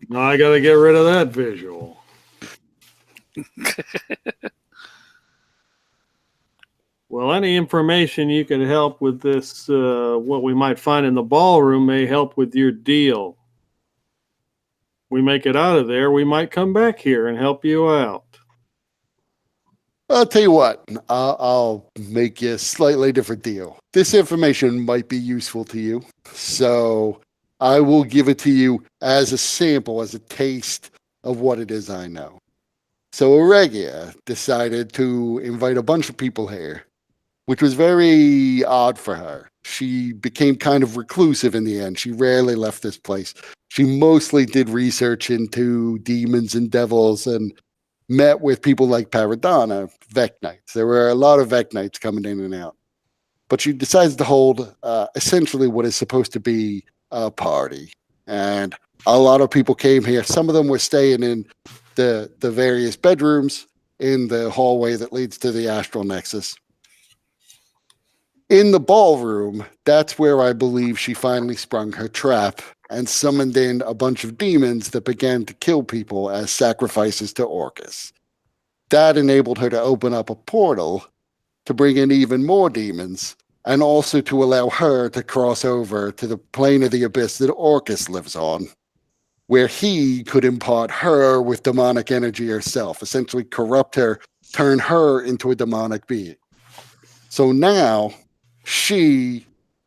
Now I got to get rid of that visual. Well, any information you can help with this, what we might find in the ballroom may help with your deal. We make it out of there, we might come back here and help you out. I'll tell you what, I'll make you a slightly different deal. This information might be useful to you, so I will give it to you as a sample, as a taste of what it is I know. So Auregia decided to invite a bunch of people here, which was very odd for her. She became kind of reclusive in the end. She rarely left this place. She mostly did research into demons and devils and met with people like Paradonna, Vecnites. There were a lot of Vecnites coming in and out. But she decides to hold essentially what is supposed to be a party. And a lot of people came here. Some of them were staying in the various bedrooms in the hallway that leads to the Astral Nexus. In the ballroom, that's where I believe she finally sprung her trap and summoned in a bunch of demons that began to kill people as sacrifices to Orcus. That enabled her to open up a portal to bring in even more demons, and also to allow her to cross over to the plane of the abyss that Orcus lives on, where he could impart her with demonic energy herself, essentially corrupt her, turn her into a demonic being. So now,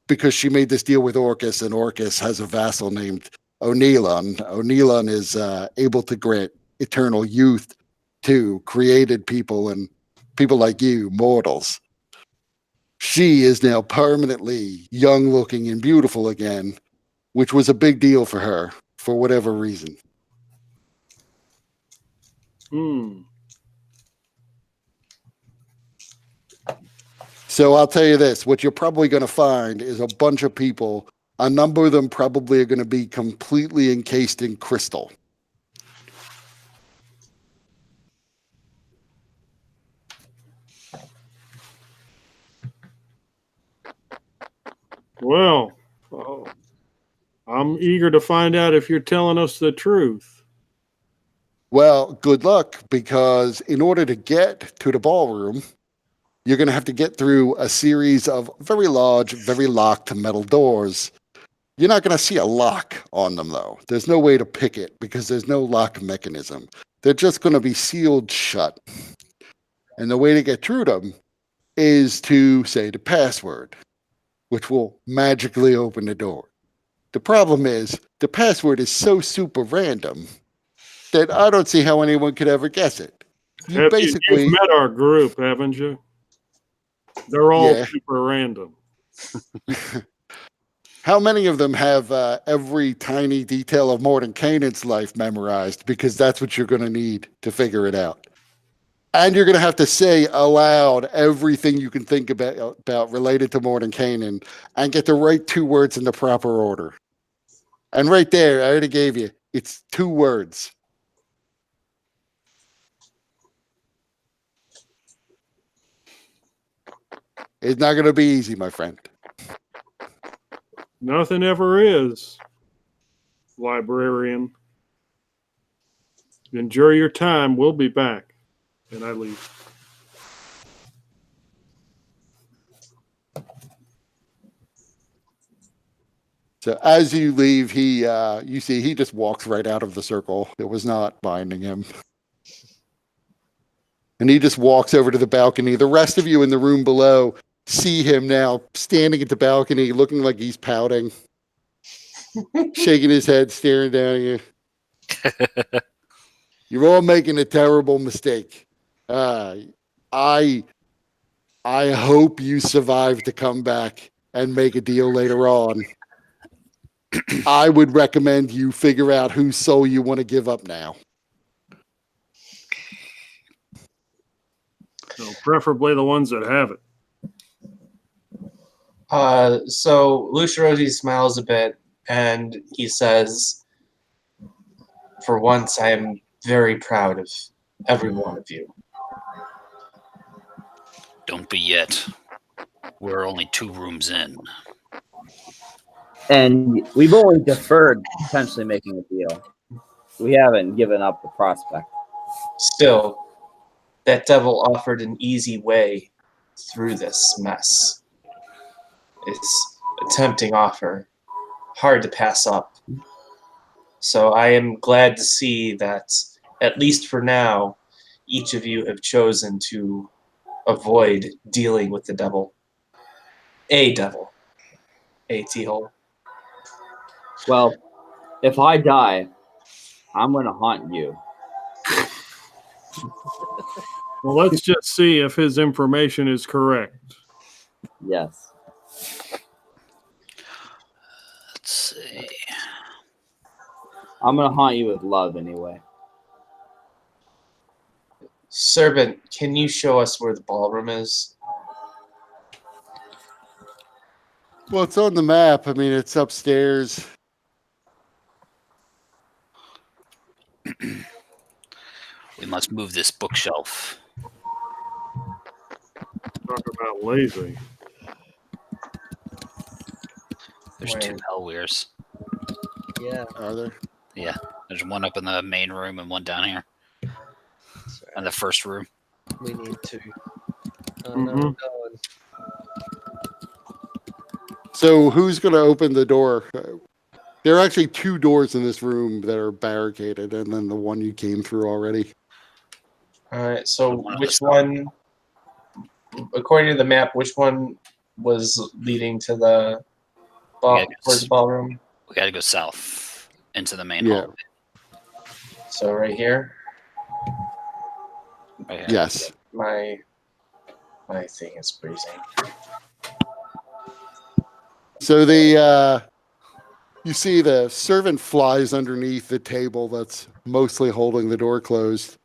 because she made this deal with Orcus, and Orcus has a vassal named Onelon. Onelon is able to grant eternal youth to created people and people like you, mortals. She is now permanently young looking and beautiful again, which was a big deal for her for whatever reason. So I'll tell you this, what you're probably going to find is a bunch of people. A number of them probably are going to be completely encased in crystal. Well, I'm eager to find out if you're telling us the truth. Well, good luck, because in order to get to the ballroom, you're going to have to get through a series of very large, very locked metal doors. You're not going to see a lock on them, though. There's no way to pick it because there's no lock mechanism. They're just going to be sealed shut. And the way to get through them is to say the password, which will magically open the door. The problem is the password is so super random that I don't see how anyone could ever guess it. You basically you've met our group, haven't you? They're all Yeah. super random. How many of them have every tiny detail of Mordenkainen's life memorized? Because that's what you're going to need to figure it out. And you're going to have to say aloud everything you can think about related to Mordenkainen and get the right 2 words in the proper order. And right there, I already gave you, it's 2 words. It's not going to be easy, my friend. Nothing ever is, librarian. Enjoy your time. We'll be back. And I leave. So as you leave, you see he just walks right out of the circle. It was not binding him. And he just walks over to the balcony. The rest of you in the room below see him now standing at the balcony, looking like he's pouting, shaking his head, staring down at you. You're all making a terrible mistake. I hope you survive to come back and make a deal later on. I would recommend you figure out whose soul you want to give up now. So preferably the ones that have it. So Lucirosi smiles a bit and he says, "For once, I am very proud of every one of you." Don't be yet. We're only 2 rooms in. And we've only deferred potentially making a deal. We haven't given up the prospect. Still, that devil offered an easy way through this mess. It's a tempting offer, hard to pass up. So I am glad to see that, at least for now, each of you have chosen to avoid dealing with the devil. A devil. A T-hole. Well, if I die, I'm going to haunt you. Well, let's just see if his information is correct. Yes. Let's see. I'm going to haunt you with love anyway. Servant, can you show us where the ballroom is? Well, it's on the map. I mean, it's upstairs. We must move this bookshelf. Talk about lazy. There's 2 Hellweirs. Yeah. Are there? Yeah, there's one up in the main room and one down here. Sorry. In the first room. We need to. Oh Mhm. no, I'm going. So who's going to open the door? There are actually 2 doors in this room that are barricaded, and then the one you came through already. Alright, so The one on which the one, according to the map, which one was leading to the towards the ballroom? We gotta go south into the main Yeah. hall. So right here, Right here. Yes. my thing is freezing. So you see the servant flies underneath the table that's mostly holding the door closed,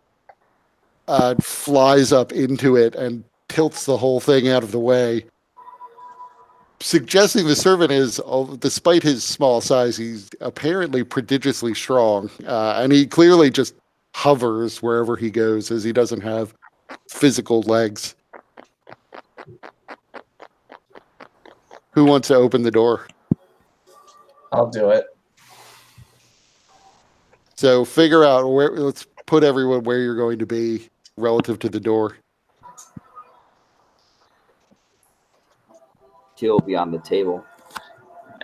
flies up into it and tilts the whole thing out of the way, suggesting the servant is, despite his small size, he's apparently prodigiously strong, and he clearly just hovers wherever he goes, as he doesn't have physical legs. Who wants to open the door? I'll do it. So figure out where. Let's put everyone where you're going to be relative to the door. He'll be on the table.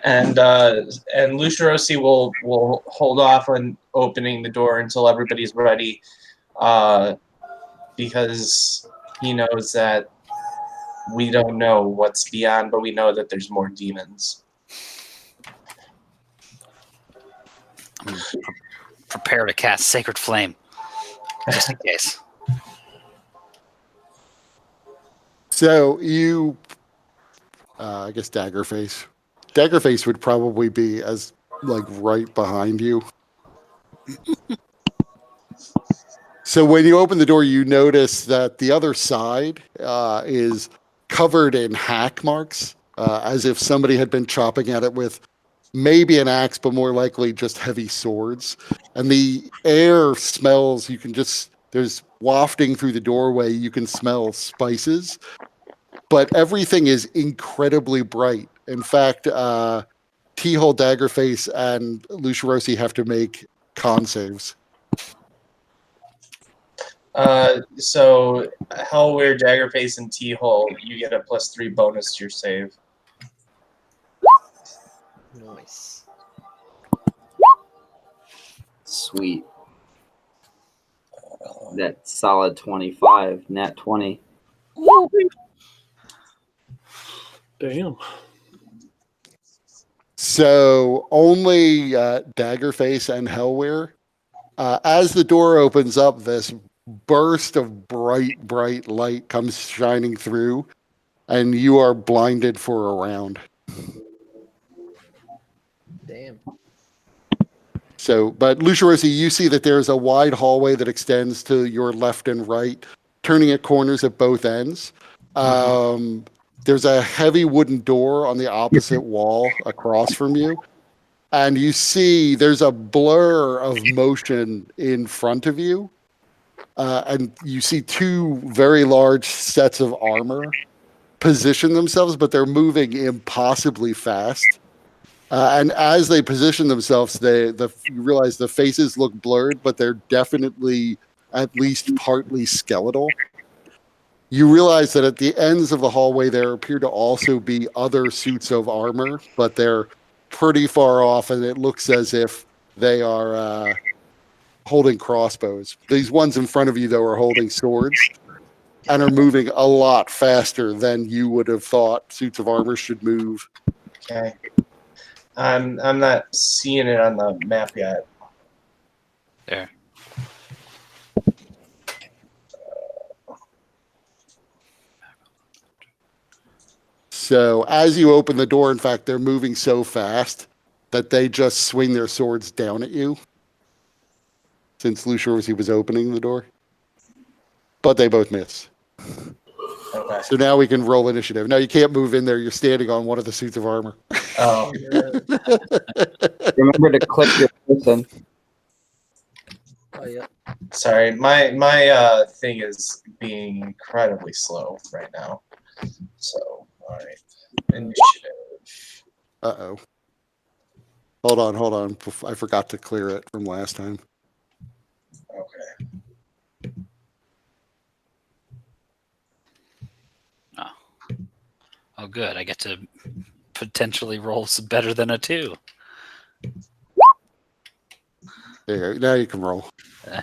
And Lucirosi will hold off on opening the door until everybody's ready, because he knows that we don't know what's beyond, but we know that there's more demons. Prepare to cast Sacred Flame, just in case. So you, I guess Daggerface. Daggerface would probably be as like right behind you. So when you open the door, you notice that the other side is covered in hack marks, as if somebody had been chopping at it with maybe an axe, but more likely just heavy swords. And the air smells, there's wafting through the doorway, you can smell spices, but everything is incredibly bright. In fact, T-Hole, Daggerface, and Lucirosi have to make con saves. So Hellweir, Daggerface, and T-Hole, you get a +3 bonus to your save. Nice. Sweet. That solid 25, nat 20. Damn. So only Daggerface and Hellweir. As the door opens up, this burst of bright light comes shining through, and you are blinded for a round. Damn. So, but Lucirosi, you see that there's a wide hallway that extends to your left and right, turning at corners at both ends. There's a heavy wooden door on the opposite wall across from you. And you see there's a blur of motion in front of you. And you see two very large sets of armor position themselves, but they're moving impossibly fast. And as they position themselves, you realize the faces look blurred, but they're definitely at least partly skeletal. You realize that at the ends of the hallway, there appear to also be other suits of armor, but they're pretty far off, and it looks as if they are holding crossbows. These ones in front of you, though, are holding swords and are moving a lot faster than you would have thought suits of armor should move. Okay. I'm not seeing it on the map yet. There. So as you open the door, in fact, they're moving so fast that they just swing their swords down at you, since Lucirosi was opening the door. But they both miss. Okay. So now we can roll initiative. Now you can't move in there. You're standing on one of the suits of armor. Oh, Remember to click your person. Oh yeah. sorry. My thing is being incredibly slow right now. So, all right. Initiative. Uh-oh. Hold on. I forgot to clear it from last time. Okay. Oh, good. I get to potentially roll some better than a 2. There you go. Now you can roll. Okay.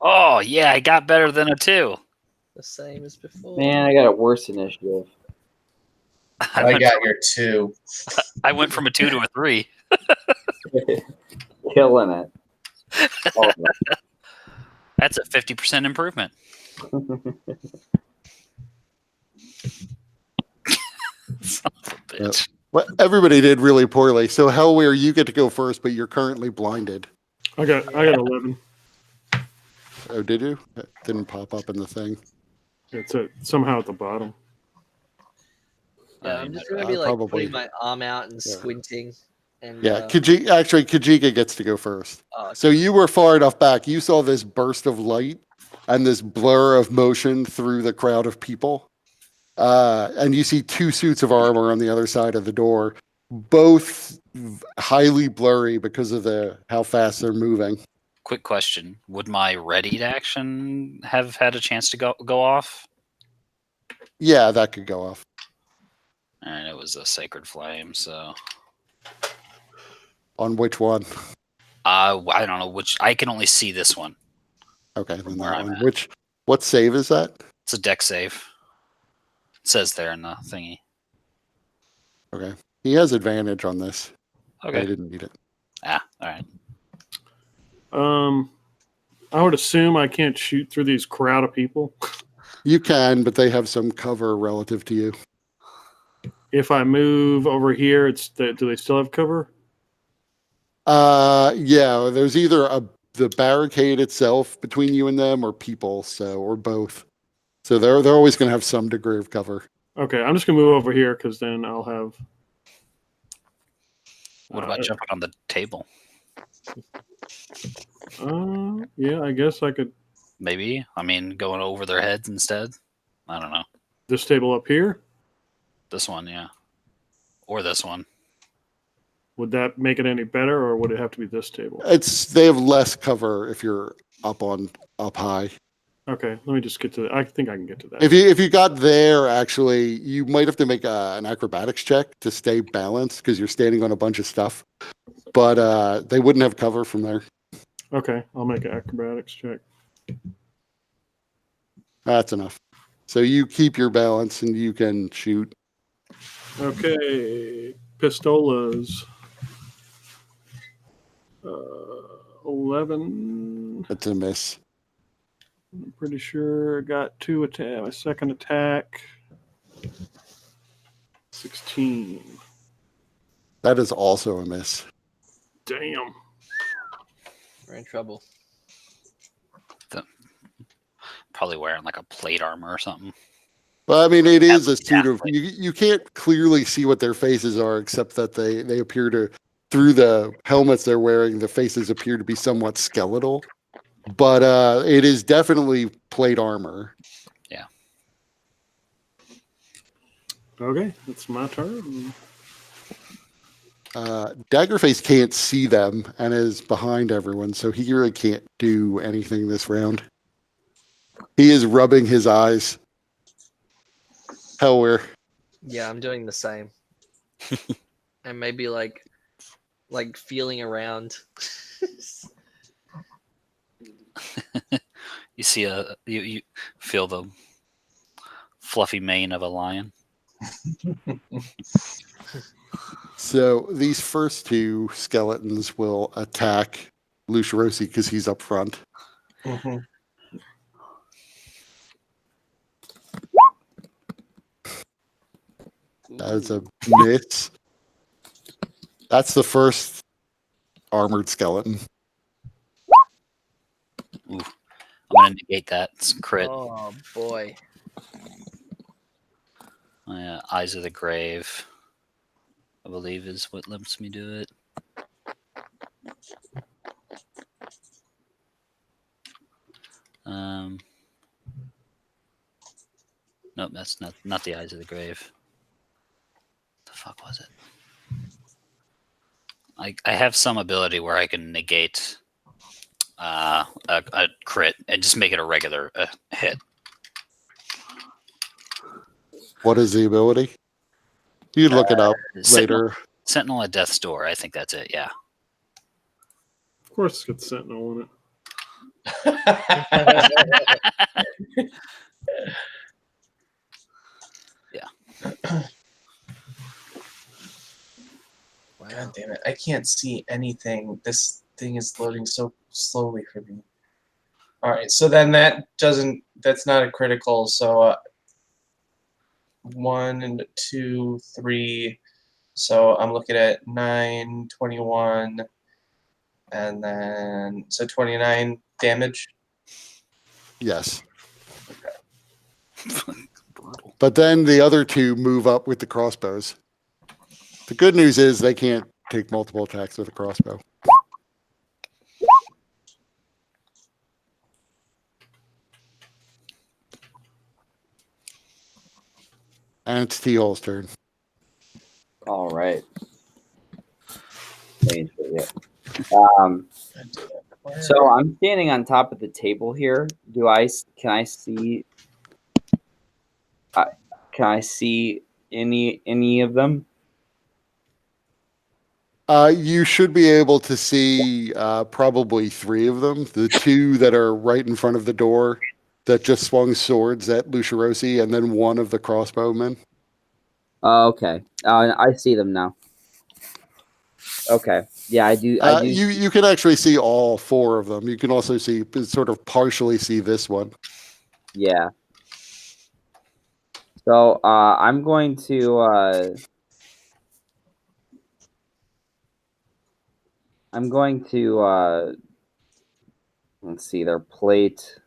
Oh, yeah, I got better than a 2. The same as before. Man, I got a worse initiative. I got your 2. I went from a 2 to a 3. Killing it. Oh, That's a 50% improvement. Son of a bitch. Well, everybody did really poorly. So Hellweir, you get to go first, but you're currently blinded. I got 11. Oh, did you? That didn't pop up in the thing. It's somehow at the bottom. Yeah, I'm just gonna be like probably. putting my arm out and Yeah. squinting. And Yeah, Kajika gets to go first. okay. So you were far enough back. You saw this burst of light and this blur of motion through the crowd of people. And you see two suits of armor on the other side of the door, both highly blurry because of how fast they're moving. Quick question. Would my readied action have had a chance to go off? Yeah, that could go off. And it was a Sacred Flame, so... On which one? I don't know which. I can only see this one. Okay, then Where that I'm one. at. What save is that? It's a deck save. It says there in the thingy. Okay. He has advantage on this. I Okay. didn't need it. All right. I would assume I can't shoot through these crowd of people. You can, but they have some cover relative to you. If I move over here, do they still have cover? Yeah, there's either the barricade itself between you and them, or people, or both. So they're always going to have some degree of cover. Okay, I'm just gonna move over here because then I'll have. What about jumping on the table? Yeah, I guess I could. Maybe. I mean, going over their heads instead. I don't know. This table up here. This one, yeah, or this one. Would that make it any better, or would it have to be this table? They have less cover if you're up high. Okay, let me just get to that. I think I can get to that. If you got there, actually, you might have to make an acrobatics check to stay balanced because you're standing on a bunch of stuff. But they wouldn't have cover from there. Okay, I'll make an acrobatics check. That's enough. So you keep your balance and you can shoot. Okay, pistolas. 11. That's a miss. I'm pretty sure I got a second attack. 16. That is also a miss. Damn. We're in trouble. Probably wearing like a plate armor or something. Well, I mean, it is a suit of you can't clearly see what their faces are, except that they appear to, through the helmets they're wearing, the faces appear to be somewhat skeletal. But it is definitely plate armor. Yeah. Okay, it's my turn. Daggerface can't see them and is behind everyone, so he really can't do anything this round. He is rubbing his eyes. Hellware. Yeah, I'm doing the same. And maybe like feeling around. You see you feel the fluffy mane of a lion. So these first two skeletons will attack Lucirosi because he's up front. Mm-hmm. That is a miss. That's the first armored skeleton. Ooh. I'm gonna negate that. It's a crit. Oh boy. Eyes of the Grave, I believe, is what lets me do it. Nope, that's not the Eyes of the Grave. What the fuck was it? I have some ability where I can negate a crit and just make it a regular hit. What is the ability? You can look it up later. Sentinel at Death's Door. I think that's it. Yeah. Of course, it's got Sentinel in it. Yeah. God damn it. I can't see anything. This thing is loading so slowly for me. Alright, so then that's not a critical, so 1, 2, 3. So I'm looking at 9, 21, and then, so 29 damage. Yes. Okay. But then the other two move up with the crossbows. The good news is they can't take multiple attacks with a crossbow. And it's T-Hole's turn. All right. So I'm standing on top of the table here. Can I see? Can I see any of them? You should be able to see probably 3 of them. The 2 that are right in front of the door that just swung swords at Lucirosi, and then 1 of the crossbowmen. Okay. I see them now. Okay. Yeah, I do. I do. You can actually see all 4 of them. You can also sort of partially see this one. Yeah. So I'm going to. I'm going to. Let's see their plate.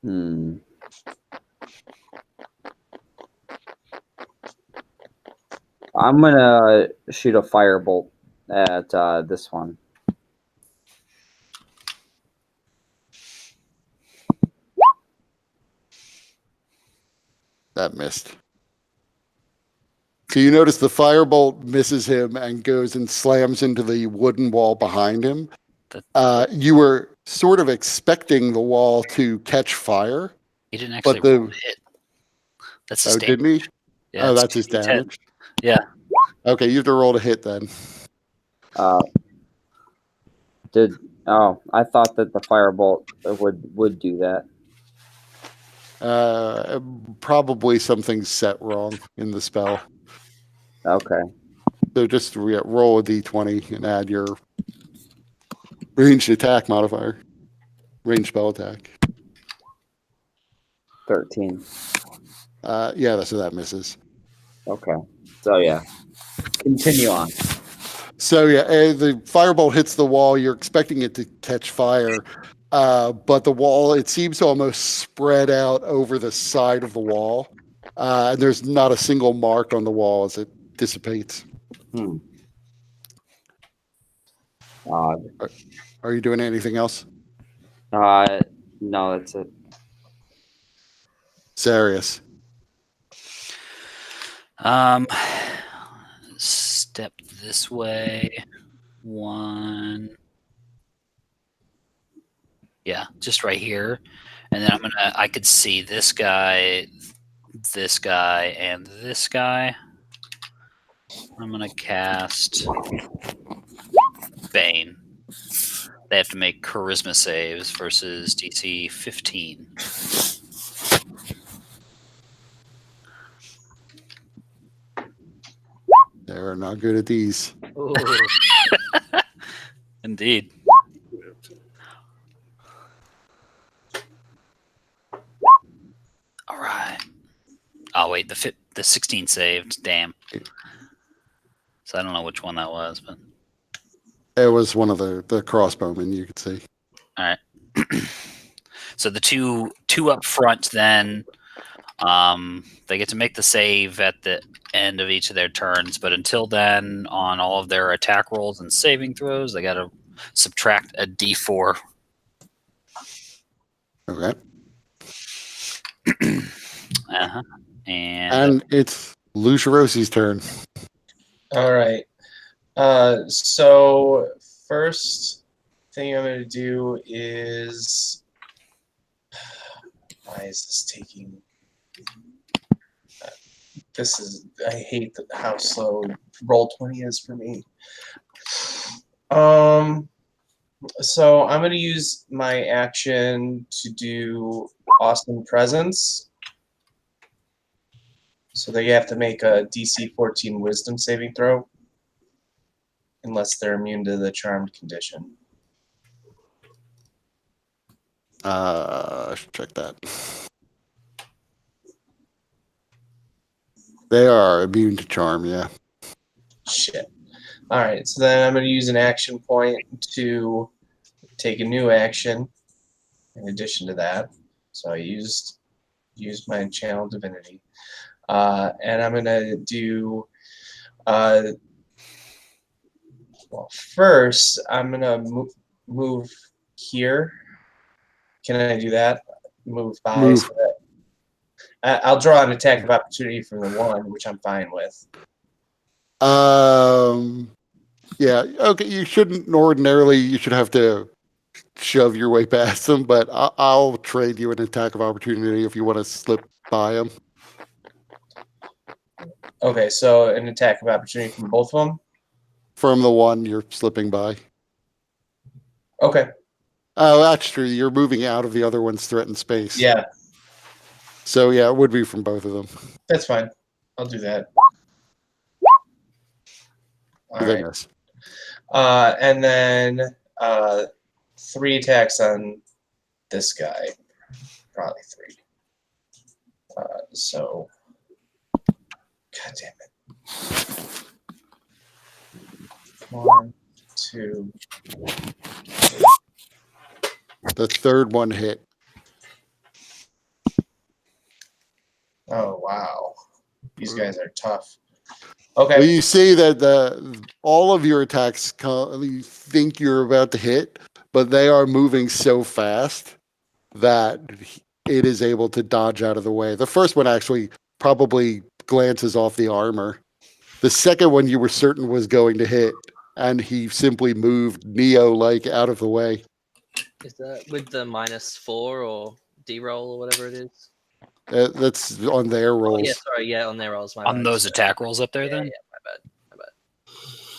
Hmm. I'm gonna shoot a firebolt at this one. That missed. So you notice the firebolt misses him and goes and slams into the wooden wall behind him. You were sort of expecting the wall to catch fire. He didn't actually But roll a hit. That's his Oh, didn't he? Yeah, Oh, it's that's his 2d10. damage. Yeah. Okay, you have to roll to hit then. I thought that the firebolt would do that. Probably something's set wrong in the spell. Okay. So just roll a d20 and add your ranged attack modifier. Ranged spell attack. 13. Yeah, so that misses. Okay. So yeah. Continue on. So yeah, the firebolt hits the wall. You're expecting it to catch fire, but the wall, it seems to almost spread out over the side of the wall, and there's not a single mark on the wall as it dissipates. Odd. Are you doing anything else? No, that's it. Sarius. Step this way. 1. Yeah, just right here. And then I could see this guy, and this guy. I'm gonna cast Bane. They have to make charisma saves versus DC 15. They're not good at these. Indeed. All right. Oh wait, the 16 saved. Damn. So I don't know which one that was, but It was one of the crossbowmen you could see. all right. So the two up front, then they get to make the save at the end of each of their turns. But until then, on all of their attack rolls and saving throws, they got to subtract a d4. Okay. Uh-huh. And it's Lucerosi's turn. All right. So first thing I'm going to do is, why is this taking? I hate how slow Roll20 is for me. So I'm going to use my action to do Awesome Presence. So they have to make a DC 14 Wisdom saving throw, unless they're immune to the charmed condition. I should check that. They are immune to charm, yeah. Shit. All right, so then I'm going to use an action point to take a new action in addition to that. So I used my Channel Divinity. And I'm going to do, well, first, I'm going to move here. Can I do that? Move by. Move. So that, I'll draw an attack of opportunity from the 1, which I'm fine with. Yeah, okay, you shouldn't ordinarily, you should have to shove your way past them, but I'll trade you an attack of opportunity if you want to slip by them. Okay, so an attack of opportunity from both of them? From the one you're slipping by. Okay. Oh, that's true. You're moving out of the other one's threatened space. Yeah, So, yeah, it would be from both of them. that's fine. I'll do that. All Then right. yes. And then 3 attacks on this guy. Probably 3. So, God damn it. 1, 2. The third one hit. Oh, wow. These guys are tough. Well, Okay. you see that all of your attacks you think you're about to hit, but they are moving so fast that it is able to dodge out of the way. The first one actually probably glances off the armor. The second one you were certain was going to hit, and he simply moved Neo-like out of the way. Is that with the -4 or D-roll or whatever it is? That's on their Oh, rolls. yeah, sorry. Yeah, on their rolls. My On bad, those sorry. attack rolls up there, Yeah, then? yeah, my bad. My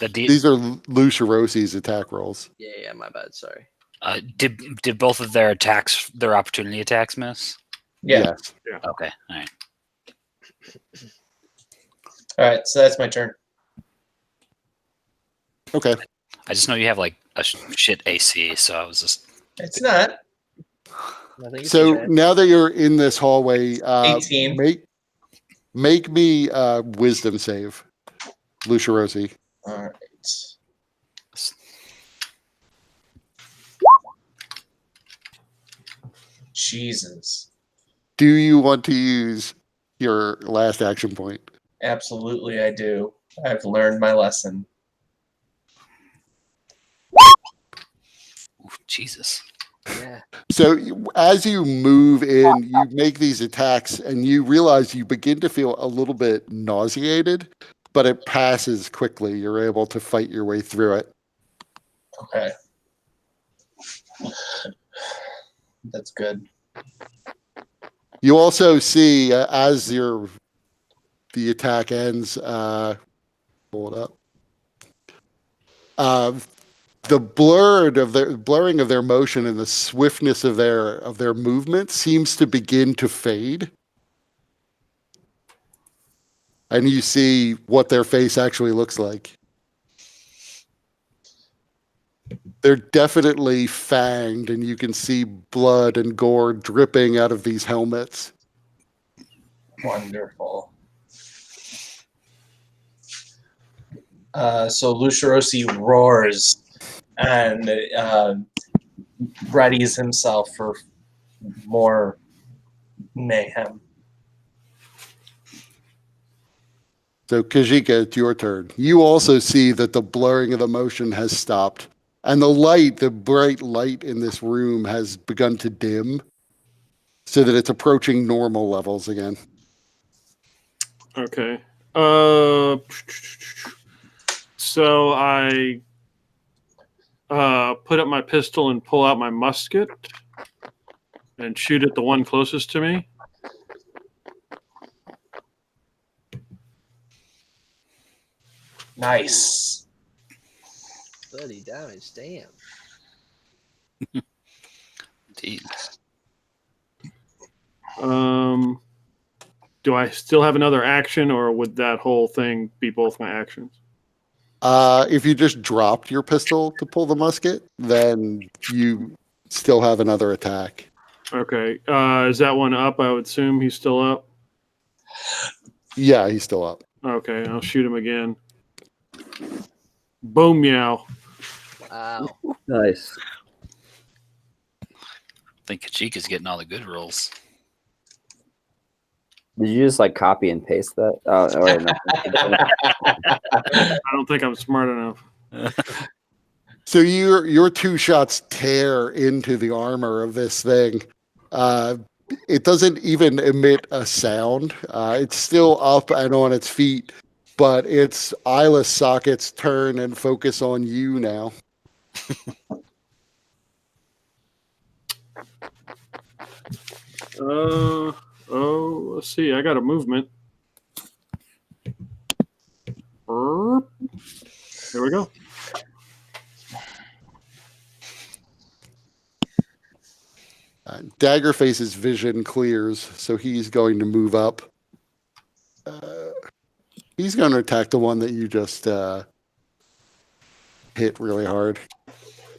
bad. These are Lucerosi's attack rolls. Yeah, yeah, my bad. Sorry. Did both of their attacks, their opportunity attacks, miss? Yeah. Yes. Okay, all right. All right. So that's my turn. Okay. I just know you have like a shit AC, so I was just. It's not. I think it's So okay. now that you're in this hallway, 18. make me wisdom save, Lucerosi. All right. Jesus. Do you want to use your last action point? Absolutely, I do. I've learned my lesson. Ooh, Jesus. Yeah. So as you move in, you make these attacks, and you realize you begin to feel a little bit nauseated, but it passes quickly. You're able to fight your way through it. Okay. That's good. You also see as the attack ends. Pull it up. The blurring of their motion and the swiftness of their movement seems to begin to fade, and you see what their face actually looks like. They're definitely fanged, and you can see blood and gore dripping out of these helmets. Wonderful. So Lucerosi roars and readies himself for more mayhem. So Kajika, it's your turn. You also see that the blurring of the motion has stopped, and the bright light in this room has begun to dim, so that it's approaching normal levels again. Okay. So I put up my pistol and pull out my musket and shoot at the one closest to me. Nice. 30 damage. Damn. Indeed. Do I still have another action, or would that whole thing be both my actions? If you just dropped your pistol to pull the musket, then you still have another attack. Okay. Is that one up? I would assume he's still up. Yeah, he's still up. Okay, I'll shoot him again. Boom, meow. Wow. Nice. I think Kachika's getting all the good rolls. Did you just like copy and paste that? Or no. I don't think I'm smart enough. So your two shots tear into the armor of this thing. It doesn't even emit a sound. It's still up and on its feet, but its eyeless sockets turn and focus on you now. Let's see. I got a movement. Here we go. Daggerface's vision clears, so he's going to move up. He's going to attack the one that you just hit really hard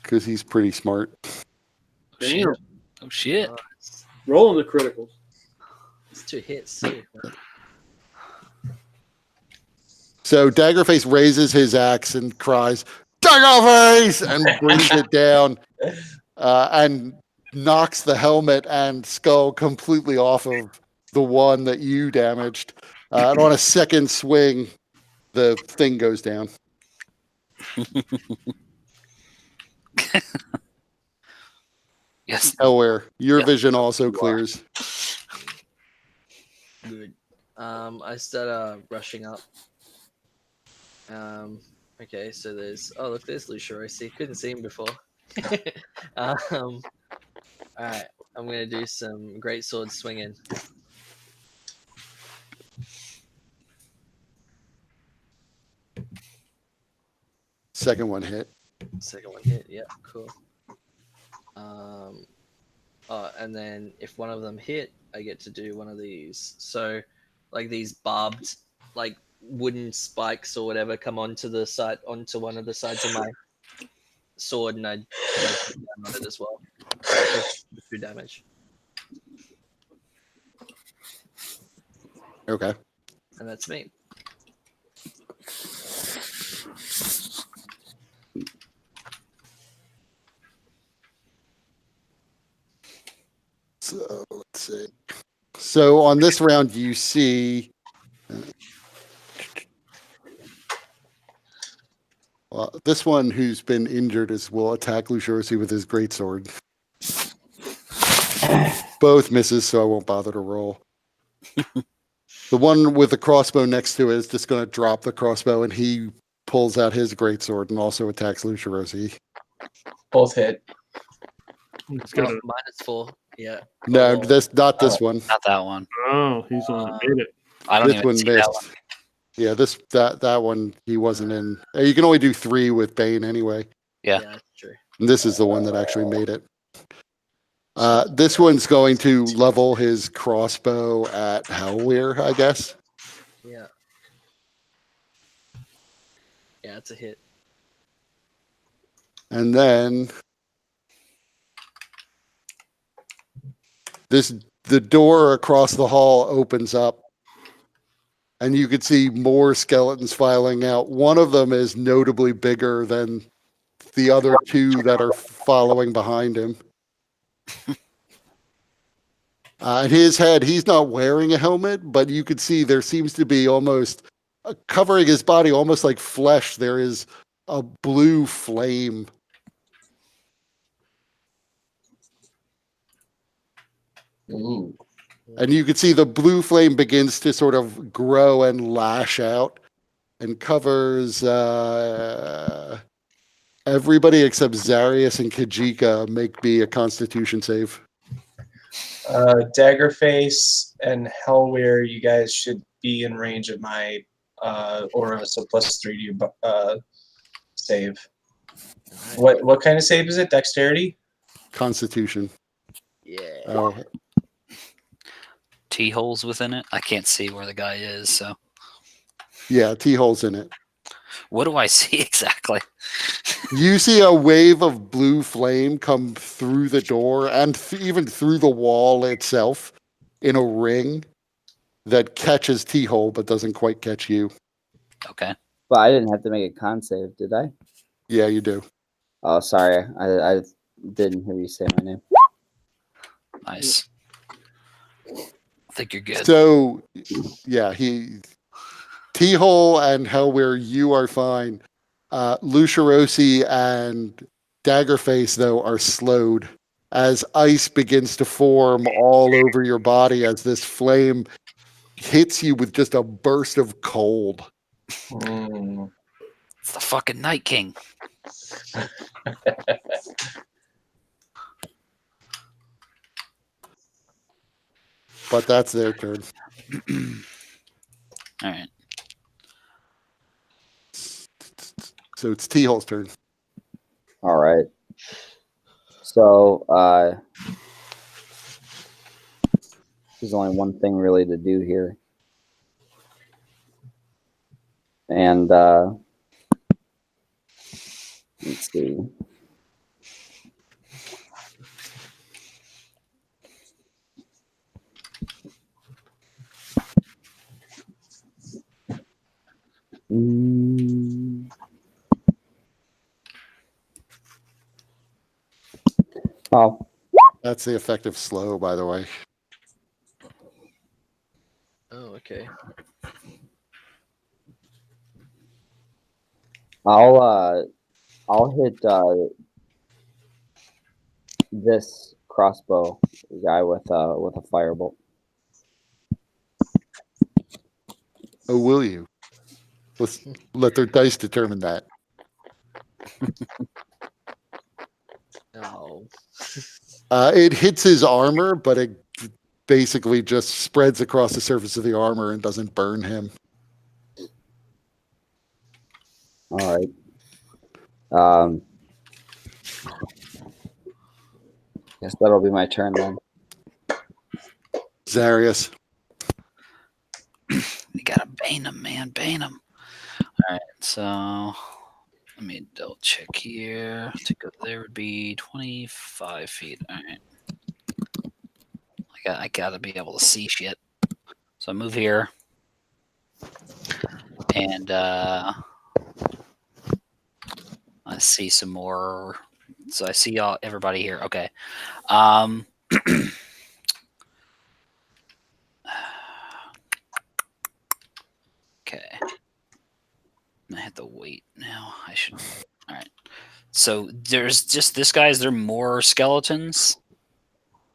because he's pretty smart. Shit. Damn. Oh shit. Rolling the criticals. It's 2 hits too. So Daggerface raises his axe and cries, "Daggerface!" and brings it down and knocks the helmet and skull completely off of the one that you damaged. And on a second swing, the thing goes down. Yes. Elware, your Yeah. vision also clears. Good. I start rushing up. Okay, so there's look, there's Lucia. I see. Couldn't see him before. All right, I'm gonna do some great sword swinging. Second one hit. Second one hit. Yeah, cool. And then if one of them hit, I get to do one of these. So, like these barbed, like wooden spikes or whatever, come onto one of the sides of my sword, and I put down on it as well. So 2 damage. Okay. And that's me. So let's see. So on this round, you see. Well, this one who's been injured will attack Lucirosi with his greatsword. Both misses, so I won't bother to roll. The one with the crossbow next to it is just going to drop the crossbow, and he pulls out his greatsword and also attacks Lucirosi. Both hit. He's got a, -4. Yeah. No, Oh. not this one. Not that one. oh, he's on it. I don't This even one see that missed. one. Yeah, that one he wasn't in. You can only do 3 with Bane anyway. Yeah. That's true. And this is the one that actually made it. This one's going to level his crossbow at Hellweir, I guess. Yeah. Yeah, it's a hit. And then the door across the hall opens up, and you can see more skeletons filing out. One of them is notably bigger than the other 2 that are following behind him. In his head, he's not wearing a helmet, but you could see there seems to be almost covering his body, almost like flesh. There is a blue flame. Ooh. And you can see the blue flame begins to sort of grow and lash out and covers everybody except Zarius and Kajika. Make me a Constitution save. Daggerface and Hellweir, you guys should be in range of my aura, so +3 to your save. What kind of save is it? Dexterity? Constitution. Yeah. Oh, T-holes within it. I can't see where the guy is, so. yeah, T-hole's in it. What do I see exactly? You see a wave of blue flame come through the door and even through the wall itself in a ring that catches T-hole but doesn't quite catch you. Okay. But I didn't have to make a con save, did I? Yeah, you do. Oh, sorry. I didn't hear you say my name. Nice. I think you're good. So, yeah, T-hole and Hellweir, you are fine. Lucirosi and Daggerface, though, are slowed as ice begins to form all over your body as this flame hits you with just a burst of cold. Mm. It's the fucking Night King. But that's their turn. All right. So it's T-hole's turn. All right. So there's only one thing really to do here. And let's see. Oh, That's the effective slow, by the way. Oh, okay. I'll hit this crossbow guy with a firebolt. Oh, will you? Let's let their dice determine that. Oh. It hits his armor, but it basically just spreads across the surface of the armor and doesn't burn him. All right. Guess that'll be my turn then. Zarius. We gotta bane him, man. Bane him. All right, so let me double check here. To go there would be 25 feet. All right. I gotta be able to see shit. So I move here, and I see some more. So I see everybody here. Okay. Okay. I hit the weight now. I should. All right. So there's just this guy. Is there more skeletons?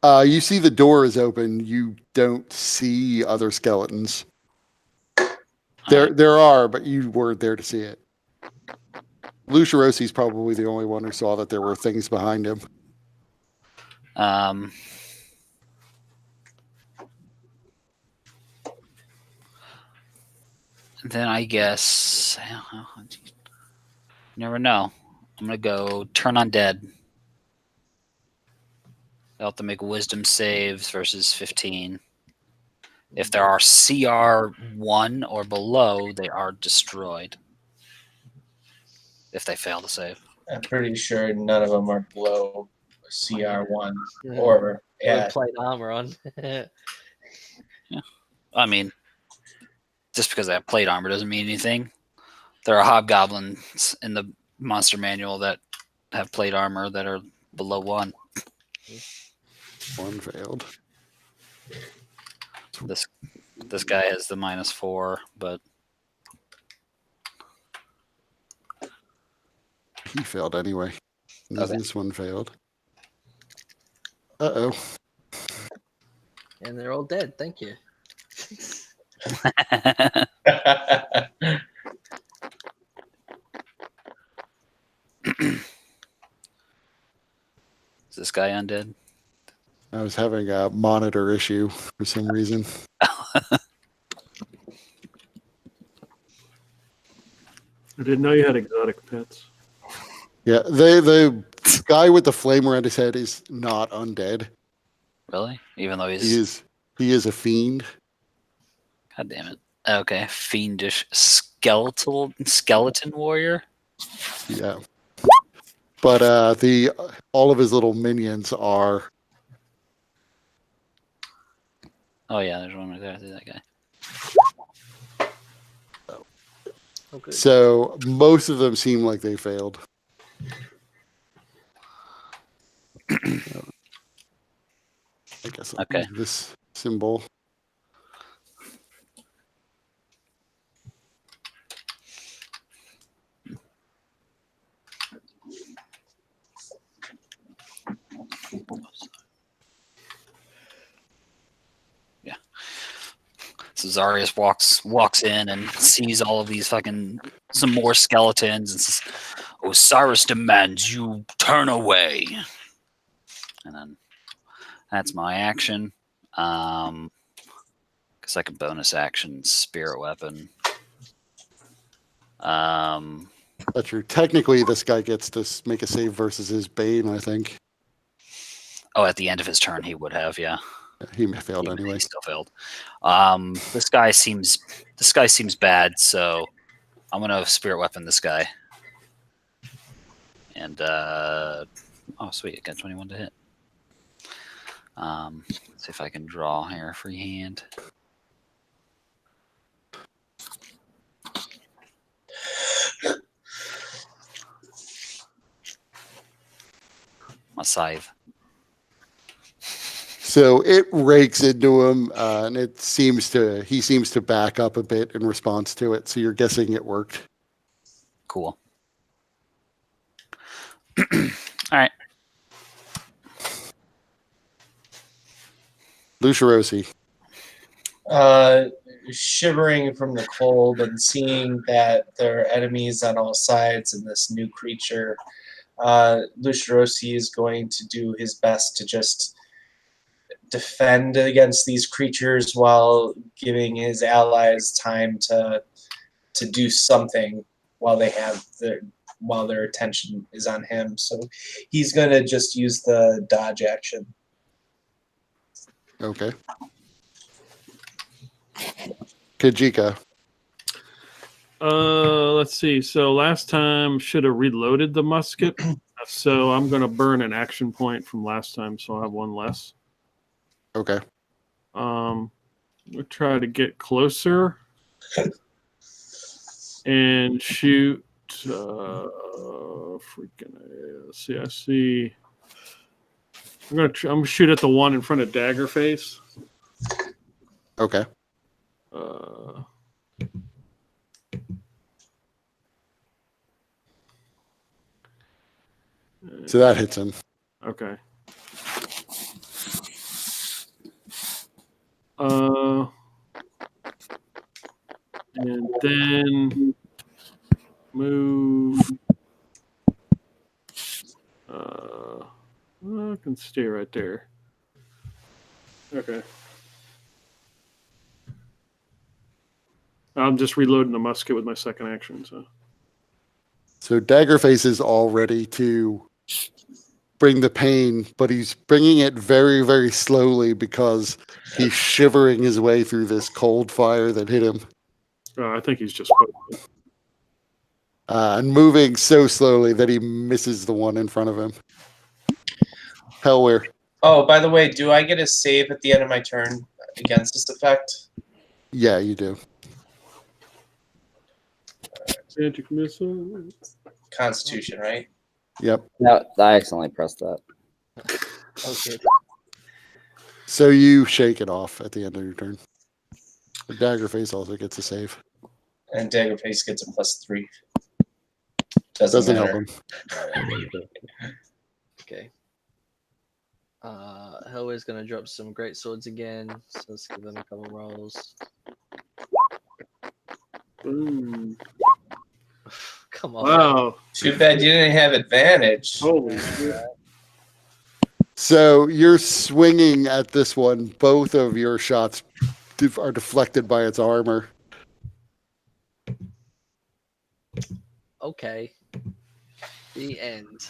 You see the door is open. You don't see other skeletons. There are, but you weren't there to see it. Lucia Rossi's probably the only one who saw that there were things behind him. Then I guess never know. I'm gonna go turn undead. They'll have to make wisdom saves versus 15. If there are CR 1 or below, they are destroyed. If they fail to save. I'm pretty sure none of them are below CR1 Yeah. or With plate armor on. I mean, just because I have plate armor doesn't mean anything. There are hobgoblins in the monster manual that have plate armor that are below 1. One failed. This guy has the -4, but He failed anyway. Okay. This one failed. Uh-oh. And they're all dead. Thank you. is this guy undead? I was having a monitor issue for some reason. I didn't know you had exotic pets. Yeah, the guy with the flame around his head is not undead. Really? Even though he's He is a fiend. God damn it. Okay, fiendish skeleton warrior. Yeah. But all of his little minions are. Oh yeah, there's one right there. I see that guy. Oh, good. So most of them seem like they failed. I guess I'll Okay. use this symbol. Yeah. So Zarius walks in and sees all of these some more skeletons and says, "Osiris demands you turn away." And then that's my action. Because I can bonus action spirit weapon. That's true. Technically, this guy gets to make a save versus his Bane, I think. Oh, at the end of his turn, he would have, yeah. He failed He anyway. still failed. This guy seems bad, so I'm gonna spirit weapon this guy. And oh sweet, I got 21 to hit. Let's see if I can draw here freehand. My scythe. So it rakes into him, and he seems to back up a bit in response to it. So you're guessing it worked. Cool. All right. Lucirosi. Shivering from the cold and seeing that there are enemies on all sides and this new creature, Lucirosi is going to do his best to just defend against these creatures while giving his allies time to do something while their attention is on him. So he's going to just use the dodge action. Okay. Kajika. Let's see. So last time should have reloaded the musket. So I'm going to burn an action point from last time, so I'll have one less. Okay. We'll try to get closer and shoot. I see. I'm gonna shoot at the one in front of Daggerface. Okay. So that hits him. Okay. And then move. I can stay right there. Okay. I'm just reloading the musket with my second action. So Daggerface is all ready to bring the pain, but he's bringing it very, very slowly because he's shivering his way through this cold fire that hit him. I think he's just. And moving so slowly that he misses the one in front of him. Hellware. Oh, by the way, do I get a save at the end of my turn against this effect? Yeah, you do. Magic missile. Constitution, right? Yep. No, I accidentally pressed that. Okay. So you shake it off at the end of your turn. The Daggerface also gets a save. And Daggerface gets a +3. Doesn't help him. Okay. Hellway's gonna drop some great swords again, so let's give them a couple rolls. Boom. Come on. Wow. Too bad you didn't have advantage. Holy shit. So you're swinging at this one. Both of your shots are deflected by its armor. Okay. The end.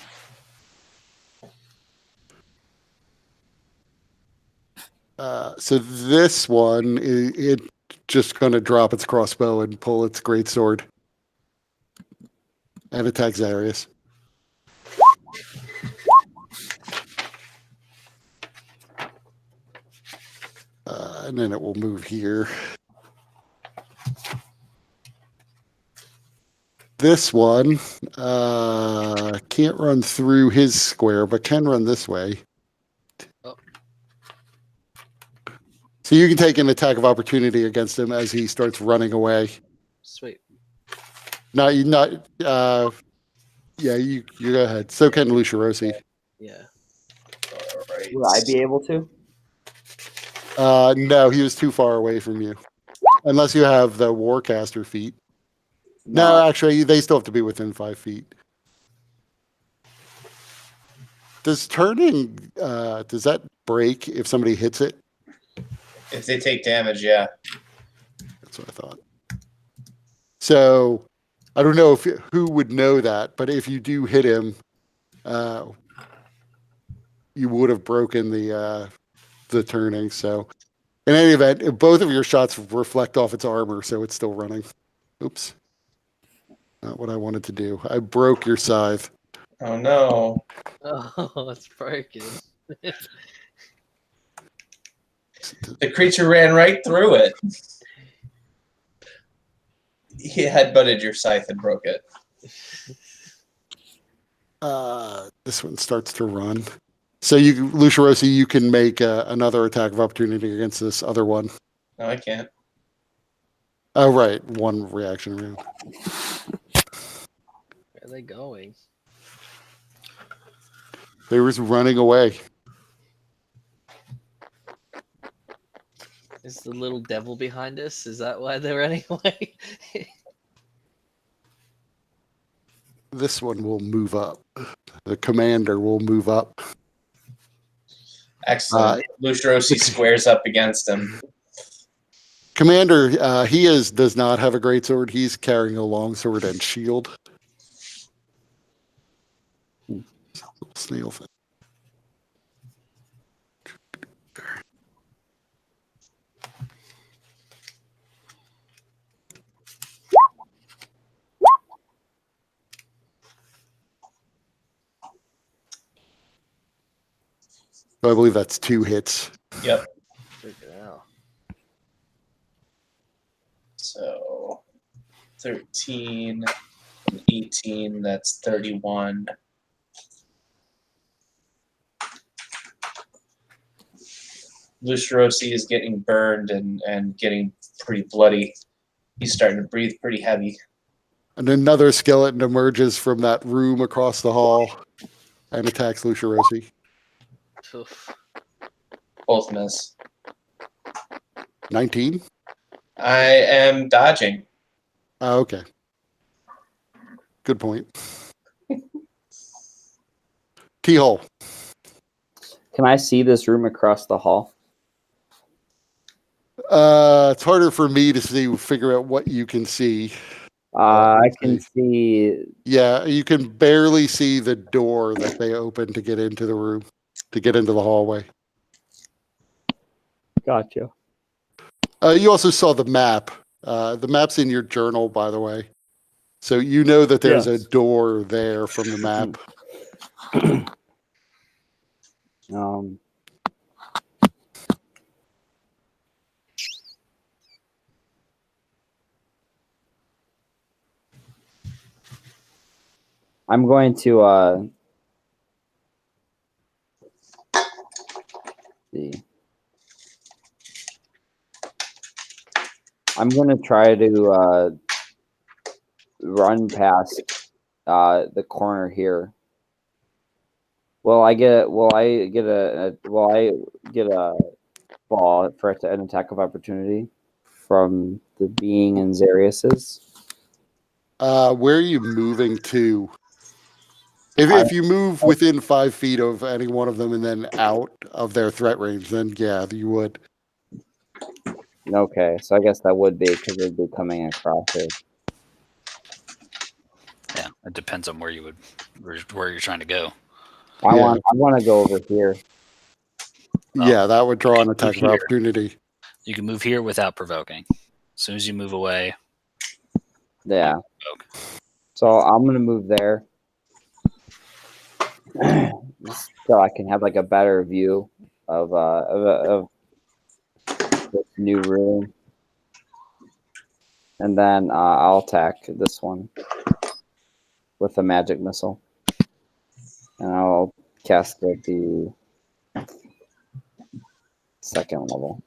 So this one, it just going to drop its crossbow and pull its greatsword and attack Zarius. And then it will move here. This one can't run through his square, but can run this way. Oh. So you can take an attack of opportunity against him as he starts running away. Sweet. Yeah, you go ahead. So can Lucirosi. Yeah. All right. Will I be able to? No, he was too far away from you. Unless you have the Warcaster feat. No, actually, they still have to be within 5 feet. Does turning, does that break if somebody hits it? If they take damage, yeah. That's what I thought. So, I don't know who would know that, but if you do hit him, you would have broken the turning. So, in any event, both of your shots reflect off its armor, so it's still running. Oops. Not what I wanted to do. I broke your scythe. Oh no. Oh, it's broken. The creature ran right through it. He headbutted your scythe and broke it. This one starts to run. So Lucirosi, you can make another attack of opportunity against this other one. No, I can't. Oh, right. One reaction round. Where are they going? They were running away. Is the little devil behind us? Is that why they're running away? This one will move up. The commander will move up. Excellent. Lucirosi squares up against him. Commander, does not have a great sword. He's carrying a long sword and shield. Snail thing. I believe that's 2 hits. Yep. Freaking hell. So 13 and 18, that's 31. Lucirosi is getting burned and getting pretty bloody. He's starting to breathe pretty heavy. And another skeleton emerges from that room across the hall and attacks Lucirosi. Oof. Both miss. 19? I am dodging. Oh, okay. Good point. T-hole. Can I see this room across the hall? It's harder for me to figure out what you can see. I can see. Yeah, you can barely see the door that they opened to get into the room, to get into the hallway. Gotcha. You also saw the map. The map's in your journal, by the way. So you know that there's a Yes. door there from the map. I'm going to see. I'm going to try to run past the corner here. Will I get a ball for an attack of opportunity from the being in Xerius's? Where are you moving to? If you move within 5 feet of any one of them and then out of their threat range, then yeah, you would. Okay, so I guess that would be because they'd be coming across it. Yeah, it depends on where you're trying to go. I want to go over here. Yeah, that would draw an attack of here. opportunity. You can move here without provoking. As soon as you move away, Yeah. provoke. So I'm gonna move there, so I can have like a better view of this new room, and then I'll attack this one with a magic missile, and I'll cast it at the 2nd level.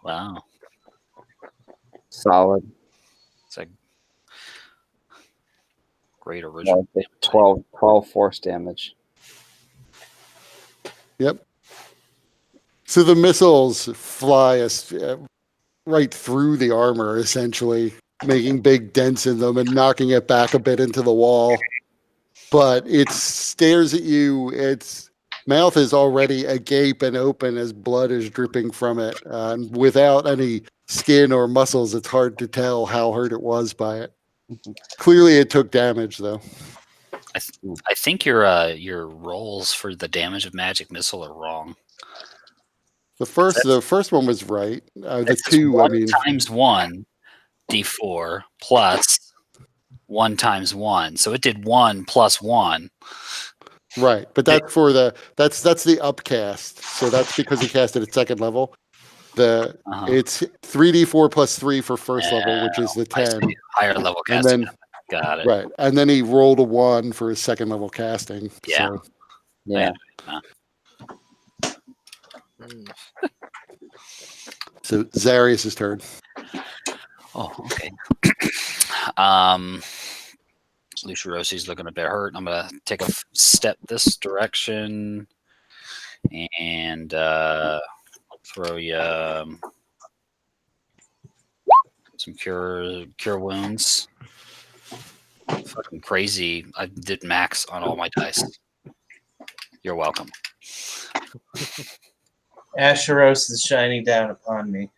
Wow. Solid. It's a great original. 12 force damage. Yep. So the missiles fly right through the armor, essentially, making big dents in them and knocking it back a bit into the wall. But it stares at you. Its mouth is already agape and open as blood is dripping from it. And without any skin or muscles, it's hard to tell how hurt it was by it. Clearly, it took damage, though. I think your rolls for the damage of magic missile are wrong. The first one was right. The It says two, I 1 mean, times 1 d4 plus 1 times 1. So it did 1 plus 1. right. But that's for that's the upcast. So that's because he cast it at second level. It's 3d4 plus 3 for first level, which is the I 10. see. Higher level And casting. then Got it. right. And then he rolled a 1 for his second level casting. Yeah. So Yeah. Mm. so Zarius' turn. Oh, okay. Luciosi's looking a bit hurt. I'm gonna take a step this direction and throw you some cure wounds. Fucking crazy! I did max on all my dice. You're welcome. Asheros is shining down upon me.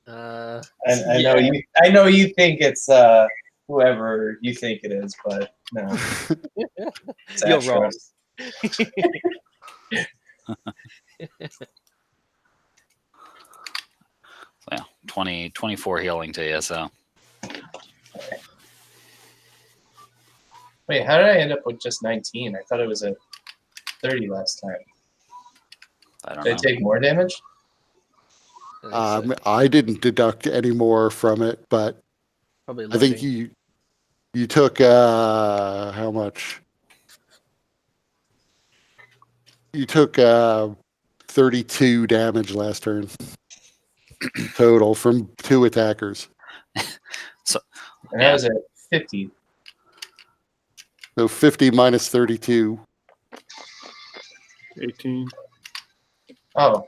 Uh, I know you. I know you think it's whoever you think it is, but no. It's You're wrong. Asheros. So, yeah, 24 healing to you. So Wait, how did I end up with just 19? I thought it was a 30 last time. I don't Did know. I take more damage? I think so. I didn't deduct any more from it, but Probably I think loading. you took how much? You took 32 damage last turn total from 2 attackers. And I was at 50. So 50 minus 32. 18. Oh.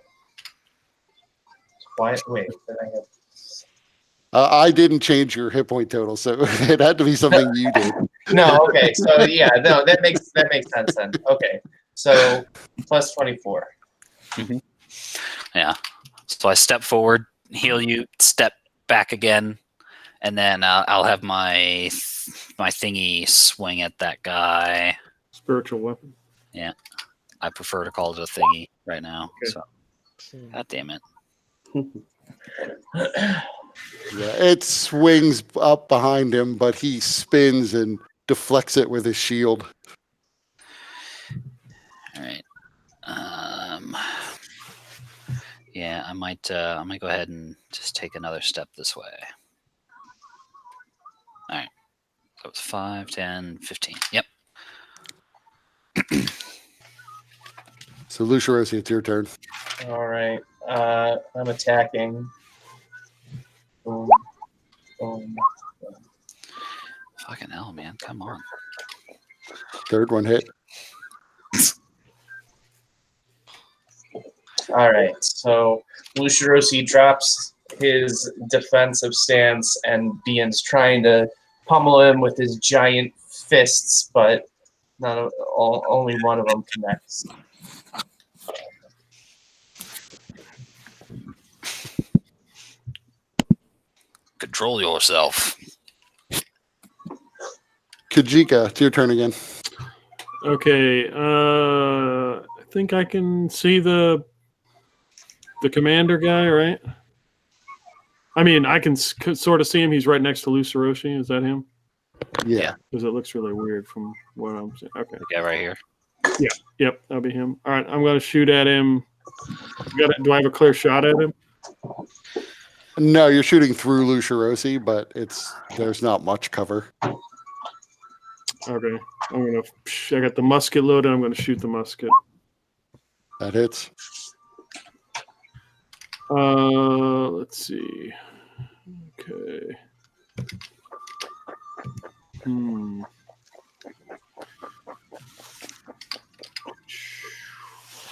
Why? Wait. Then I have. I didn't change your hit point total, so it had to be something you did. No. Okay. So yeah. No. That makes sense then. Okay. So plus 24. Yeah. So I step forward, heal you, step back again, and then I'll have my thingy swing at that guy. Spiritual weapon. I prefer to call it a thingy right now. Okay. So, God damn it. Yeah, it swings up behind him, but he spins and deflects it with his shield. All right. Yeah, I might go ahead and just take another step this way. All right. So it's 5, 10, 15. Yep. So Lucirosi, it's your turn. All right. I'm attacking. Boom. Boom. Fucking hell, man. Come on. Third one hit. All right. So Lucirosi drops his defensive stance and begins trying to pummel him with his giant fists, but only one of them connects. Control yourself. Kajika, it's your turn again. Okay. I think I can see the commander guy, right? I mean, I can sort of see him. He's right next to Lucirosi. Is that him? Yeah. Because it looks really weird from what I'm seeing. Okay. Yeah, right here. Yep, that'll be him. All right, I'm going to shoot at him. Do I have a clear shot at him? No, you're shooting through Lucirosi, but there's not much cover. Okay. I got the musket loaded. I'm going to shoot the musket. That hits. Let's see. Okay.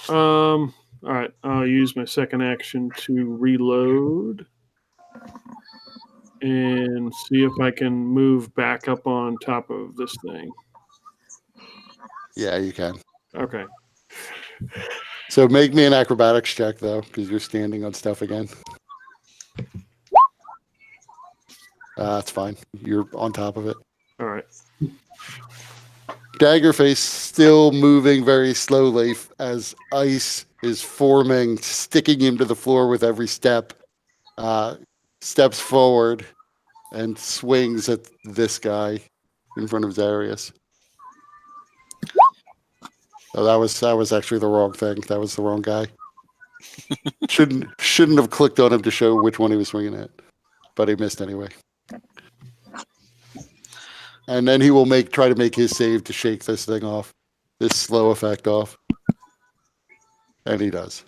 All right. I'll use my second action to reload and see if I can move back up on top of this thing. Yeah, you can. Okay. So make me an acrobatics check, though, because you're standing on stuff again. That's fine. You're on top of it. All right. Daggerface still moving very slowly as ice is forming, sticking him to the floor with every step. Steps forward and swings at this guy in front of Darius. Oh, that was actually the wrong thing. That was the wrong guy. Shouldn't have clicked on him to show which one he was swinging at, but he missed anyway. And then he will try to make his save to shake this thing off, this slow effect off, and he does.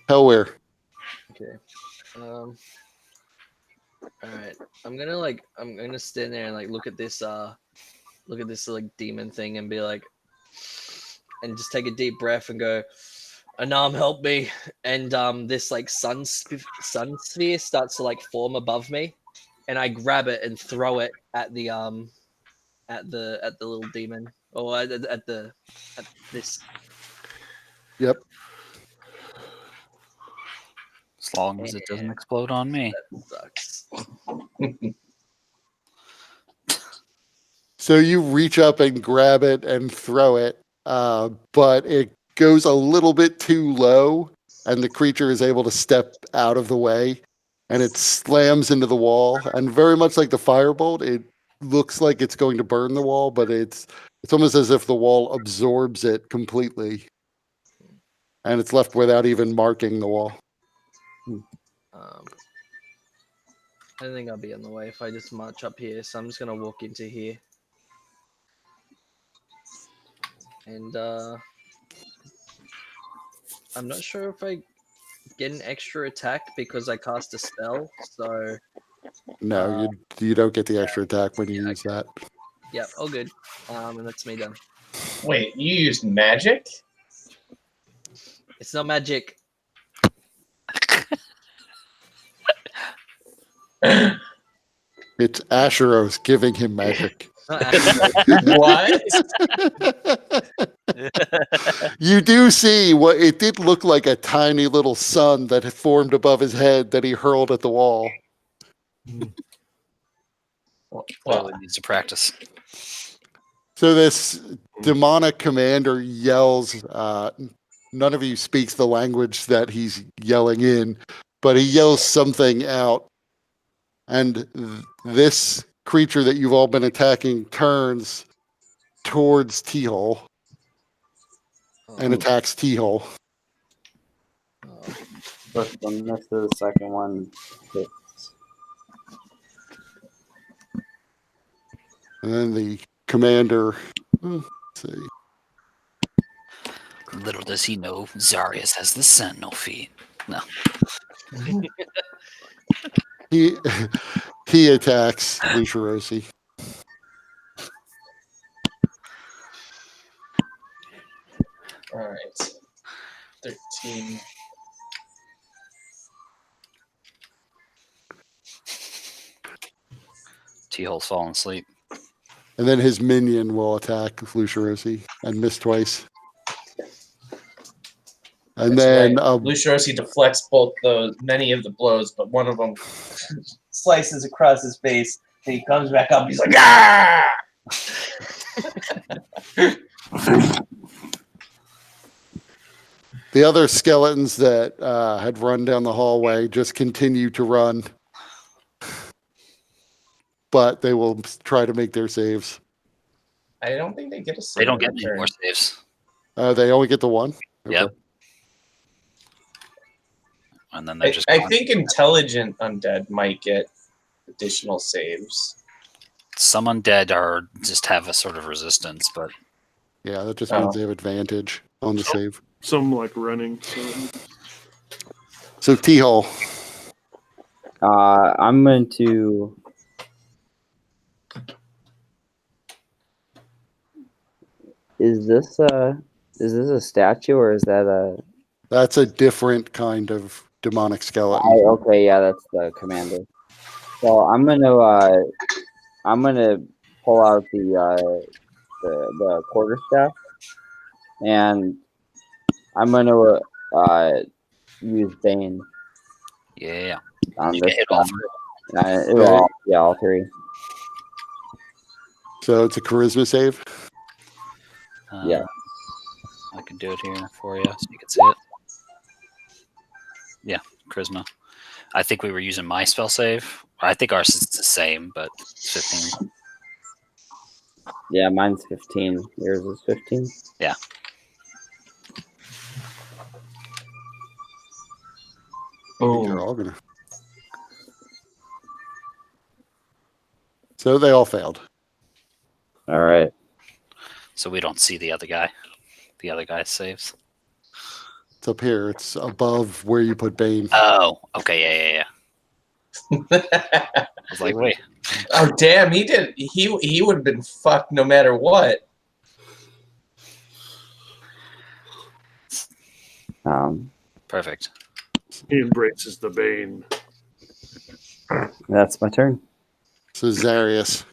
Hellware. Okay. All right. I'm gonna stand there and like look at this like demon thing and be like, and just take a deep breath and go, Anam, help me. And this like sun sphere starts to like form above me, and I grab it and throw it at the little demon, or at this. Yep. As long as it doesn't explode on me. That sucks. So you reach up and grab it and throw it, but it goes a little bit too low, and the creature is able to step out of the way, and it slams into the wall. And very much like the firebolt, it looks like it's going to burn the wall, but it's almost as if the wall absorbs it completely, and it's left without even marking the wall. I don't think I'll be in the way if I just march up here, so I'm just gonna walk into here. And I'm not sure if I get an extra attack because I cast a spell, so No, you don't get the extra attack when you use that. yeah, all good. And that's me done. Wait, you used magic? It's not magic. It's Asheros giving him magic. Not actually. What? You do see what it did look like, a tiny little sun that had formed above his head that he hurled at the wall. Clearly needs to practice. So this demonic commander yells, none of you speaks the language that he's yelling in, but he yells something out. And this creature that you've all been attacking turns towards T-Hole and attacks T-Hole. First one misses, the second one hits. And then the commander, let's see. Little does he know, Zarius has the sentinel feet. No. He attacks Lucirosi. All right. 13. T-Hole's falling asleep. And then his minion will attack Lucirosi and miss twice. And That's then right. Lucirosi deflects many of the blows, but one of them slices across his face, and he comes back up. And he's like, "Ah!" the other skeletons that had run down the hallway just continue to run, but they will try to make their saves. I don't think they get a save. They don't get any more saves. They only get the one. Okay. Yep. And then they're just. I think intelligent undead might get additional saves. Some undead just have a sort of resistance, but Yeah, that just means they have advantage on the save. Some like running. So T-Hole. I'm going to. Is this a statue or is that a? That's a different kind of demonic skeleton. Okay, yeah, that's the commander. So I'm gonna pull out the quarterstaff, and I'm gonna use Bane. yeah. On You this can hit all one. three. All three. So it's a charisma save. Yeah. I can do it here for you so you can see it. Yeah, charisma. I think we were using my spell save. I think ours is the same, but it's 15. Yeah, mine's 15. Yours is 15. Yeah. You're all gonna. So they all failed. All right. So we don't see the other guy. The other guy saves. It's up here. It's above where you put Bane. Oh, okay, yeah. I was like, wait. Oh damn, he did. He would have been fucked no matter what. Perfect. He embraces the bane. That's my turn. So Zarius.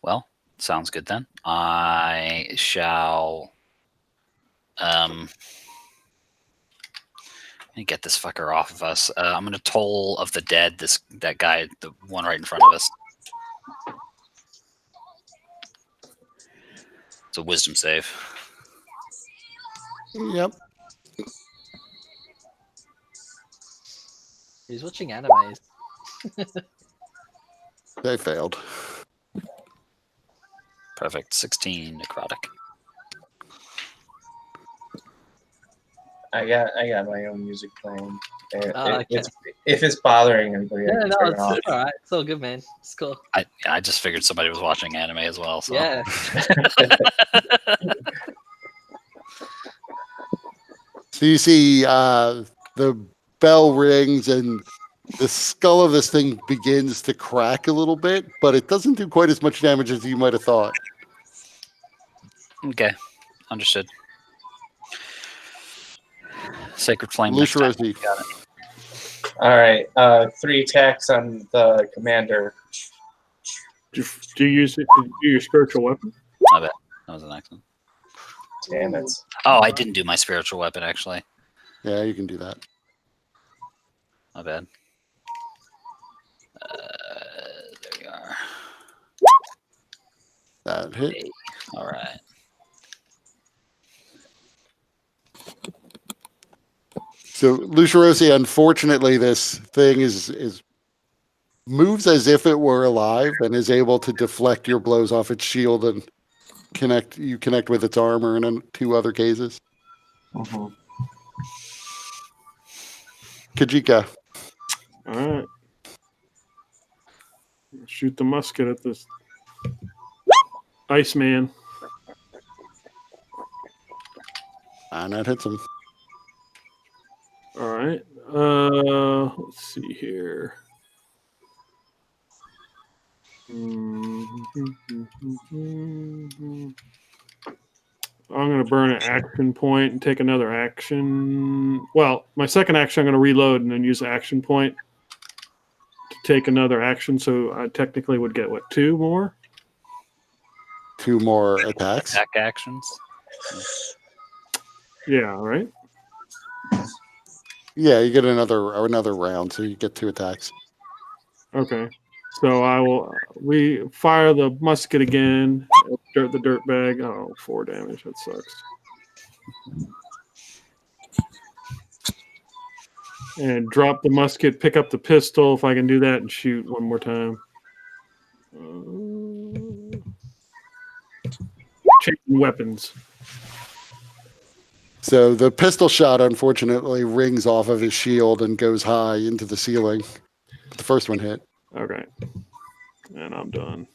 Well, sounds good then. I shall let me get this fucker off of us. I'm gonna Toll of the Dead that guy, the one right in front of us. It's a wisdom save. Yep. He's watching animes. They failed. Perfect. 16 necrotic. I got my own music playing. Okay. If it's bothering anybody, I Yeah, can no, turn it it's off. all right. It's all good, man. It's cool. I just figured somebody was watching anime as well. So. Yeah. So you see the bell rings and the skull of this thing begins to crack a little bit, but it doesn't do quite as much damage as you might have thought. Okay, understood. Sacred Flame. Lucerosi. Got it. All right, 3 attacks on the commander. Do you use it to do your spiritual weapon? My bad. That was an accident. Damn it. Oh, I didn't do my spiritual weapon, actually. Yeah, you can do that. My bad. There we are. That hit. Hey. All right. So Lucerosi, unfortunately, this thing is moves as if it were alive and is able to deflect your blows off its shield and connect with its armor in 2 other cases. Mm-hmm. Kajika. All right. Shoot the musket at this Iceman. And that hits him. All right. Let's see here. I'm going to burn an action point and take another action. Well, my second action, I'm going to reload and then use the action point to take another action. So I technically would get, 2 more? 2 more attacks. Attack actions. Yeah, right? Yeah, you get another round, so you get 2 attacks. Okay. So I will fire the musket again. The dirt bag. Oh, 4 damage. That sucks. And drop the musket, pick up the pistol if I can do that, and shoot one more time. Changing weapons. So the pistol shot, unfortunately, rings off of his shield and goes high into the ceiling. The first one hit. Okay. And I'm done.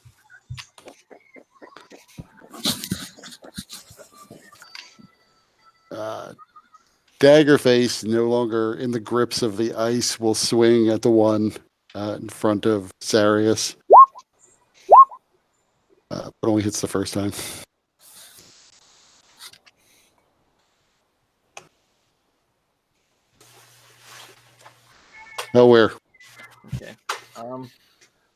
Daggerface, no longer in the grips of the ice, will swing at the one in front of Zarius. But only hits the first time. Nowhere. Okay.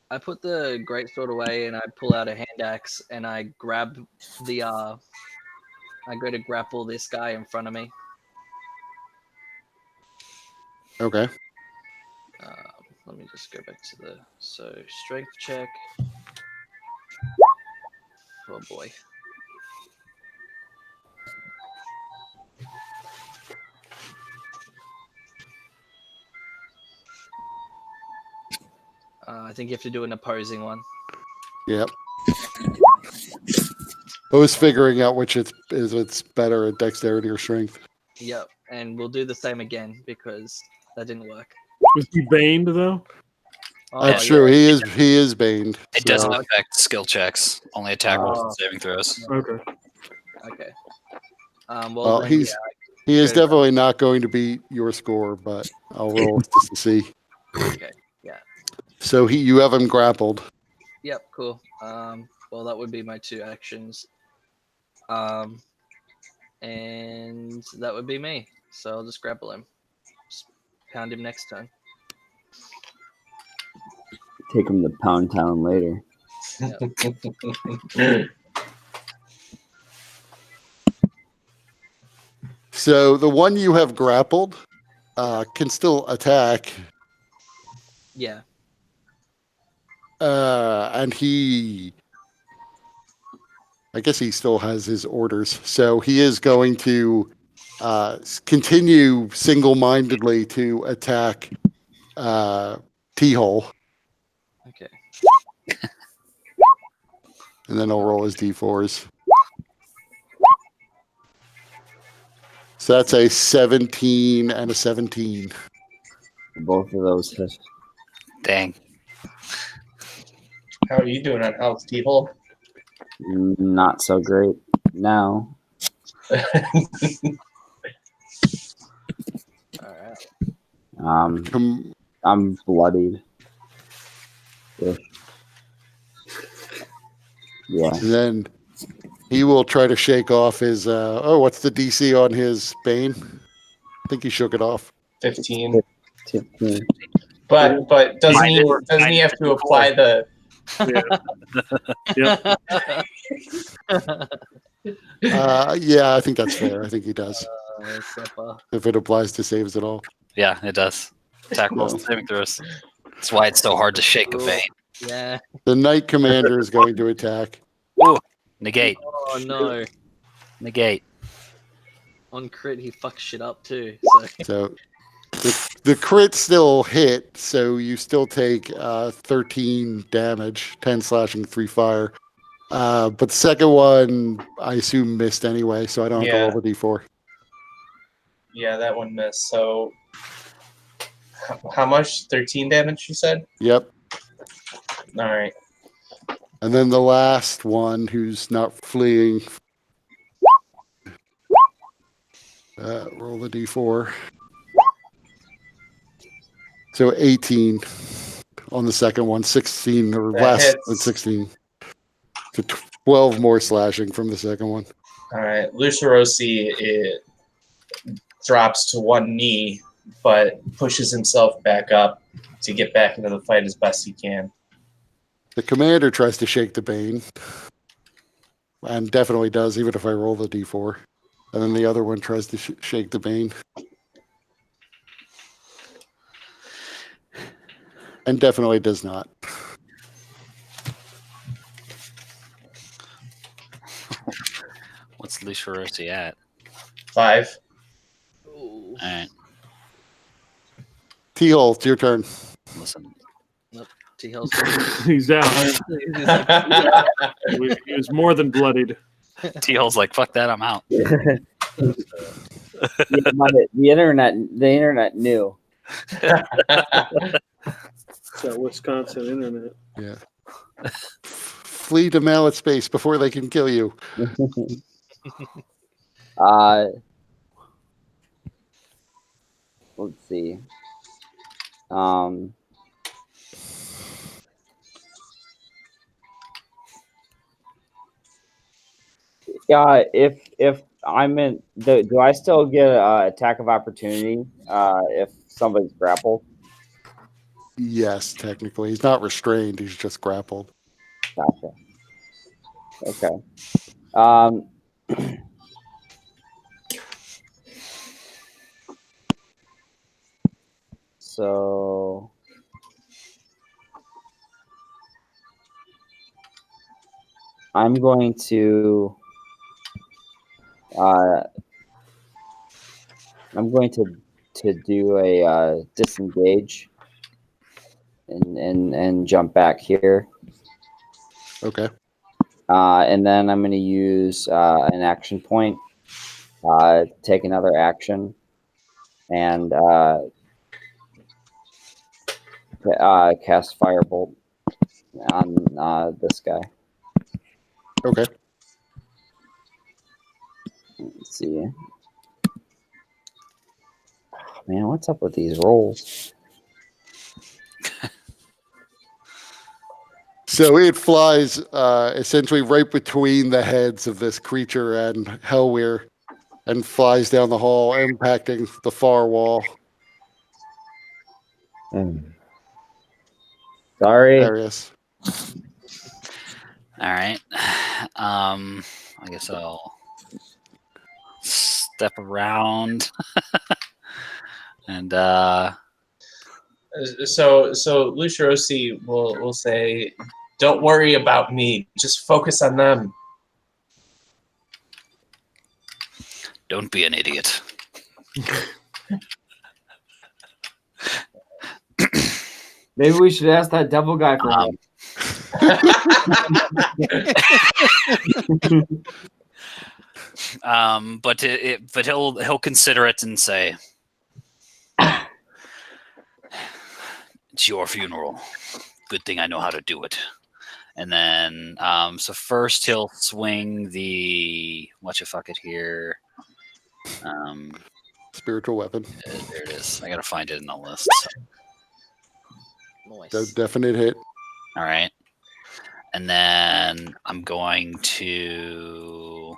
I put the greatsword away and I pull out a hand axe and I grab the I go to grapple this guy in front of me. Okay. let me just go back to the strength check. Oh boy. I think you have to do an opposing one. Yep. I was figuring out which it's better at dexterity or strength. Yep, and we'll do the same again because that didn't work. Was he baned though? Oh, That's true. yeah. He is baned. It doesn't affect skill checks. Only attack rolls and saving throws. Okay. Okay. Well, then, he is good. definitely not going to beat your score, but I'll roll just to see. Okay. Yeah. So you have him grappled. Yep. Cool. Well, that would be my 2 actions. And that would be me. So I'll just grapple him. Just pound him next turn. Take him to Pound Town later. So the one you have grappled can still attack. Yeah. And I guess he still has his orders. So he is going to continue single-mindedly to attack T-Hole. Okay. And then I'll roll his D4s. So that's a 17 and a 17. Both of those hit. Dang. How are you doing on health, T-Hole? Not so great now. All right. I'm bloodied. Yeah. And then he will try to shake off his. What's the DC on his Bane? I think he shook it off. 15. 15. But doesn't he have to apply the? Yep. Yeah, I think that's fair. I think he does. If it applies to saves at all. Yeah, it does. Attack rolls and saving throws. That's why it's so hard to shake a vein. Yeah. The Knight Commander is going to attack. Ooh, negate. Oh no. Negate. On crit, he fucks shit up too. So the crit still hit, so you still take 13 damage, 10 slashing, 3 fire. But the second one, I assume, missed anyway, so I don't have to roll the d4. Yeah, that one missed. So how much? 13 damage, you said? Yep. All right. And then the last one, who's not fleeing. Roll the d4. So 18 on the second one, 16 or That less hits. than 16. So 12 more slashing from the second one. All right. Lucerosi drops to one knee, but pushes himself back up to get back into the fight as best he can. The commander tries to shake the Bane. And definitely does, even if I roll the d4. And then the other one tries to shake the Bane. And definitely does not. What's Lucerosi at? 5. Ooh. Alright, T-Hole, it's your turn. listen. T-Hill's He's out. He was more than bloodied. T-Hole's like, fuck that, I'm out. The internet knew. It's that Wisconsin internet. Yeah. Flee to Mallet Space before they can kill you. Let's see. Yeah, if I'm in, do I still get an attack of opportunity if somebody's grappled? Yes, technically. He's not restrained, he's just grappled. Gotcha. Okay. So I'm going to. I'm going to do a disengage and jump back here. Okay. And then I'm going to use an action point, take another action, and cast Firebolt on this guy. Okay. Let's see. Oh, man, what's up with these rolls? So it flies essentially right between the heads of this creature and Hellweir and flies down the hall, impacting the far wall. Sorry. Arius. All right. I guess I'll step around and So Lucirosi will say, "Don't worry about me. Just focus on them." don't be an idiot. Maybe we should ask that devil guy for help. But he'll consider it and say, "It's your funeral. Good thing I know how to do it." And then, so first he'll swing the whatchafucket here. Spiritual weapon. There it is. I gotta find it in the list. Nice. Definite hit. All right. And then I'm going to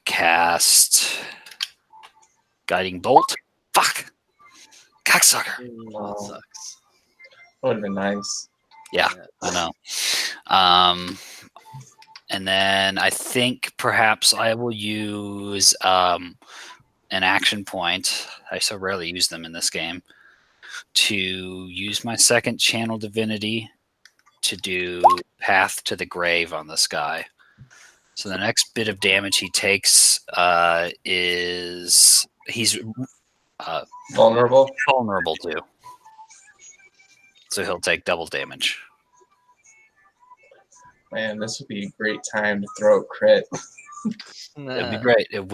cast Guiding Bolt. Fuck! Cocksucker! That sucks. Would have been nice. Yeah, I know. And then I think perhaps I will use an action point. I so rarely use them in this game. To use my second channel divinity to do Path to the Grave on this guy. So the next bit of damage he takes is he's Vulnerable. vulnerable to. So he'll take double damage. Man, this would be a great time to throw a crit. It'd be great. It'd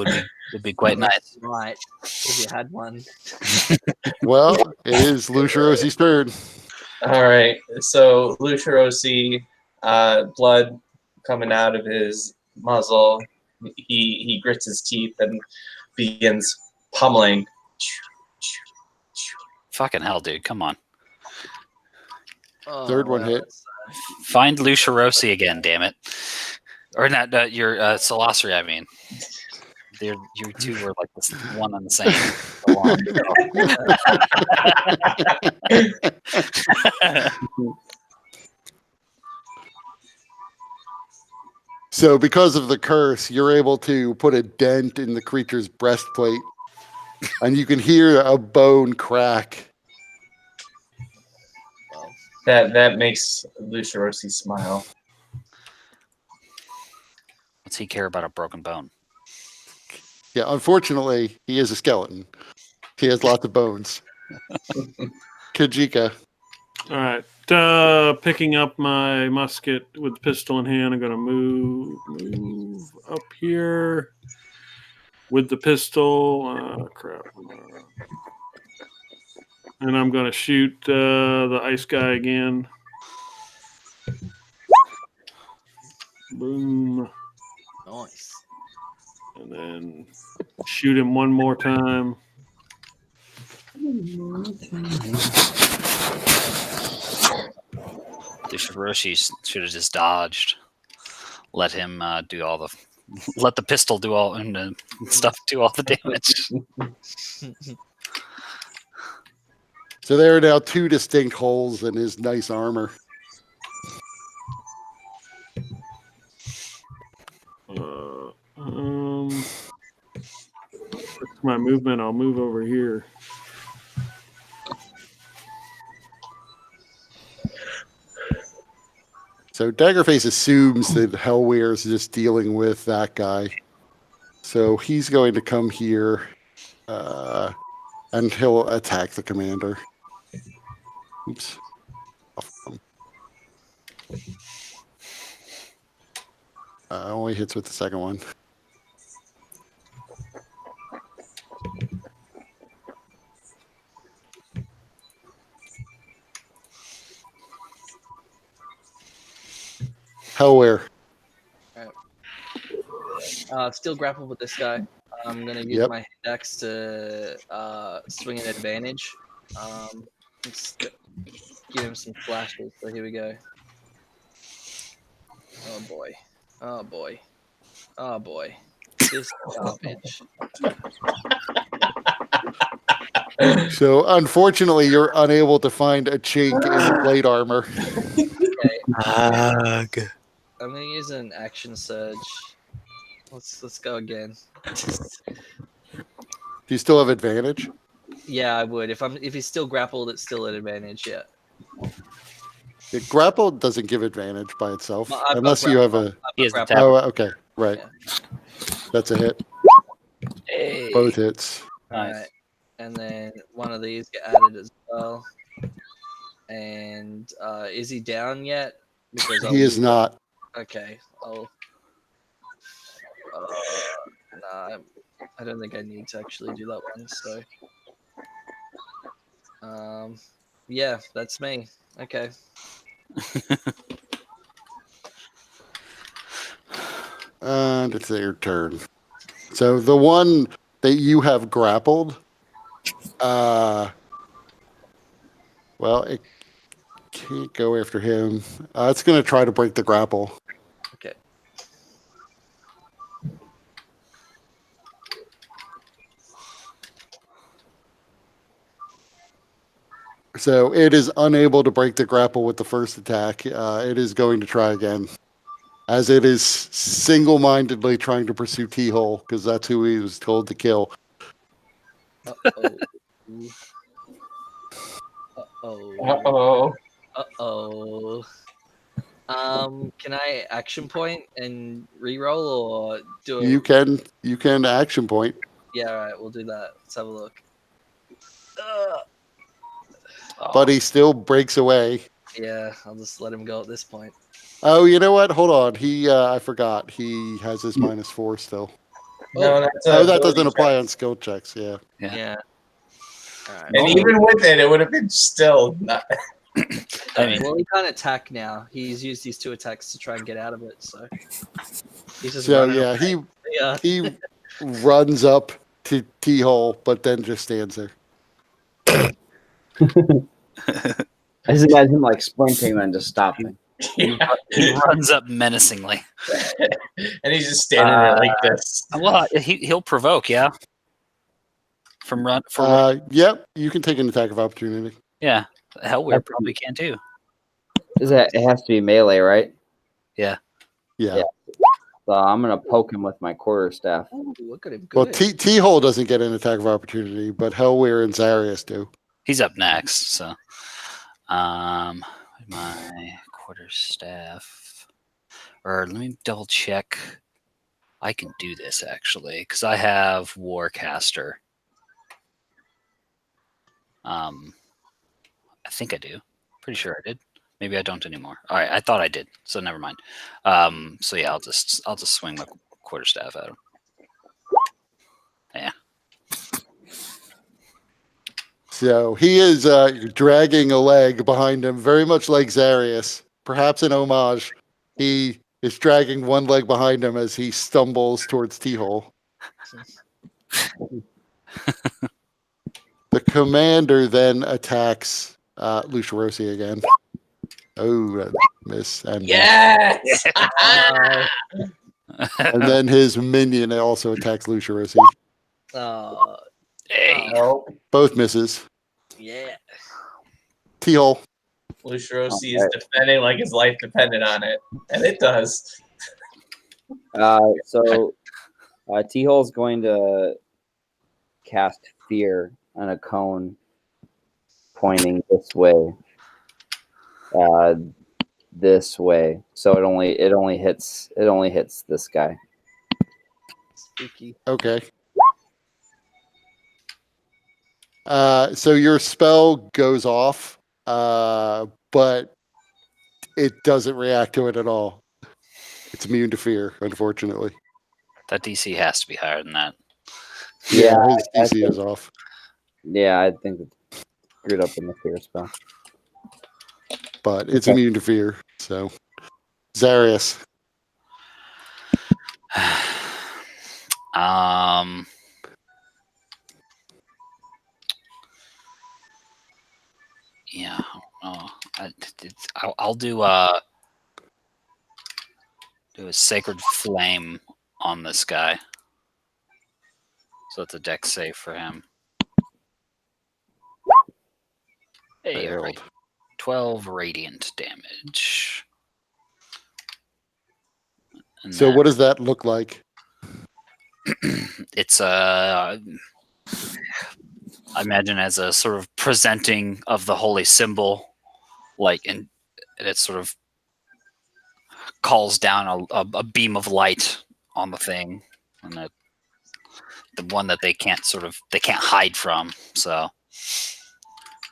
be quite nice. Right. If you had one. Well, it is Lucirosi's turn. All right, so Lucirosi, blood coming out of his muzzle. He grits his teeth and begins pummeling. Fucking hell, dude. Come on. Oh, Third one hit. Find Lucirosi again, damn it. Or not, your Solosri, I mean. You two were like this one and the same. So long ago. So because of the curse, you're able to put a dent in the creature's breastplate, and you can hear a bone crack. That makes Lucirosi smile. What's he care about a broken bone? Yeah, unfortunately, he is a skeleton. He has lots of bones. Kajika. All right. Picking up my musket with the pistol in hand, I'm going to move up here with the pistol. Crap. And I'm going to shoot the ice guy again. Boom. Nice. And then shoot him one more time. Lucirosi should have just dodged. Let him do all the. Let the pistol do all and stuff do all the damage. So there are now two distinct holes in his nice armor. What's my movement? I'll move over here. So Daggerface assumes that Hellweir is just dealing with that guy. So he's going to come here, and he'll attack the commander. Oops. Only hits with the second one. Hellweir. Still grapple with this guy. I'm gonna use my hand axe to swing an advantage. Let's give him some flashes. So here we go. Oh boy. Oh boy. Oh boy. This garbage. So unfortunately, you're unable to find a chink in the plate armor. Okay. Ugh. I'm gonna use an action surge. Let's go again. Do you still have advantage? Yeah, I would. If he's still grappled, it's still an advantage. Yeah. The grapple doesn't give advantage by itself, Well, I've got unless you have grapple. a. He has the grapple. tab. Oh, okay, right. Yeah. That's a hit. Hey. Both hits. Nice. Alright. And then one of these get added as well. And is he down yet? Because He is not. Okay. I'll. Nah, I don't think I need to actually do that one. So. Yeah, that's me. Okay. And it's their turn. So the one that you have grappled, well, it can't go after him. It's going to try to break the grapple. Okay. So it is unable to break the grapple with the first attack. It is going to try again, as it is single-mindedly trying to pursue T-Hole, because that's who he was told to kill. Uh-oh. Uh-oh. Uh-oh. Uh-oh. Can I action point and reroll or do it? You can action point. Yeah, all right, we'll do that. Let's have a look. But he still breaks away. Yeah, I'll just let him go at this point. Oh, you know what? Hold on. I forgot. He has his -4 still. No, that's Oh, a that ability doesn't apply check. on skill checks. Yeah. Yeah. All right. And even with it would have been still not. I mean, Well, he can't attack now. He's used these 2 attacks to try and get out of it. So he's just So running yeah, away. Yeah. he runs up to T-Hole, but then just stands there. I just imagine him like sprinting and just stopping. Yeah. he runs up menacingly. And he's just standing there like this. Well, he'll provoke, yeah. From run. Yep, you can take an attack of opportunity. Yeah, Hellweir probably can too. It has to be melee, right? Yeah. So I'm gonna poke him with my quarterstaff. Ooh, look at him. Good. Well, T-Hole doesn't get an attack of opportunity, but Hellweir and Zarius do. He's up next, so my quarterstaff. Or let me double check. I can do this actually because I have Warcaster. I think I do. Pretty sure I did. Maybe I don't anymore. All right, I thought I did, so never mind. So yeah, I'll just swing my quarterstaff at him. Yeah. So he is dragging a leg behind him, very much like Zarius, perhaps an homage. He is dragging one leg behind him as he stumbles towards T-Hole. The commander then attacks Lucia Rossi again. Oh, miss. And Yes! and then his minion also attacks Lucia Rossi. Hey. Oh, Both misses. Yeah. T-Hole. Lucia Rossi is defending like his life depended on it. And it does. So T-Hole's going to cast Fear on a cone pointing this way. this way, so it only hits this guy. Spooky. Okay. So your spell goes off, but it doesn't react to it at all. It's immune to fear, unfortunately. That DC has to be higher than that. Yeah, Yeah, his I DC think- is off. Yeah, I think it's screwed up in the fear spell. But it's Okay. immune to fear. So, Zarius. Yeah. Oh, I'll do do a sacred flame on this guy. So it's a dex save for him. Hey, all right. Failed. 12 radiant damage. And So, then what does that look like? it's I imagine as a sort of presenting of the holy symbol, like, and it sort of calls down a beam of light on the thing, and the one that they can't hide from. So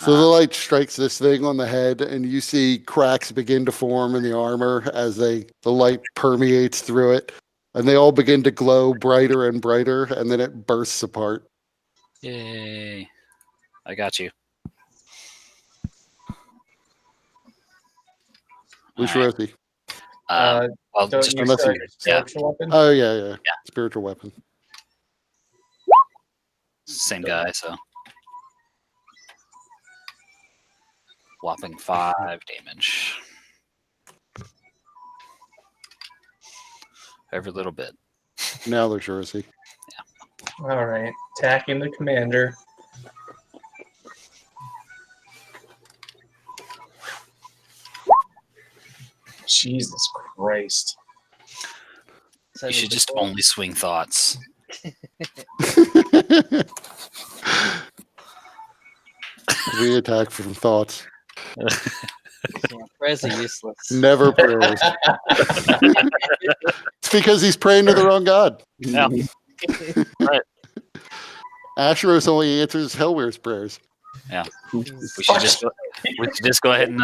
So the light strikes this thing on the head, and you see cracks begin to form in the armor as the light permeates through it, and they all begin to glow brighter and brighter, and then it bursts apart. yay! I got you. All right. Ushiroshi. Well, Don't just you unless start you- your spiritual weapon? Oh yeah. Spiritual weapon. same guy, so whopping 5 damage. Every little bit. Now Ushiroshi. All right, attacking the commander. Jesus Christ! So You should just only swing thoughts. We attack from thoughts, prayers are useless. never prayers. It's because he's praying to the wrong god. Yeah. Right. Asheros only answers Hellwere's prayers. We should just go ahead and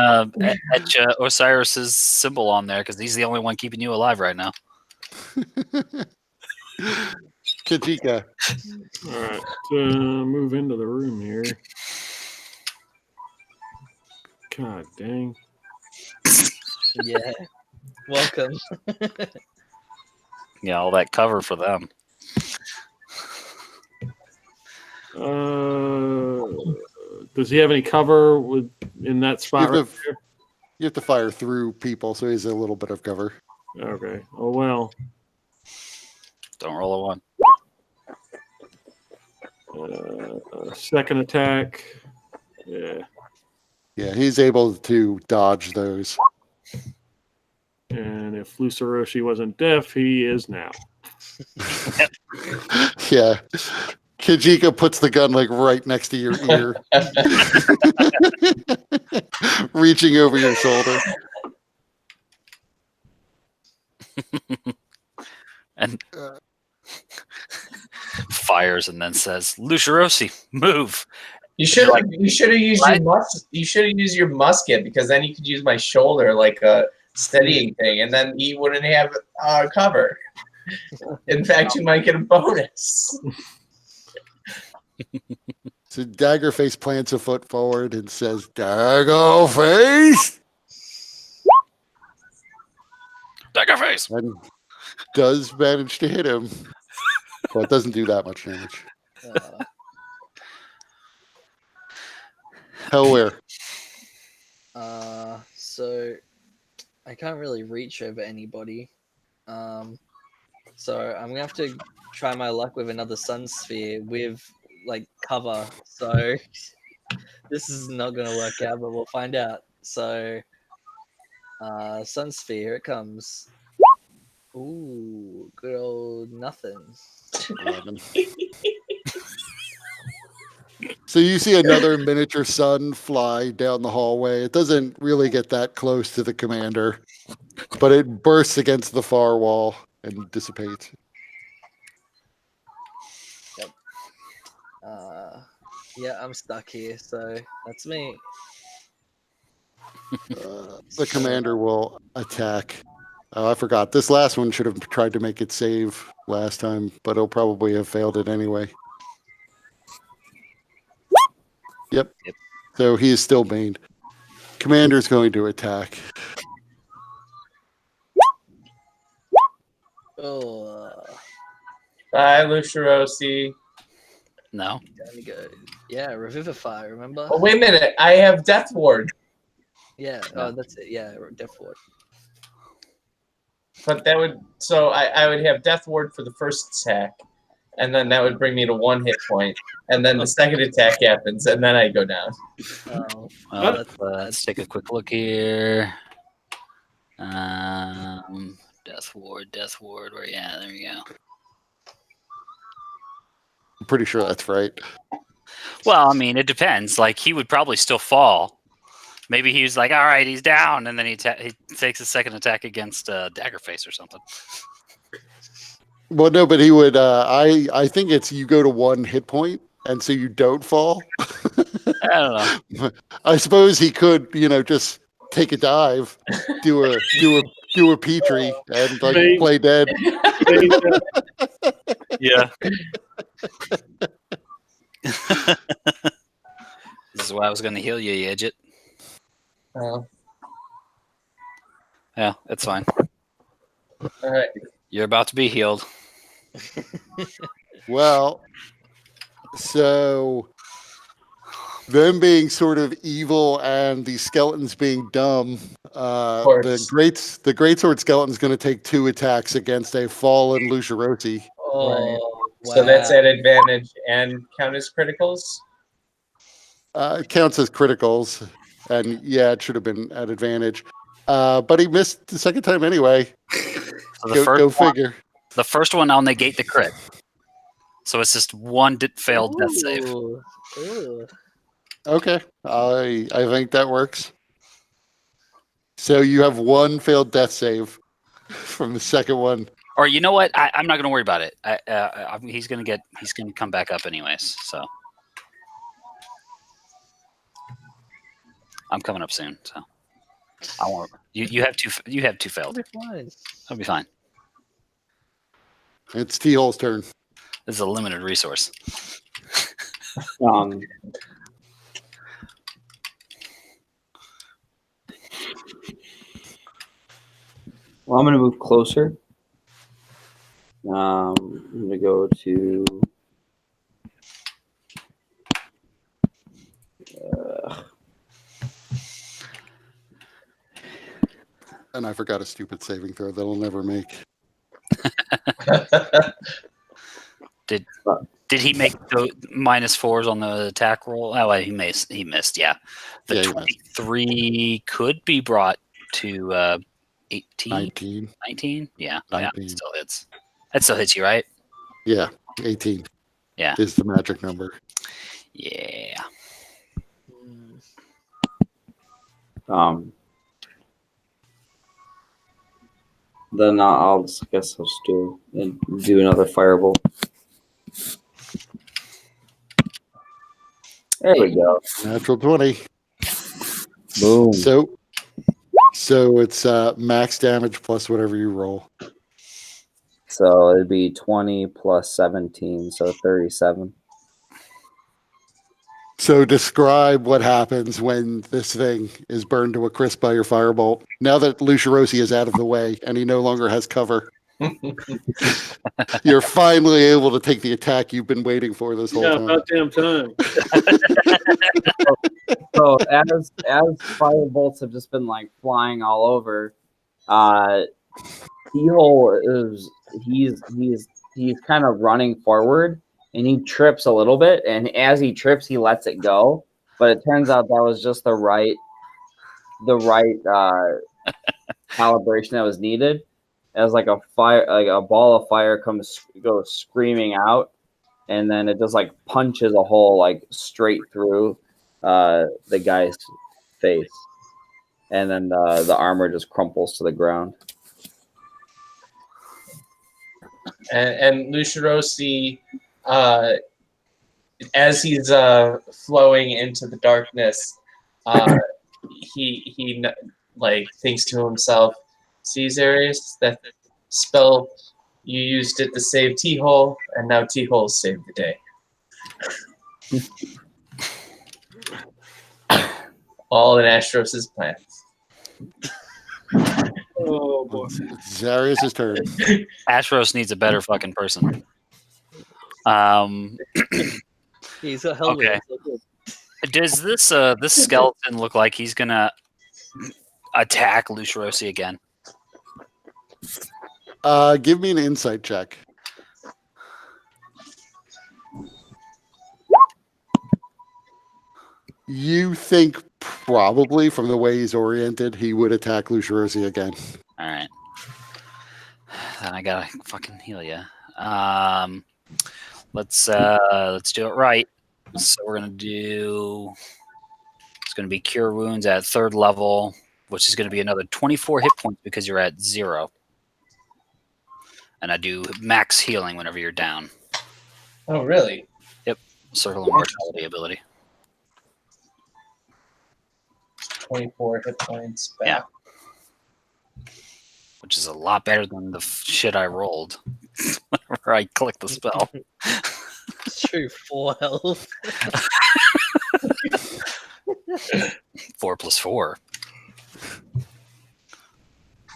etch Osiris's symbol on there, because he's the only one keeping you alive right now. Kajika. All right, move into the room here. God dang. Yeah. Welcome. Yeah, all that cover for them. Does he have any cover in that spot You right have You have to fire through people, so he's a little bit of cover. there? Okay. Oh well. Don't roll a 1. Second attack. Yeah. Yeah, he's able to dodge those. And if Luceroshi wasn't deaf, he is now. Yeah. Kajika puts the gun like right next to your ear, reaching over your shoulder. And fires and then says, Lucerosi, move. You should have used your musket, because then you could use my shoulder like a steadying thing, and then you wouldn't have cover. In fact, you might get a bonus. So Daggerface plants a foot forward and says, Daggerface! Daggerface! And does manage to hit him, but doesn't do that much damage. Hellware. So I can't really reach over anybody. So I'm gonna have to try my luck with another sun sphere with like cover. So this is not gonna work out, but we'll find out. So sun sphere, here it comes. Ooh, good old nothing. 11. So you see another miniature sun fly down the hallway. It doesn't really get that close to the commander, but it bursts against the far wall and dissipates. Yeah, I'm stuck here, so that's me. The commander will attack. Oh, I forgot. This last one should have tried to make it save last time, but he'll probably have failed it anyway. Yep. So he is still baned. Commander's going to attack. Oh, Bye, Lucharosi. No. time to go. Yeah, Revivify, remember? Oh, wait a minute. I have Death Ward. Yeah, oh, that's it. Yeah, Death Ward. But that would... So I would have Death Ward for the first attack. And then that would bring me to 1 hit point. And then the second attack happens, and then I go down. Oh, Well, that's let's take a quick look here. Death Ward. Where? Yeah, there you go. I'm pretty sure that's right. Well, I mean, it depends. Like, he would probably still fall. Maybe he was like, all right, he's down, and then he takes a second attack against Daggerface or something. Well, no, but he would. I think it's you go to 1 hit point, and so you don't fall. I don't know. I suppose he could, just take a dive, do a Petrie, and like Maybe. play dead. Yeah. This is why I was going to heal you, you idiot. Oh, Yeah, it's fine. all right. You're about to be healed. Well, so them being sort of evil and the skeletons being dumb, course. the greatsword skeleton's going to take 2 attacks against a fallen Lucharosi. Oh, So that's wow. at advantage and count as criticals? It counts as criticals, and yeah, it should have been at advantage. But he missed the second time anyway. So the Go figure. The first one, I'll negate the crit. So it's just 1 failed death save. Ooh. Okay, I think that works. So you have 1 failed death save from the second one. Or you know what? I'm not going to worry about it. He's going to come back up anyways. So I'm coming up soon. So I won't. You have 2. You have 2 failed. Fine. I'll be fine. It's T-Hole's turn. This is a limited resource. Well, I'm going to move closer. I'm going to go to... And I forgot a stupid saving throw that I'll never make. Did he make the -4s on the attack roll? Oh, he missed. Yeah, the Yeah, he 23 could be brought to 18, 19. 19. Yeah, 19. it still hits. That still hits you, right? Yeah, 18. Yeah. Is the magic number. Yeah. Then I'll guess I'll just do another firebolt. There we go. Natural 20. Boom. So it's max damage plus whatever you roll. So it'd be 20 plus 17, so 37. So describe what happens when this thing is burned to a crisp by your firebolt. Now that Lucharosi is out of the way and he no longer has cover, you're finally able to take the attack you've been waiting for this whole time. About damn time. So as firebolts have just been like flying all over, T-Hole he's kind of running forward. And he trips a little bit, and as he trips, he lets it go. But it turns out that was just the right calibration that was needed. As like a ball of fire goes screaming out, and then it just like punches a hole like straight through the guy's face, and then the armor just crumples to the ground. And Lucirosi, as he's flowing into the darkness, he like thinks to himself, "See, Zarius, that spell you used it to save T-Hole, and now T-Hole saved the day." All in Astros's plans. Oh boy. It's Zarius' turn. Ashros needs a better fucking person. He's a hell Okay. Does this this skeleton look like he's gonna attack Lucirosi again? Give me an insight check. You think probably from the way he's oriented, he would attack Lucirosi again. All right. Then I gotta fucking heal you. Let's do it right. So we're gonna do. It's gonna be cure wounds at 3rd level, which is gonna be another 24 hit points because you're at 0. And I do max healing whenever you're down. Oh, really? Circle of mortality ability. 24 hit points back. Yeah. Which is a lot better than the shit I rolled whenever I click the spell. It's true, 4 health. 4 plus 4.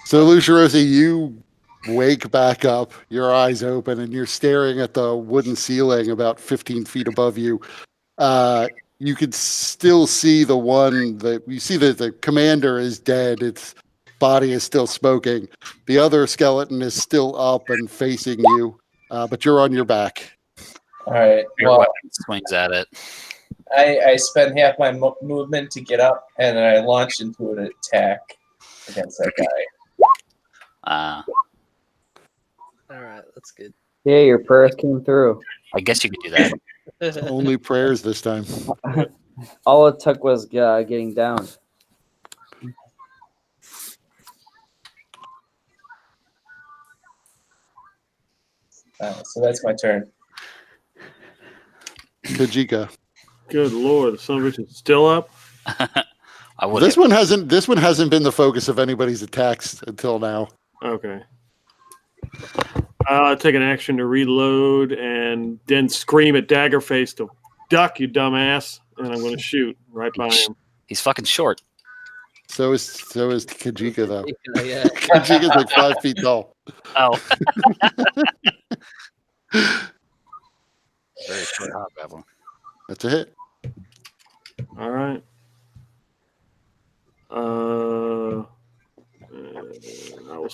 So, Lucirosi, you wake back up, your eyes open, and you're staring at the wooden ceiling about 15 feet above you. You could still see the one that you see that the commander is dead. Its body is still smoking. The other skeleton is still up and facing you, but you're on your back. All right. Your Well, weapon swings at it. I spend half my movement to get up, and then I launch into an attack against that guy. All right, that's good. Yeah, your prayers came through. I guess you could do that. Only prayers this time. All it took was getting down. So that's my turn. Kajika. Good lord, the son of a bitch is still up. I would. This one hasn't been the focus of anybody's attacks until now. Okay. I'll take an action to reload and then scream at Daggerface to duck, you dumbass, and I'm going to shoot right by him. He's fucking short. So is Kajika though. Yeah. Kajika's like 5 feet tall. Oh. Very short hobgoblin. That's a hit. All right.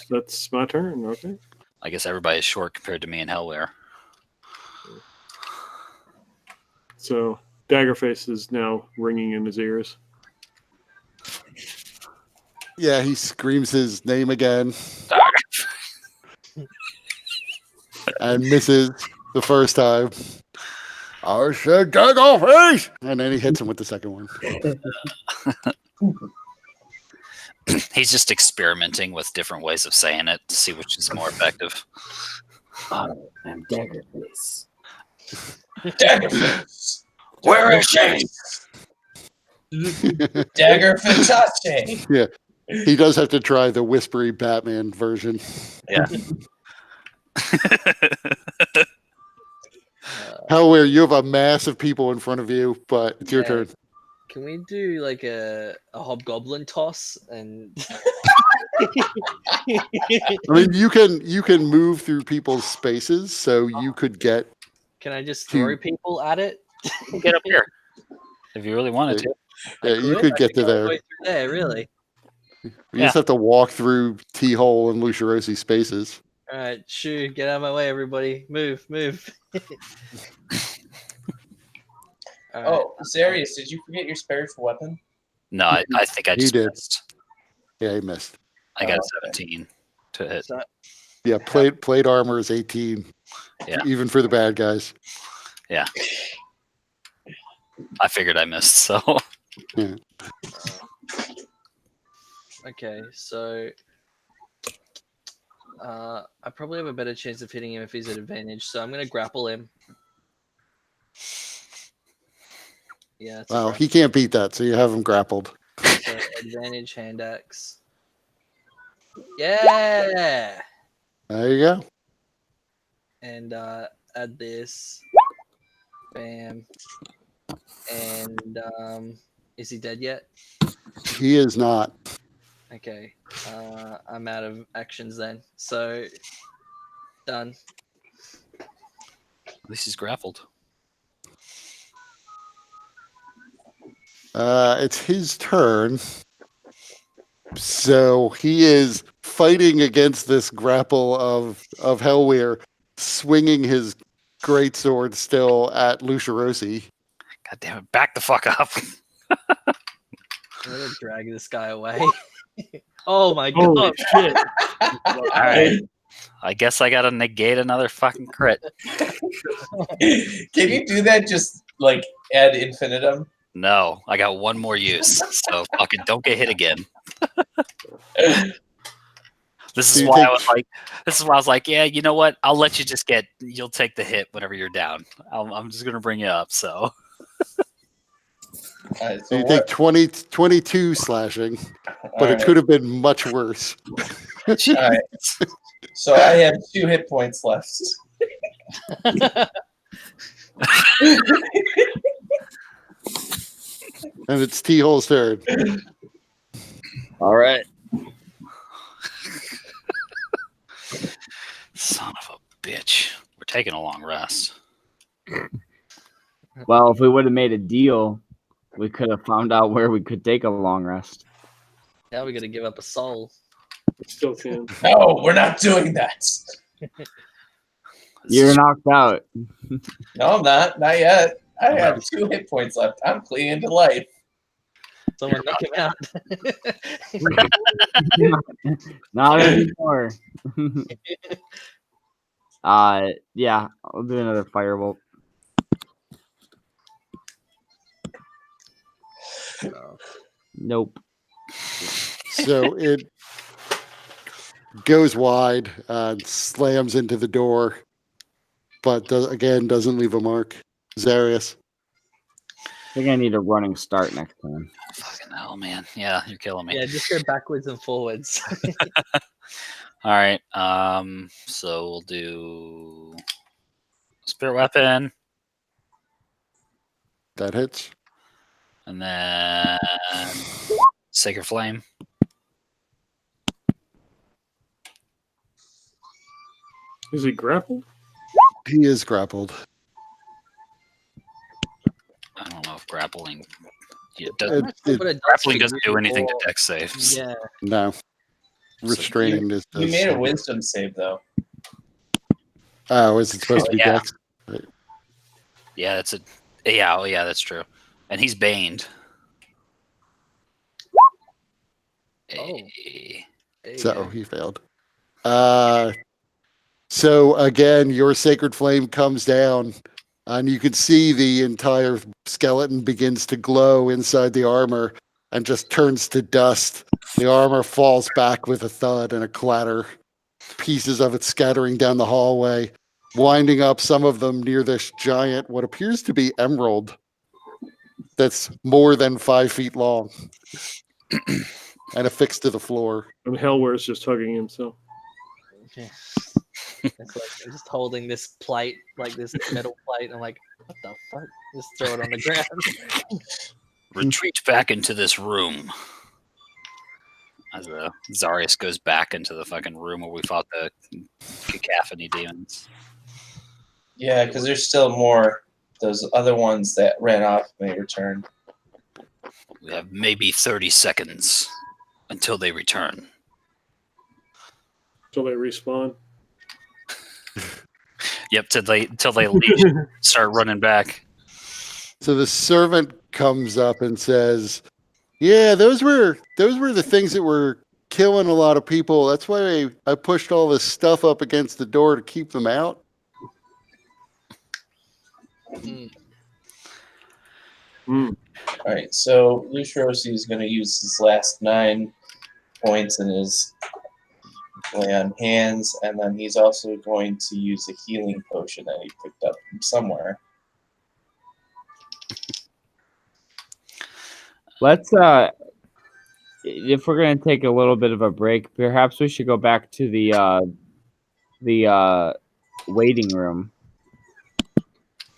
That's my turn. Okay. I guess everybody is short compared to me and Hellware. So Daggerface is now ringing in his ears. Yeah, he screams his name again and misses the first time. I said Daggerface! And then he hits him with the second one. He's just experimenting with different ways of saying it to see which is more effective. I'm Daggerface. Daggerface. Where is she? Dagger Fatache. Yeah, he does have to try the whispery Batman version. Yeah. However, you have a mass of people in front of you, but it's your Yeah. turn. Can we do like a hobgoblin toss and I mean, you can move through people's spaces, so you could get. can I just throw people at it? Get up here if you really wanted to. Yeah, you could get to there. There, really. You just have to walk through T-Hole and Lucirosi spaces. All right, shoo, get out of my way, everybody. Move. All right. Oh, Zarius, did you forget your spiritual weapon? No, I think I He just did. missed. Yeah, he missed. I got Oh, a 17 to hit. So- Yeah, plate armor is 18, Yeah. even for the bad guys. Yeah. I figured I missed, so. Okay, so I probably have a better chance of hitting him if he's at advantage, so I'm going to grapple him. Yeah, it's a Well, grapple. he can't beat that, so you have him grappled. So advantage hand axe. Yeah! There you go. And add this. Bam. And is he dead yet? He is not. Okay. I'm out of actions then. So done. At least he's grappled. It's his turn. So he is fighting against this grapple of Hellweir, swinging his greatsword still at Lucirosi. God damn it! Back the fuck up. I'm gonna drag this guy away. Oh my Holy god! shit! All right. I guess I gotta negate another fucking crit. Can you do that? Just like ad infinitum. No, I got one more use. So fucking don't get hit again. This So is you why I take- was like. This is why I was like, yeah, you know what? I'll let you just get. You'll take the hit whenever you're down. I'm just gonna bring you up. So Alright, So you what- take 22 slashing, but it alright, could have been much worse. alright. So I have 2 hit points left. And it's T-Hole's turn. all right. Son of a bitch. We're taking a long rest. Well, if we would have made a deal, we could have found out where we could take a long rest. Now we gotta give up a soul. Still can. No, we're not doing that. You're knocked out. No, I'm not. Not yet. I have 2 hit points left. I'm clinging to life. Someone knock him out. Not anymore. Yeah, I'll do another firebolt. Nope. So it goes wide and slams into the door, but doesn't leave a mark. Zarius. I think I need a running start next time. Fucking hell, man. Yeah, you're killing me. Yeah, just go backwards and forwards. All right. So we'll do spirit weapon, That hits. and then sacred flame. Is he grappled? He is grappled. I don't know if grappling. Yeah, I'm not sure what it does grappling for doesn't you do anything to or- dex saves. Yeah. No. Restrained is You made a wisdom save, though. Oh, is it supposed to be yeah. dex? Yeah, that's a. Yeah, oh yeah, that's true. And he's baned. Oh. Eh, There you So go. he failed. So again, your sacred flame comes down, and you can see the entire skeleton begins to glow inside the armor and just turns to dust. The armor falls back with a thud and a clatter, pieces of it scattering down the hallway, winding up some of them near this giant, what appears to be emerald, that's more than 5 feet long and affixed to the floor. And Hellweir's just hugging himself. Yeah. It's like I'm just holding this plate, like this metal plate, and I'm like, what the fuck? Just throw it on the ground. Retreat back into this room. As Zarius goes back into the fucking room where we fought the cacophony demons. Yeah, because there's still more. Those other ones that ran off may return. We have maybe 30 seconds until they return. Till they respawn. Yep, till they leave, start running back. So the servant comes up and says, "Yeah, those were the things that were killing a lot of people. That's why I pushed all this stuff up against the door to keep them out." Mm. Hmm. All right, so Lucirosi is going to use his last 9 points in his lay on hands, and then he's also going to use a healing potion that he picked up from somewhere. Let's if we're gonna take a little bit of a break, perhaps we should go back to the waiting room,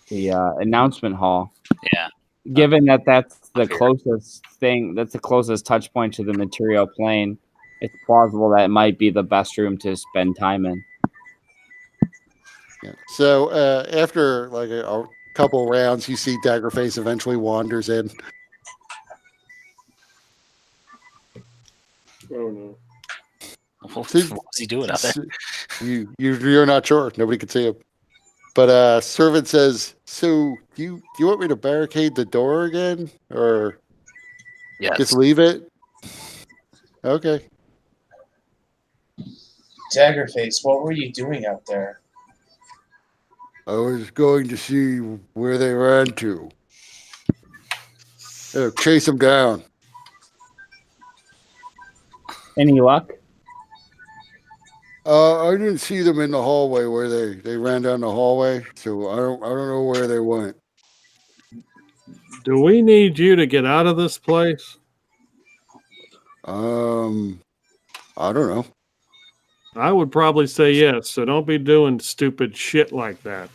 the announcement hall. Yeah. Given that that's the Here. closest thing, that's the closest touch point to the material plane, it's plausible that it might be the best room to spend time in. Yeah. So after like a couple rounds, you see Daggerface eventually wanders in. Oh no. What So- was he doing out there? You're not sure. Nobody could see him. But servant says, "So do you want me to barricade the door again, or Yes. just leave it?" Okay. Daggerface, what were you doing out there? I was going to see where they ran to. Chase them down. Any luck? I didn't see them in the hallway where they ran down the hallway, so I don't know where they went. Do we need you to get out of this place? I don't know. I would probably say yes. So don't be doing stupid shit like that.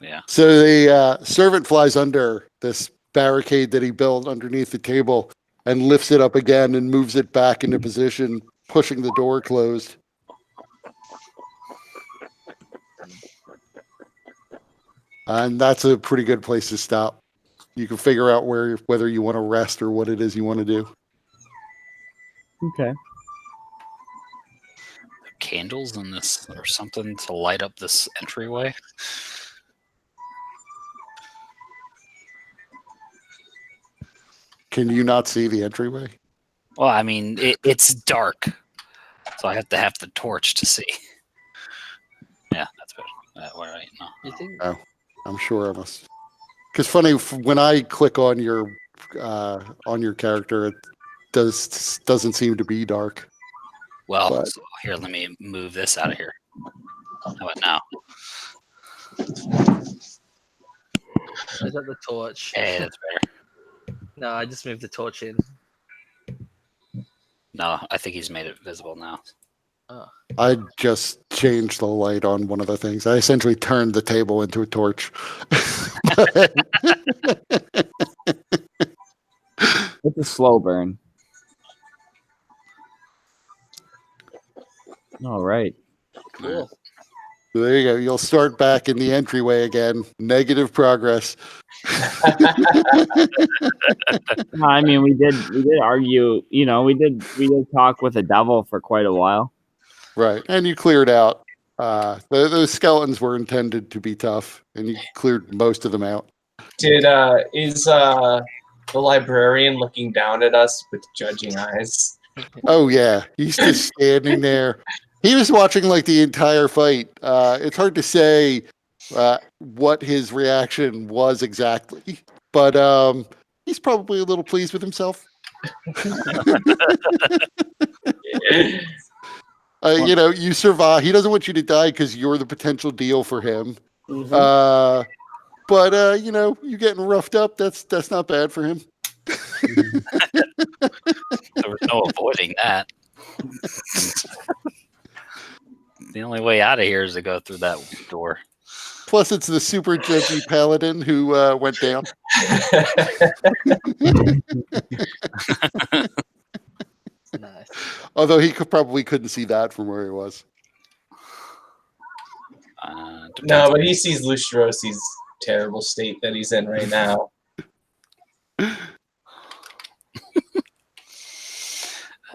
Yeah. So the servant flies under this barricade that he built underneath the table and lifts it up again and moves it back into position, pushing the door closed. And that's a pretty good place to stop. You can figure out whether you want to rest or what it is you want to do. Okay. Candles in this or something to light up this entryway. Can you not see the entryway? Well, I mean, it's dark, so I have to have the torch to see. Yeah, that's better. All right, no. You think? I'm sure I must. Because funny, when I click on your character, it doesn't seem to be dark. Well, But- so here, let me move this out of here. How about now? Is that the torch? Hey, that's better. No, I just moved the torch in. No, I think he's made it visible now. I just changed the light on one of the things. I essentially turned the table into a torch. It's a slow burn. All right. Cool. There you go. You'll start back in the entryway again. Negative progress. No, I mean, we did argue. You know, we did talk with the devil for quite a while. Right. And you cleared out. Those skeletons were intended to be tough, and you cleared most of them out. Is the librarian looking down at us with judging eyes? Oh, yeah. He's just standing there. He was watching like the entire fight. It's hard to say what his reaction was exactly, but he's probably a little pleased with himself. You know, you survive. He doesn't want you to die because you're the potential deal for him. Mhm. But you know, you getting roughed up. That's not bad for him. There was no avoiding that. The only way out of here is to go through that door. Plus, it's the super judgy paladin who went down. Nice. Although he probably couldn't see that from where he was. No, but he sees Luciosi's terrible state that he's in right now.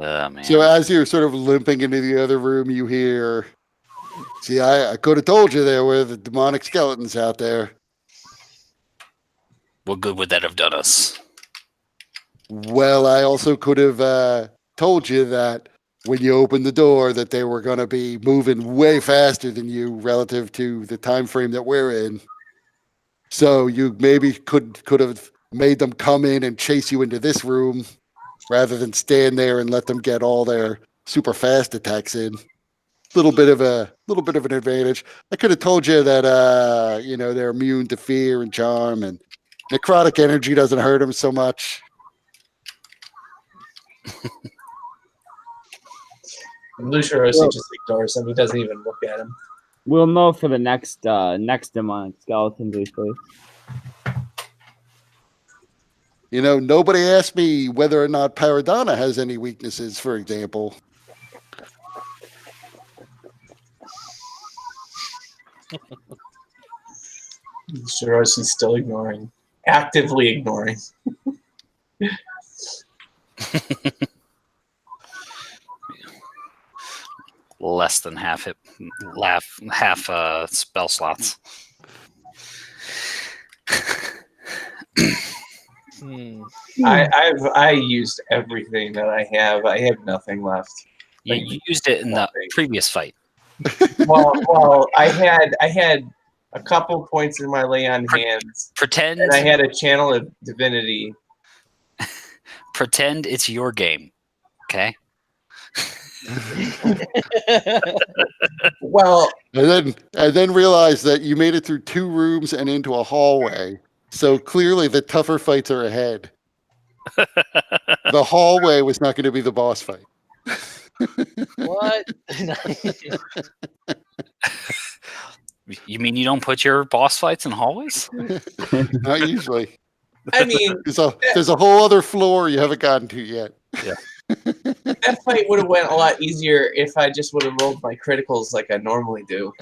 Man. So as you're sort of limping into the other room, you hear, "See, I could have told you there were the demonic skeletons out there." What good would that have done us? Well, I also could have told you that when you opened the door that they were going to be moving way faster than you relative to the time frame that we're in. So you maybe could have made them come in and chase you into this room rather than stand there and let them get all their super fast attacks in. Little bit of an advantage. I could have told you that they're immune to fear and charm, and necrotic energy doesn't hurt them so much. Lucia Rossi just ignores him. He doesn't even look at him. We'll know for the next demonic skeleton we face. Nobody asked me whether or not Paradana has any weaknesses, for example. Lucia Rossi's still ignoring. Actively ignoring. Less than half spell slots. I used everything that I have. I have nothing left. You used it in the previous fight. Well, I had a couple points in my lay on hands. Pretend. And I had a channel of divinity. Pretend it's your game, okay? Well, and then realize that you made it through 2 rooms and into a hallway. So clearly the tougher fights are ahead. The hallway was not going to be the boss fight. What? You mean you don't put your boss fights in hallways? Not usually. I mean, there's a whole other floor you haven't gotten to yet. Yeah. That fight would have went a lot easier if I just would have rolled my criticals like I normally do.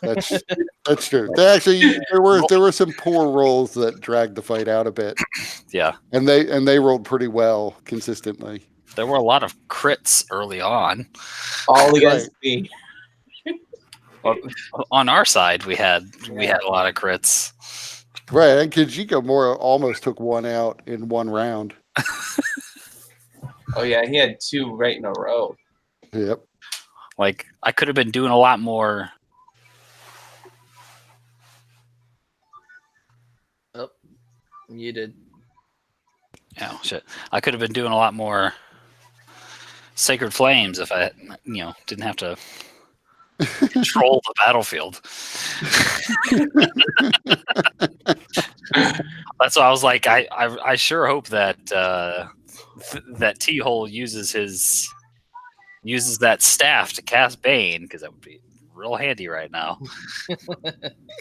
That's true. There were some poor rolls that dragged the fight out a bit. Yeah. And they rolled pretty well consistently. There were a lot of crits early on. All against me. On our side, we had a lot of crits. Right, and Kijiko almost took one out in one round. Oh yeah, he had 2 right in a row. Yep. Like, I could have been doing a lot more. Oh, you did. Oh shit! I could have been doing a lot more Sacred Flames if I, didn't have to control the battlefield. That's why I was like, I sure hope that that T-Hole uses that staff to cast Bane, because that would be real handy right now.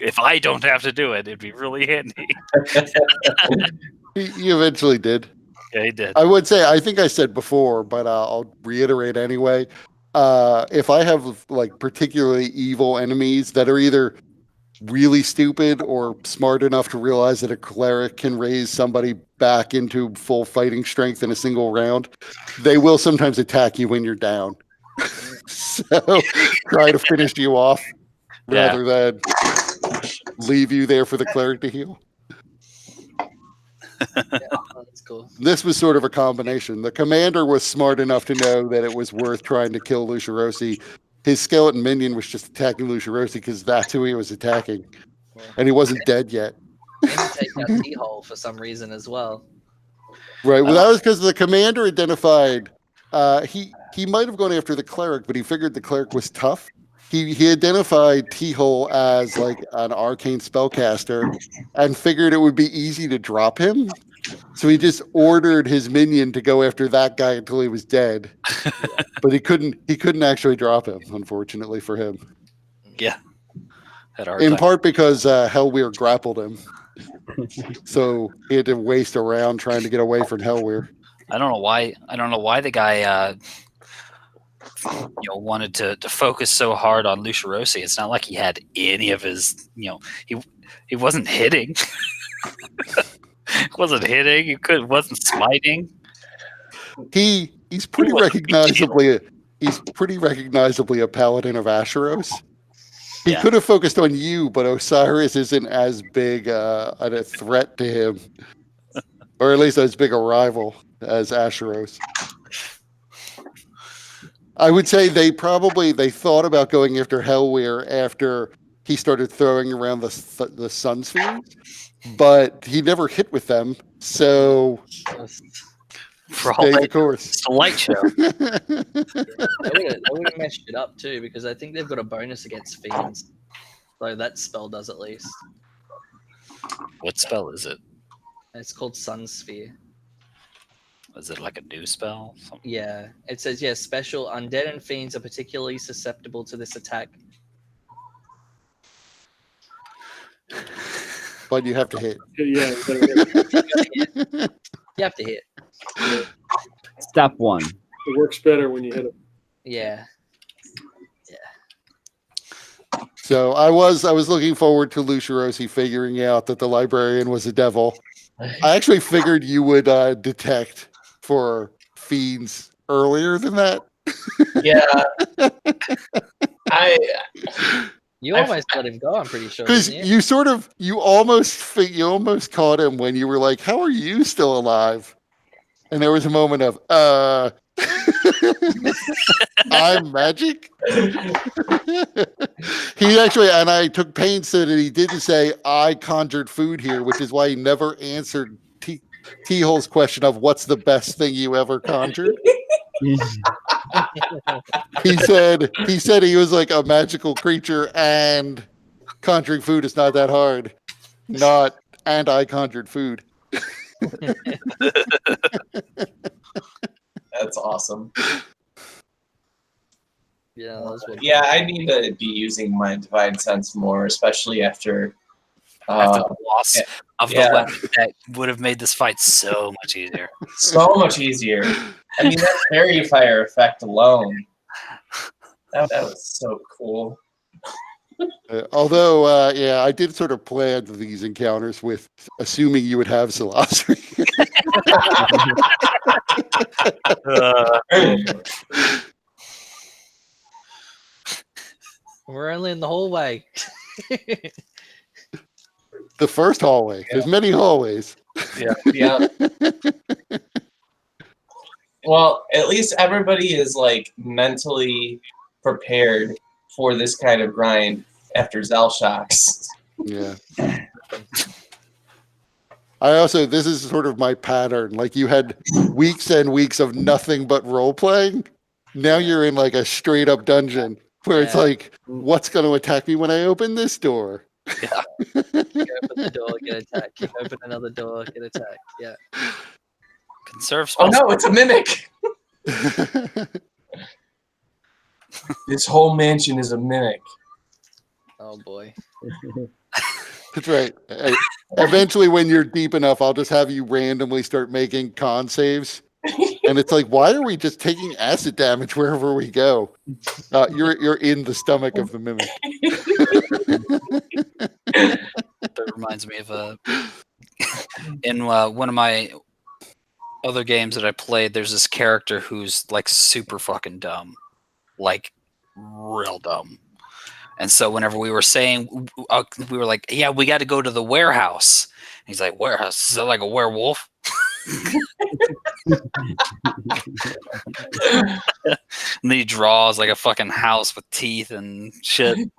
If I don't have to do it, it'd be really handy. He eventually did. Yeah, he did. I would say, I think I said before, but I'll reiterate anyway. If I have particularly evil enemies that are either really stupid or smart enough to realize that a cleric can raise somebody back into full fighting strength in a single round, they will sometimes attack you when you're down. So try to finish you off rather than leave you there for the cleric to heal. Yeah, that's cool. This was sort of a combination. The commander was smart enough to know that it was worth trying to kill Lucia Rossi. His skeleton minion was just attacking Lucia Rossi because that's who he was attacking. And he wasn't dead yet. And you take out T-Hole for some reason as well. Right. Well, that was because the commander identified he might have gone after the cleric, but he figured the cleric was tough. He identified T-Hole as an arcane spellcaster and figured it would be easy to drop him. So he just ordered his minion to go after that guy until he was dead. But he couldn't actually drop him, unfortunately for him. Yeah. In part because Hellweir grappled him. So he had to waste a round trying to get away from Hellweir. I don't know why the guy wanted to focus so hard on Lucia Rossi. It's not like he had any of his, he wasn't hitting. Wasn't hitting. He wasn't smiting. He's pretty recognizably a paladin of Asheros. He could have focused on you, but Osiris isn't as big a threat to him, or at least as big a rival as Asheros. I would say they thought about going after Hellweir after he started throwing around the sun spheres, but he never hit with them. So For all stay they the course. it's a light show. They would have messed it up too, because I think they've got a bonus against fiends. So that spell does at least. What spell is it? It's called Sun Sphere. Is it like a new spell? Something? Yeah, it says special undead and fiends are particularly susceptible to this attack. But you have to hit. Yeah. You have to hit. Step one. It works better when you hit it. Yeah. So I was looking forward to Lucirosi figuring out that the librarian was a devil. I actually figured you would detect for fiends earlier than that. Yeah. You almost let him go, I'm pretty sure. Because Didn't you? you almost caught him when you were like, "How are you still alive?" And there was a moment of, I'm magic. He actually, and I took pains so that he didn't say I conjured food here, which is why he never answered T-Hole's question of what's the best thing you ever conjured. He said he was like a magical creature and conjuring food is not that hard. And I conjured food. That's awesome. Yeah, that was what. Yeah, I need to be using my divine sense more, especially after After the loss of the yeah. weapon that would have made this fight so much easier. So much easier. I mean, that fairy fire effect alone. That was so cool. Although, I did sort of plan these encounters with assuming you would have Salazar. We're only in the hallway. The first hallway. There's many hallways. Yeah. Well, at least everybody is like mentally prepared for this kind of grind after Zell shocks. Yeah. This is sort of my pattern. Like you had weeks and weeks of nothing but role playing. Now you're in like a straight up dungeon where it's like, what's going to attack me when I open this door? Yeah. You open the door, get attacked. You open another door, get attacked. Yeah. Conserve Oh spells. no, it's a mimic. This whole mansion is a mimic. Oh boy. That's right. Eventually, when you're deep enough, I'll just have you randomly start making con saves. And it's like, why are we just taking acid damage wherever we go? You're in the stomach of the mimic. That reminds me of in one of my other games that I played, there's this character who's like super fucking dumb, like real dumb. And so whenever we were saying, we were like, yeah, we got to go to the warehouse. And he's like, warehouse? Is that like a werewolf? And then he draws like a fucking house with teeth and shit.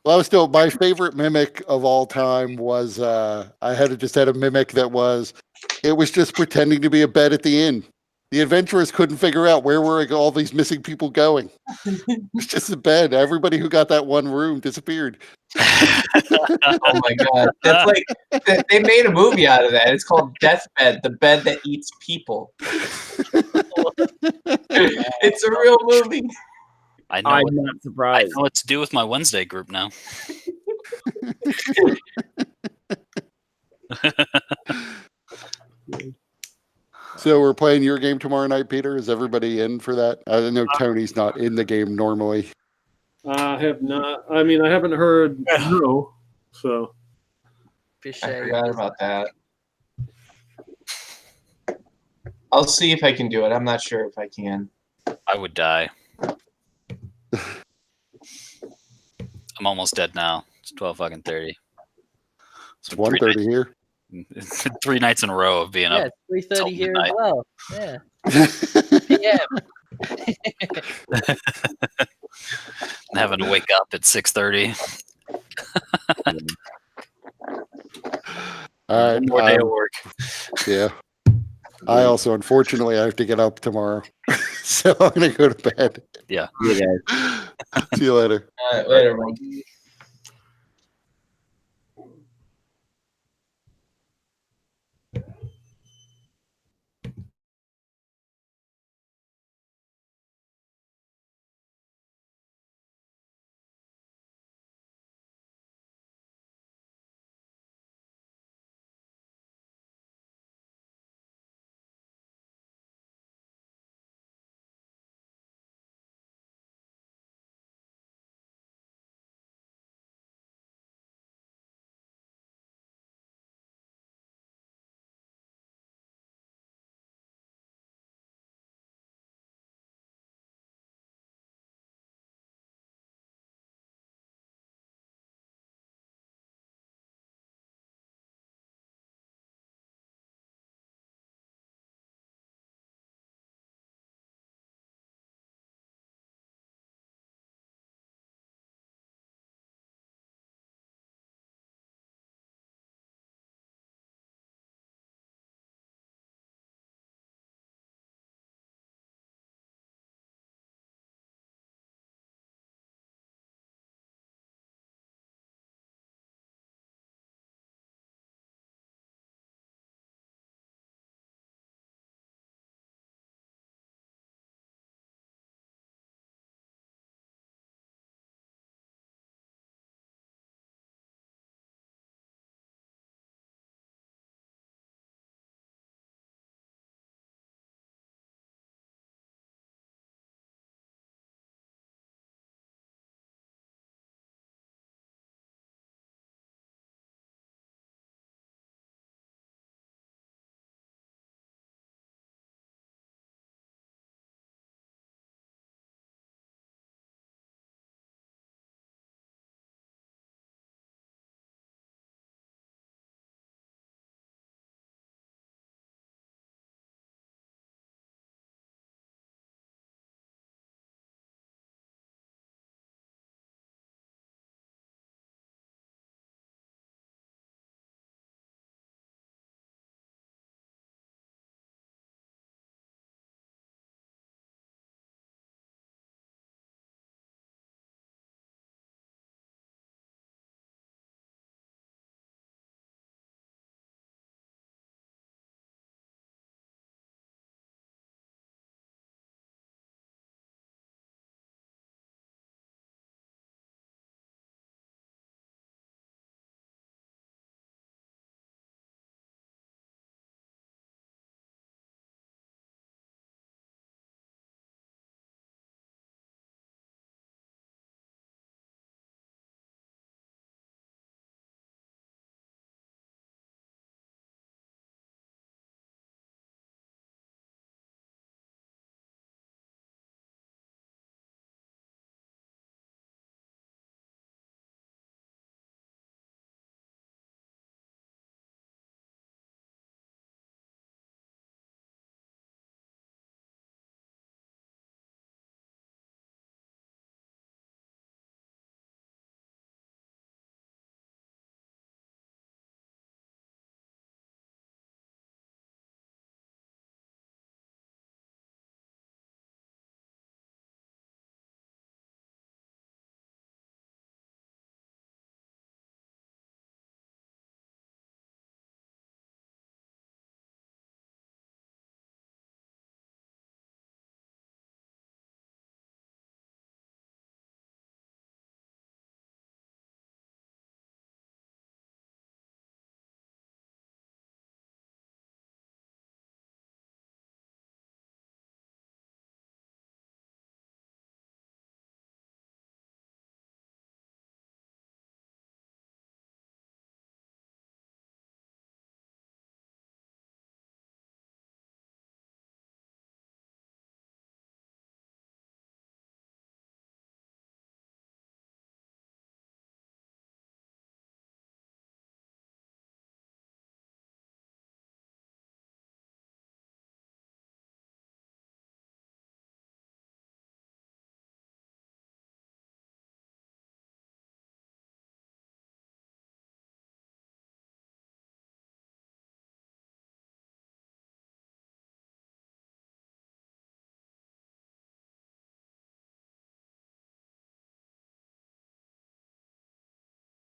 Well, still, my favorite mimic of all time was I had a mimic that was just pretending to be a bed at the inn. The adventurers couldn't figure out where were all these missing people going. It's just a bed. Everybody who got that one room disappeared. Oh my god, that's like they made a movie out of that. It's called Deathbed, the bed that eats people. It's a real movie. I know. I'm not surprised. I know what to do with my Wednesday group now. So we're playing your game tomorrow night, Peter. Is everybody in for that? I know Tony's not in the game normally. I have not. I mean, I haven't heard no. So I forgot about that. I'll see if I can do it. I'm not sure if I can. I would die. I'm almost dead now. It's 12 fucking 30. It's 1:30 here. 3 nights in a row of being Yeah, up. 3:30 here midnight. as well. Yeah. PM. And having to wake up at 6:30. All One more day right. of work. Yeah. I also, unfortunately, I have to get up tomorrow. So I'm going to go to bed. Yeah. You guys. See you later. Later, everyone.